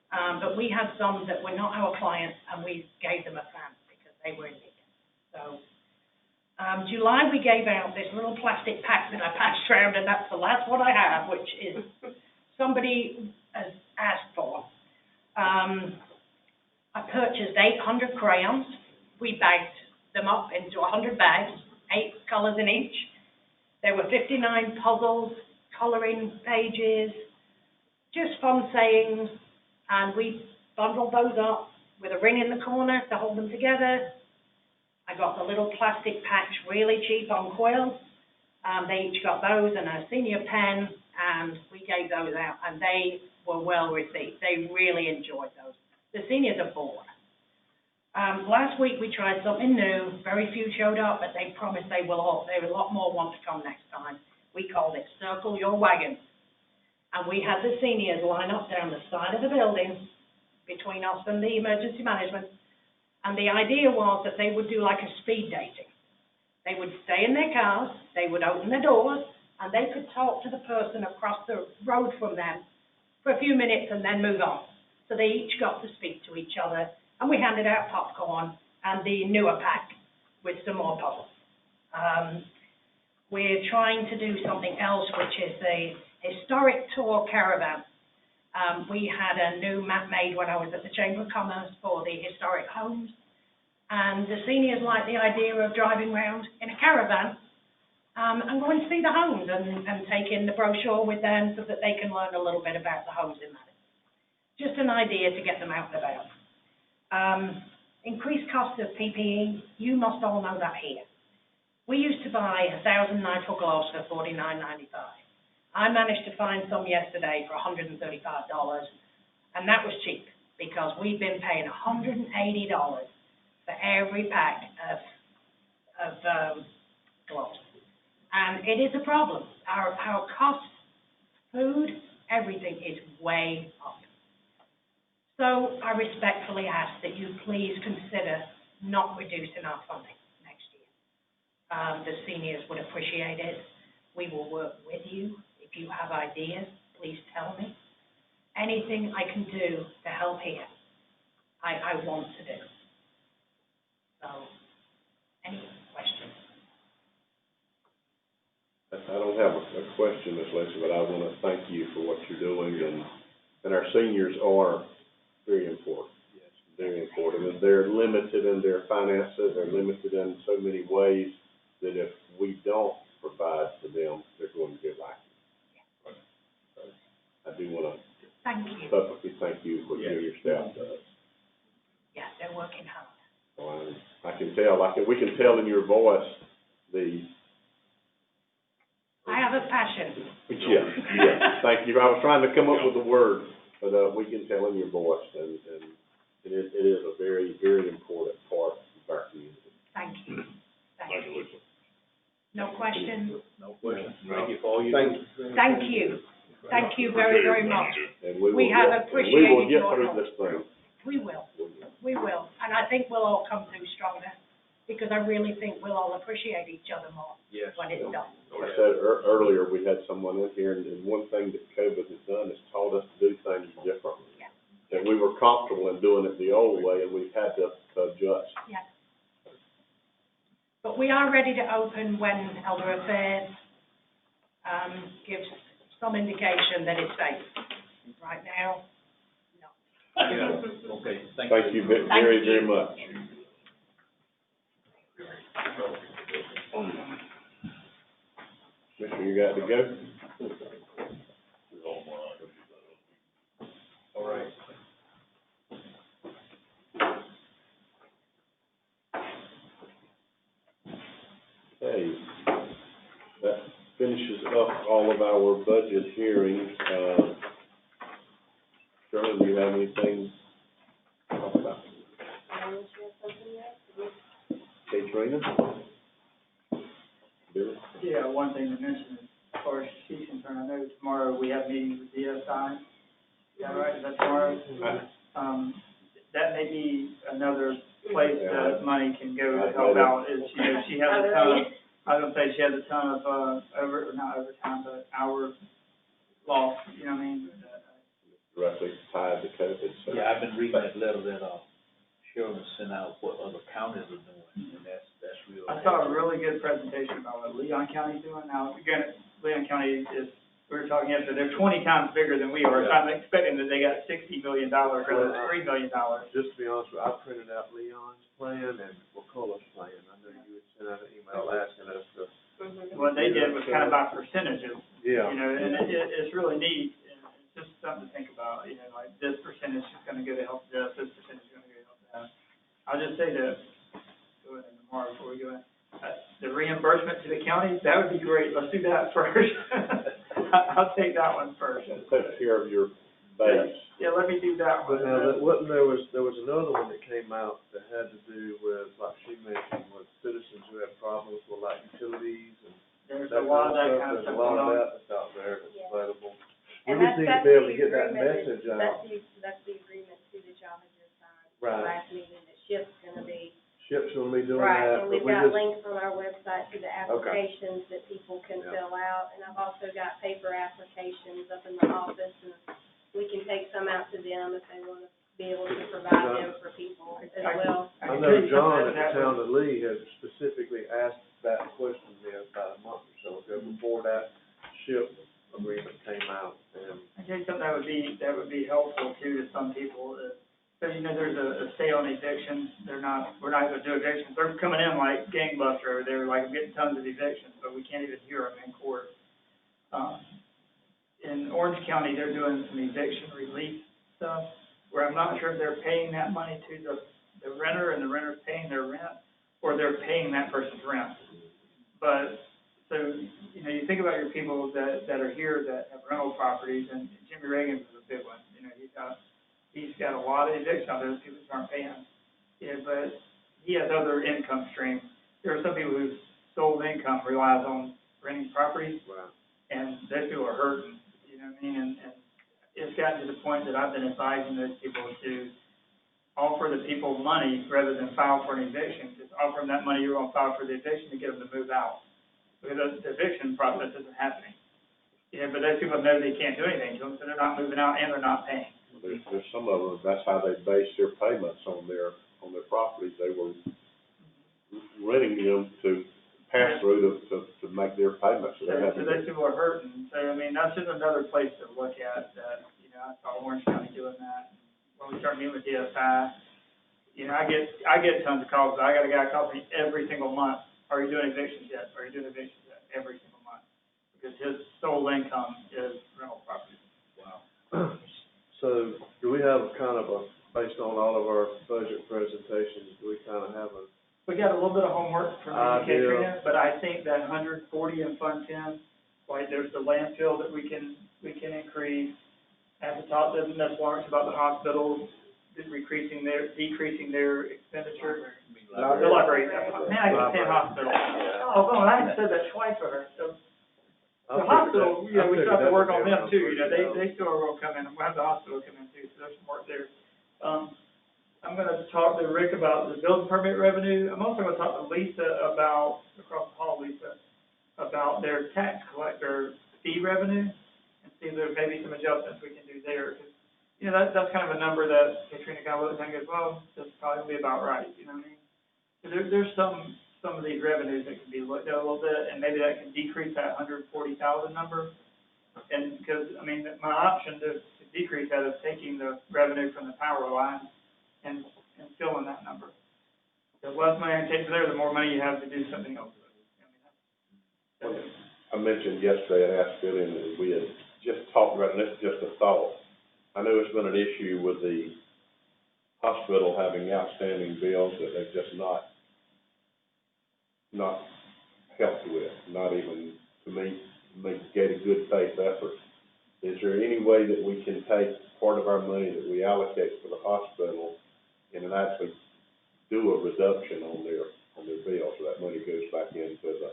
S: But we had some that were not our clients, and we gave them a fan because they were in need. So July, we gave out this little plastic pack that I passed around, and that's the last one I have, which is somebody has asked for. I purchased 800 crayons. We bagged them up into 100 bags, 8 colors in each. There were 59 puzzles, coloring pages, just fun sayings, and we bundled those up with a ring in the corner to hold them together. I got the little plastic packs really cheap on Quill. They each got those and a senior pen, and we gave those out, and they were well received. They really enjoyed those. The seniors are bored. Last week we tried something new. Very few showed up, but they promised they will all. There were a lot more want to come next time. We called it Circle Your Wagon. And we had the seniors line up down the side of the building between us and the emergency management. And the idea was that they would do like a speed dating. They would stay in their cars, they would open the doors, and they could talk to the person across the road from them for a few minutes and then move on. So they each got to speak to each other, and we handed out popcorn and the newer pack with some more puzzles. We're trying to do something else, which is a historic tour caravan. We had a new map made when I was at the Chamber of Commerce for the historic homes, and the seniors liked the idea of driving around in a caravan and going to see the homes and take in the brochure with them so that they can learn a little bit about the homes in that. Just an idea to get them out and about. Increased cost of PPE, you must all know that here. We used to buy 1,000 nitrile gloves for $49.95. I managed to find some yesterday for $135, and that was cheap because we've been paying $180 for every pack of gloves. And it is a problem. Our cost, food, everything is way up. So I respectfully ask that you please consider not reducing our funding next year. The seniors would appreciate it. We will work with you. If you have ideas, please tell me. Anything I can do to help here, I want to do. So, any questions?
C: I don't have a question, Ms. Lacey, but I want to thank you for what you're doing, and our seniors are very important. Yes. Very important, and they're limited in their finances, they're limited in so many ways that if we don't provide for them, they're going to get lacking. I do want to publicly thank you for what your staff does.
S: Yeah, they're working hard.
C: So I can tell, we can tell in your voice
S: I have a passion.
C: Yeah, thank you. I was trying to come up with a word, but we can tell in your voice, and it is a very, very important part of our community.
S: Thank you.
D: Thank you, Lisa.
S: No questions?
G: No questions. Thank you for all you do.
S: Thank you. Thank you very, very much.
C: And
S: We have appreciated
C: we will get
S: your
C: through
S: help.
C: this thing.
S: We will. We will. And I think we'll all come through stronger, because I really think we'll all appreciate each other more when it's done.
C: Like I said earlier, we had someone in here, and one thing that COVID has done is taught us to do things differently.
S: Yeah.
C: And we were comfortable in doing it the old way, and we've had to adjust.
S: Yeah. But we are ready to open when Elder Affairs gives some indication that it's safe. Right now, no.
G: Yeah, okay, thank you.
C: Thank you very, very much. Commissioner, you got to go?
G: All right.
C: Okay, that finishes up all of our budget hearings. Shirley, do you have anything to talk about? Okay, Trina? Billy?
L: Yeah, one thing to mention, as far as she's concerned, I know tomorrow we have meetings with DSI. Is that right? Is that tomorrow? That may be another place that money can go to help out, is, you know, she has a ton of, I was gonna say, she has a ton of, not overtime, but hours lost, you know what I mean?
C: Directly tied to COVID, so.
G: Yeah, I've been reading that letter that, Sherman sent out, what other counties are doing, and that's
O: bill.
L: I saw a really good presentation about what Leon County's doing now. Again, Leon County is, we were talking yesterday, they're 20 times bigger than we are, so I'm expecting that they got $60 million rather than $3 million.
Q: Just to be honest with you, I printed out Leon's plan and Wakulla's plan. I know you had sent out an email asking us to.
L: What they did was kind of by percentages.
Q: Yeah.
L: You know, and it's really neat, and it's just something to think about, you know, like this percentage is gonna go to help this percentage is gonna go to help that. I'll just say this, go ahead and tomorrow before we go in, the reimbursement to the county, that would be great, let's do that first. I'll take that one first.
C: Take care of your base.
L: Yeah, let me do that one.
Q: But now, there was another one that came out that had to do with, like she mentioned, with citizens who had problems with like utilities and
L: There's
Q: that
L: a lot of that
Q: stuff.
L: kind of
Q: There's
L: stuff
Q: a lot
L: going
Q: of
L: on.
Q: that that's out there that's available. We
E: And
Q: just need to be able to get that message out.
E: That's the agreement too that y'all had just signed.
Q: Right.
E: Last meeting, that SHIP's gonna be.
Q: SHIP's gonna be doing
E: Right,
Q: that,
E: and
Q: but
E: we've
Q: we
E: got
Q: just,
E: links on our website to the applications that people can
Q: Yeah.
E: fill out. And I've also got paper applications up in the office, and we can take some out to them if they wanna be able to provide them for people as well.
Q: I know John at the town of Lee had specifically asked that question there about a month or so ago before that SHIP agreement came out, and
L: I tell you something that would be helpful too to some people, so you know, there's a stay on evictions, we're not gonna do evictions, they're coming in like gangbuster, they're like getting tons of evictions, but we can't even hear them in court. In Orange County, they're doing some eviction relief stuff, where I'm not sure if they're paying that money to the renter and the renter's paying their rent, or they're paying that person's rent. But, so, you know, you think about your people that are here that have rental properties, and Jimmy Reagan was a big one, you know, he's got a lot of evictions out there, people just aren't paying. Yeah, but he has other income streams. There are some people whose sole income relies on renting properties, and those people are hurting, you know what I mean? And it's gotten to the point that I've been advising those people to offer the people money rather than file for an eviction. Just offer them that money you're gonna file for the eviction to get them to move out. Because the eviction process isn't happening. Yeah, but those people know they can't do anything to them, so they're not moving out and they're not paying.
C: There's some of them, that's how they base their payments on their properties. They were renting them to pass through to make their payments. So
L: So those people are hurting. So, I mean, that's just another place to look at that, you know, I saw Orange County doing that. When we started meeting with DSI, you know, I get tons of calls. I got a guy calling me every single month. Are you doing evictions yet? Are you doing evictions yet? Every single month. Because his sole income is rental property.
Q: wow. So, do we have kind of based on all of our budget presentations, do we kind of have a
L: We got a little bit of homework from
Q: idea?
L: Katrina, but I think that 140 in Fund 10, like there's the landfill that we can increase. At the top, there's Ms. Lawrence about the hospitals, decreasing their expenditure. The library, man, I keep saying hospital. Oh, I said that twice for her. So, the hospital, you know, we still have to work on them too, you know, they still will come in, and we'll have the hospital come in too, so there's some work there. I'm gonna talk to Rick about the building permit revenue. I'm also gonna talk to Lisa about, across the hall, Lisa, about their tax collector fee revenue, and see if there may be some adjustments we can do there, because, you know, that's kind of a number that Katrina kind of looks at and goes, well, this will probably be about right, you know what I mean? So there's some of these revenues that can be looked at a little bit, and maybe that can decrease that 140,000 number. And because, I mean, my option to decrease that is taking the revenue from the power line and filling that number. The less money I take there, the more money you have to do something else with. I mean,
C: I mentioned yesterday and asked Billy, and we had just talked about, and this is just a thought. I know it's been an issue with the hospital having outstanding bills that they've just not helped with, not even to get a good faith effort. Is there any way that we can take part of our money that we allocate for the hospital and then actually do a reduction on their bills, so that money goes back into the,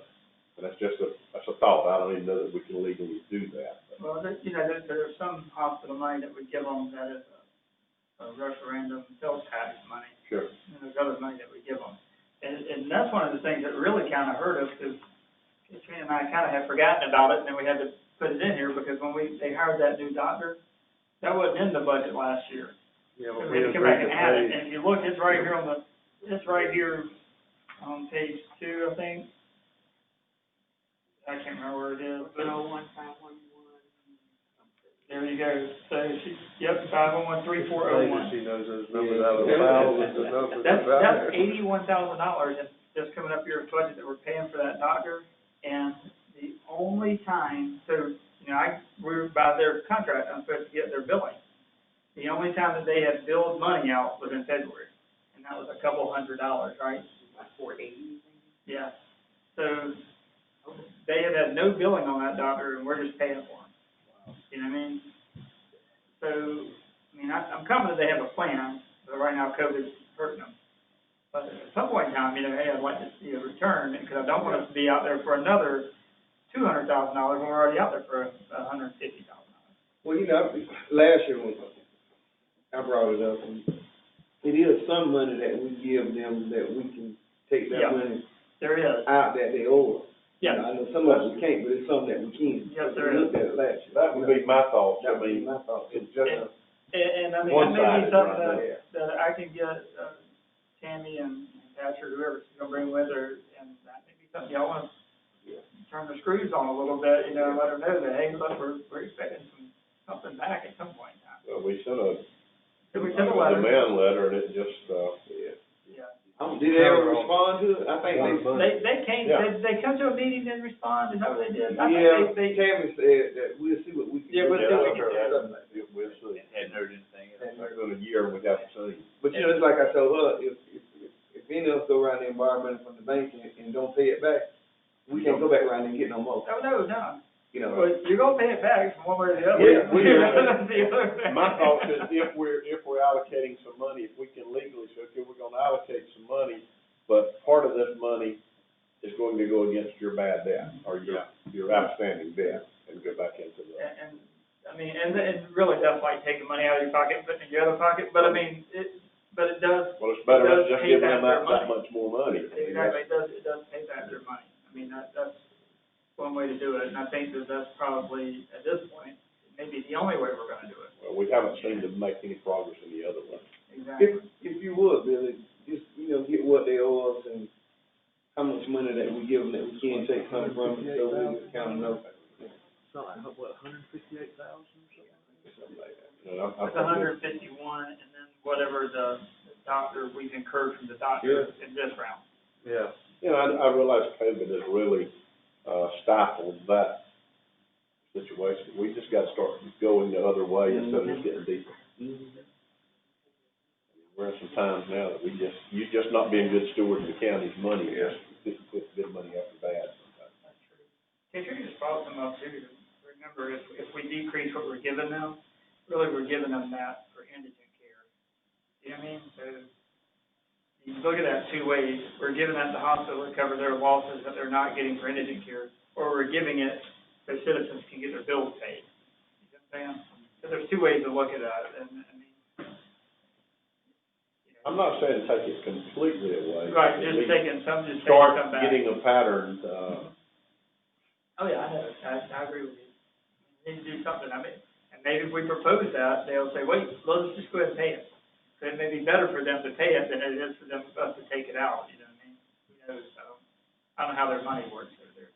C: and that's a thought. I don't even know that we can legally do that.
L: well, you know, there's some hospital money that we give them that is a referendum sales tax money.
C: Sure.
L: And there's other money that we give them. And that's one of the things that really kind of hurt us, because Katrina and I kind of had forgotten about it, and then we had to put it in here, because when they hired that new doctor, that wasn't in the budget last year.
Q: Yeah,
L: So we had to come back and add it, and if you look, it's right here on page 2, I think. I can't remember where it is, but.
P: 511.
L: There you go. So yep, 511-3401.
Q: Agency knows those numbers out of thousands of numbers.
L: That's $81,000 and just coming up here in budget that we're paying for that doctor. And the only time, so, you know, we're by their contract, I'm supposed to get their billing. The only time that they had billed money out was in February, and that was a couple $100, right?
P: Like 480.
L: Yeah. So they had no billing on that doctor, and we're just paying for him. You know what I mean? So, I mean, I'm confident they have a plan, but right now COVID's hurting them. But at some point in time, you know, hey, I'd like to see a return, because I don't want us to be out there for another $200,000 when we're already out there for $150,000.
R: Well, you know, last year when I brought it up, and it is some money that we give them that we can take that money
L: there is
R: out that they owe us.
L: Yeah.
R: You know, I know some of us we can't, but it's something that we can.
L: Yes,
R: We
L: there is.
R: looked at it last year.
C: That would be my thoughts.
R: That
C: I
R: would be
C: mean,
R: my thought.
C: it's just a
L: And I mean, that may be
C: one-sided
L: something
C: right
L: that I can get, Tammy and Patrick, whoever's gonna bring with her, and that may be something y'all wanna turn the screws on a little bit, you know, and let her know that, hey, look, we're expecting something back at some point in time.
C: well, we sent a
L: letter.
C: demand letter, and it just,
L: Yeah.
R: Did they ever respond to it? I think
L: They came, they come to a meeting and respond, is that what they did? I
R: yeah,
L: think
R: Tammy said that we'll see what we can do.
L: Yeah, we'll see what we can do.
R: Something like that.
C: we'll see.
G: Hadn't heard anything.
C: It's been a year, and we haven't seen.
R: But you know, it's like I told her, if any of us go around the environment from the bank and don't pay it back, we can't go back around and get no more.
L: No.
R: You know.
L: But you're gonna pay it back from one way or the other.
C: Yeah, we are.
L: That's the other thing.
C: My thought is if we're allocating some money, if we can legally say, okay, we're gonna allocate some money, but part of this money is going to go against your bad debt or your outstanding debt and go back into the.
L: And I mean, and really that's like taking money out of your pocket and putting it in your other pocket, but I mean, it does.
C: Well, it's better than
L: it does
C: just
L: pay
C: giving
L: back
C: them
L: their
C: that
L: money.
C: much more money.
L: Exactly, it does pay back their money. I mean, that's one way to do it, and I think that's probably, at this point, maybe the only way we're gonna do it.
C: Well, we haven't seemed to make any progress in the other one.
L: Exactly.
R: If you would, Billy, just, you know, get what they owe us and how much money that we give them that we can take something from them, so we just kind of know.
Q: Something like, what, 158,000 or something?
C: Something like that. You know,
L: It's 151, and then whatever the doctor, we've incurred from the doctor in this round.
Q: Yeah.
C: You know, I realize COVID has really stifled that situation. We just gotta start going the other way instead of just getting deeper. We're in some times now that you're just not being good stewards of the county's money, just put good money after bad sometimes.
L: Teacher just brought them up too. Remember, if we decrease what we're giving them, really we're giving them that for indigent care. You know what I mean? So you can look at that two ways. We're giving that to the hospital to cover their losses that they're not getting for indigent care, or we're giving it so citizens can get their bills paid. You know what I'm saying? So there's two ways to look at that, and I mean.
C: I'm not saying take it completely away.
L: Right, just taking some, just taking
C: Start
L: some back.
C: getting a pattern,
L: Oh, yeah, I know, I agree with you. We need to do something, I mean, and maybe if we propose that, they'll say, wait, let's just go ahead and pay it. So it may be better for them to pay it than it is for us to take it out, you know what I mean? Who knows, I don't know how their money works over there.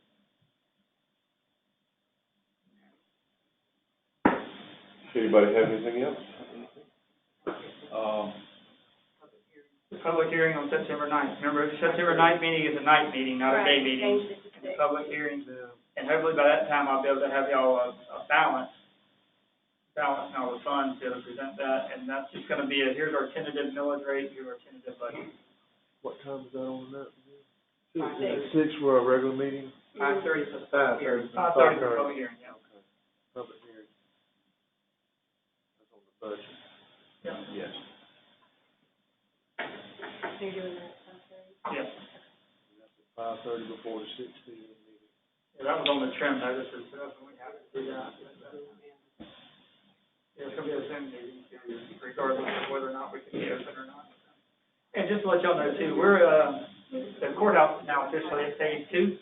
C: anybody have anything else?
L: The public hearing on September 9th. Remember, the September 9th meeting is a night meeting, not a day meeting. And the public hearing, and hopefully by that time I'll be able to have y'all a balance and all the funds to present that. And that's just gonna be here's our tentative millage rate, here's our tentative budget.
Q: What time is that on that?
L: 5:30.
Q: 6 for a regular meeting?
L: 5:30 for the public hearing. 5:30 for the public hearing, yeah.
Q: Okay. Public hearing. That's on the budget.
L: Yeah.
Q: Yes.
E: You're doing that at 5:30?
L: Yes.
Q: 5:30 before the 6 p.m. meeting.
L: Yeah, that was on the trim notices, so that's when we have to do that. Yeah, it's gonna be a Zoom meeting, regardless of whether or not we can be open or not. And just to let y'all know too, the courthouse is now officially at phase 2,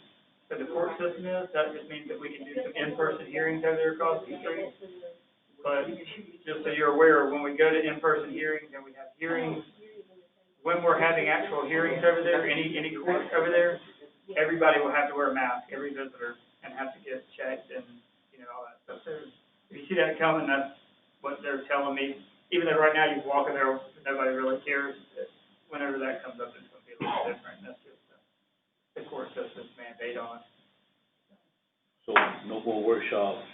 L: so the court system is, that just means that we can do some in-person hearings over there across the street. But just so you're aware, when we go to in-person hearings and we have hearings, when we're having actual hearings over there, any court over there, everybody will have to wear a mask, every visitor, and have to get checked and, you know, all that stuff. So if you see that coming, that's what they're telling me. Even though right now you walk in there, nobody really cares. Whenever that comes up, it's gonna be a little different. That's just the court system's mandate on it.
G: So no more workshops?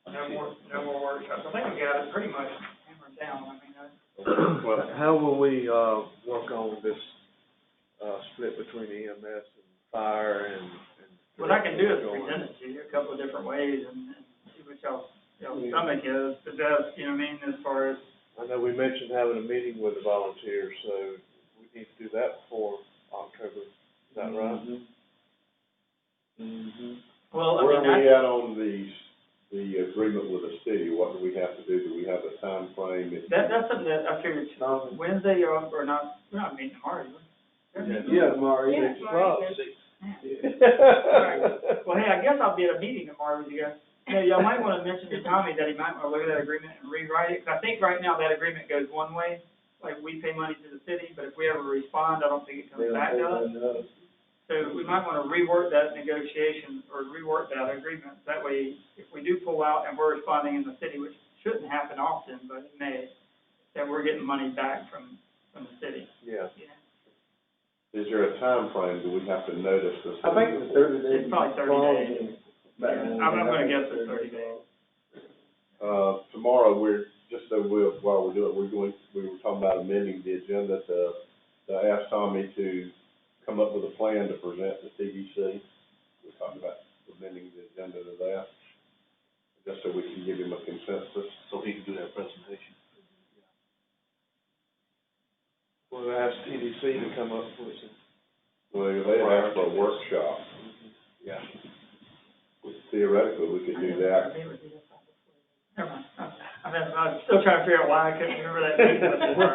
L: No more workshops. I think we got it pretty much hammered down. I mean,
Q: Well, how will we, work on this, split between EMS and fire and?
L: what I can do is present it to you a couple of different ways and see what y'all's stomach is, the best, you know what I mean, as far as.
Q: I know we mentioned having a meeting with the volunteers, so we need to do that before October, is that right?
L: Well, I
C: Where
L: mean,
C: are we at on the agreement with the city? What do we have to do? Do we have a time frame?
L: That's something that I figured Wednesday or not, we're not meeting tomorrow, is we?
R: Yeah, tomorrow,
E: Yeah,
R: 6 o'clock.
L: Well, hey, I guess I'll be at a meeting tomorrow with you guys. Yeah, y'all might wanna mention to Tommy that he might wanna look at that agreement and rewrite it, 'cause I think right now that agreement goes one way, like we pay money to the city, but if we ever respond, I don't think it comes back to us. So we might wanna rework that negotiation, or rework that agreement, that way, if we do pull out and we're responding in the city, which shouldn't happen often, but it may, then we're getting money back from the city.
Q: Yeah.
C: Is there a time frame? Do we have to notice this?
R: I think it's 30 days.
L: It's probably 30 days.
R: Back
L: Yeah,
R: then.
L: I'm gonna guess it's 30 days.
C: Tomorrow, while we're doing it, we were talking about amending the agenda to ask Tommy to come up with a plan to present to TDC. We're talking about amending the agenda to that, just so we can give him a consensus.
G: So he can do that presentation.
Q: We'll ask TDC to come up with some.
C: Well, they had asked for a workshop.
Q: Yeah.
C: Theoretically, we could do that.
L: Never mind. I'm still trying to figure out why I couldn't remember that meeting before.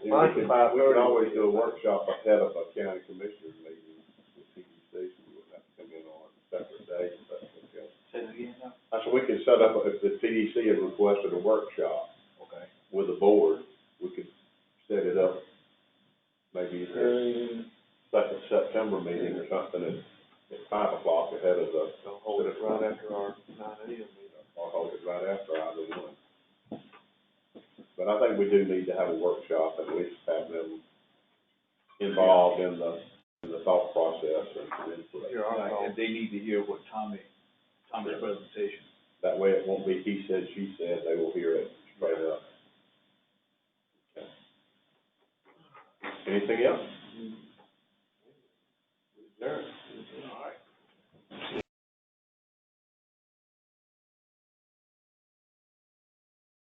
C: We could always do a workshop ahead of a county commissioners meeting with TDC, so we wouldn't have to come in on a separate day, if that's okay.
G: Say that again now?
C: So we could set up, if the TDC had requested a workshop
G: Okay.
C: with the board, we could set it up maybe the second September meeting or something at 5 o'clock ahead of the.
Q: Don't hold it right after our 9 AM meeting.
C: Or hold it right after either one. But I think we do need to have a workshop, at least have them involved in the thought process and input.
G: Right, and they need to hear what Tommy's presentation.
C: That way it won't be he said, she said, they will hear it straight up. Okay. Anything else?
Q: Sure.
C: All right.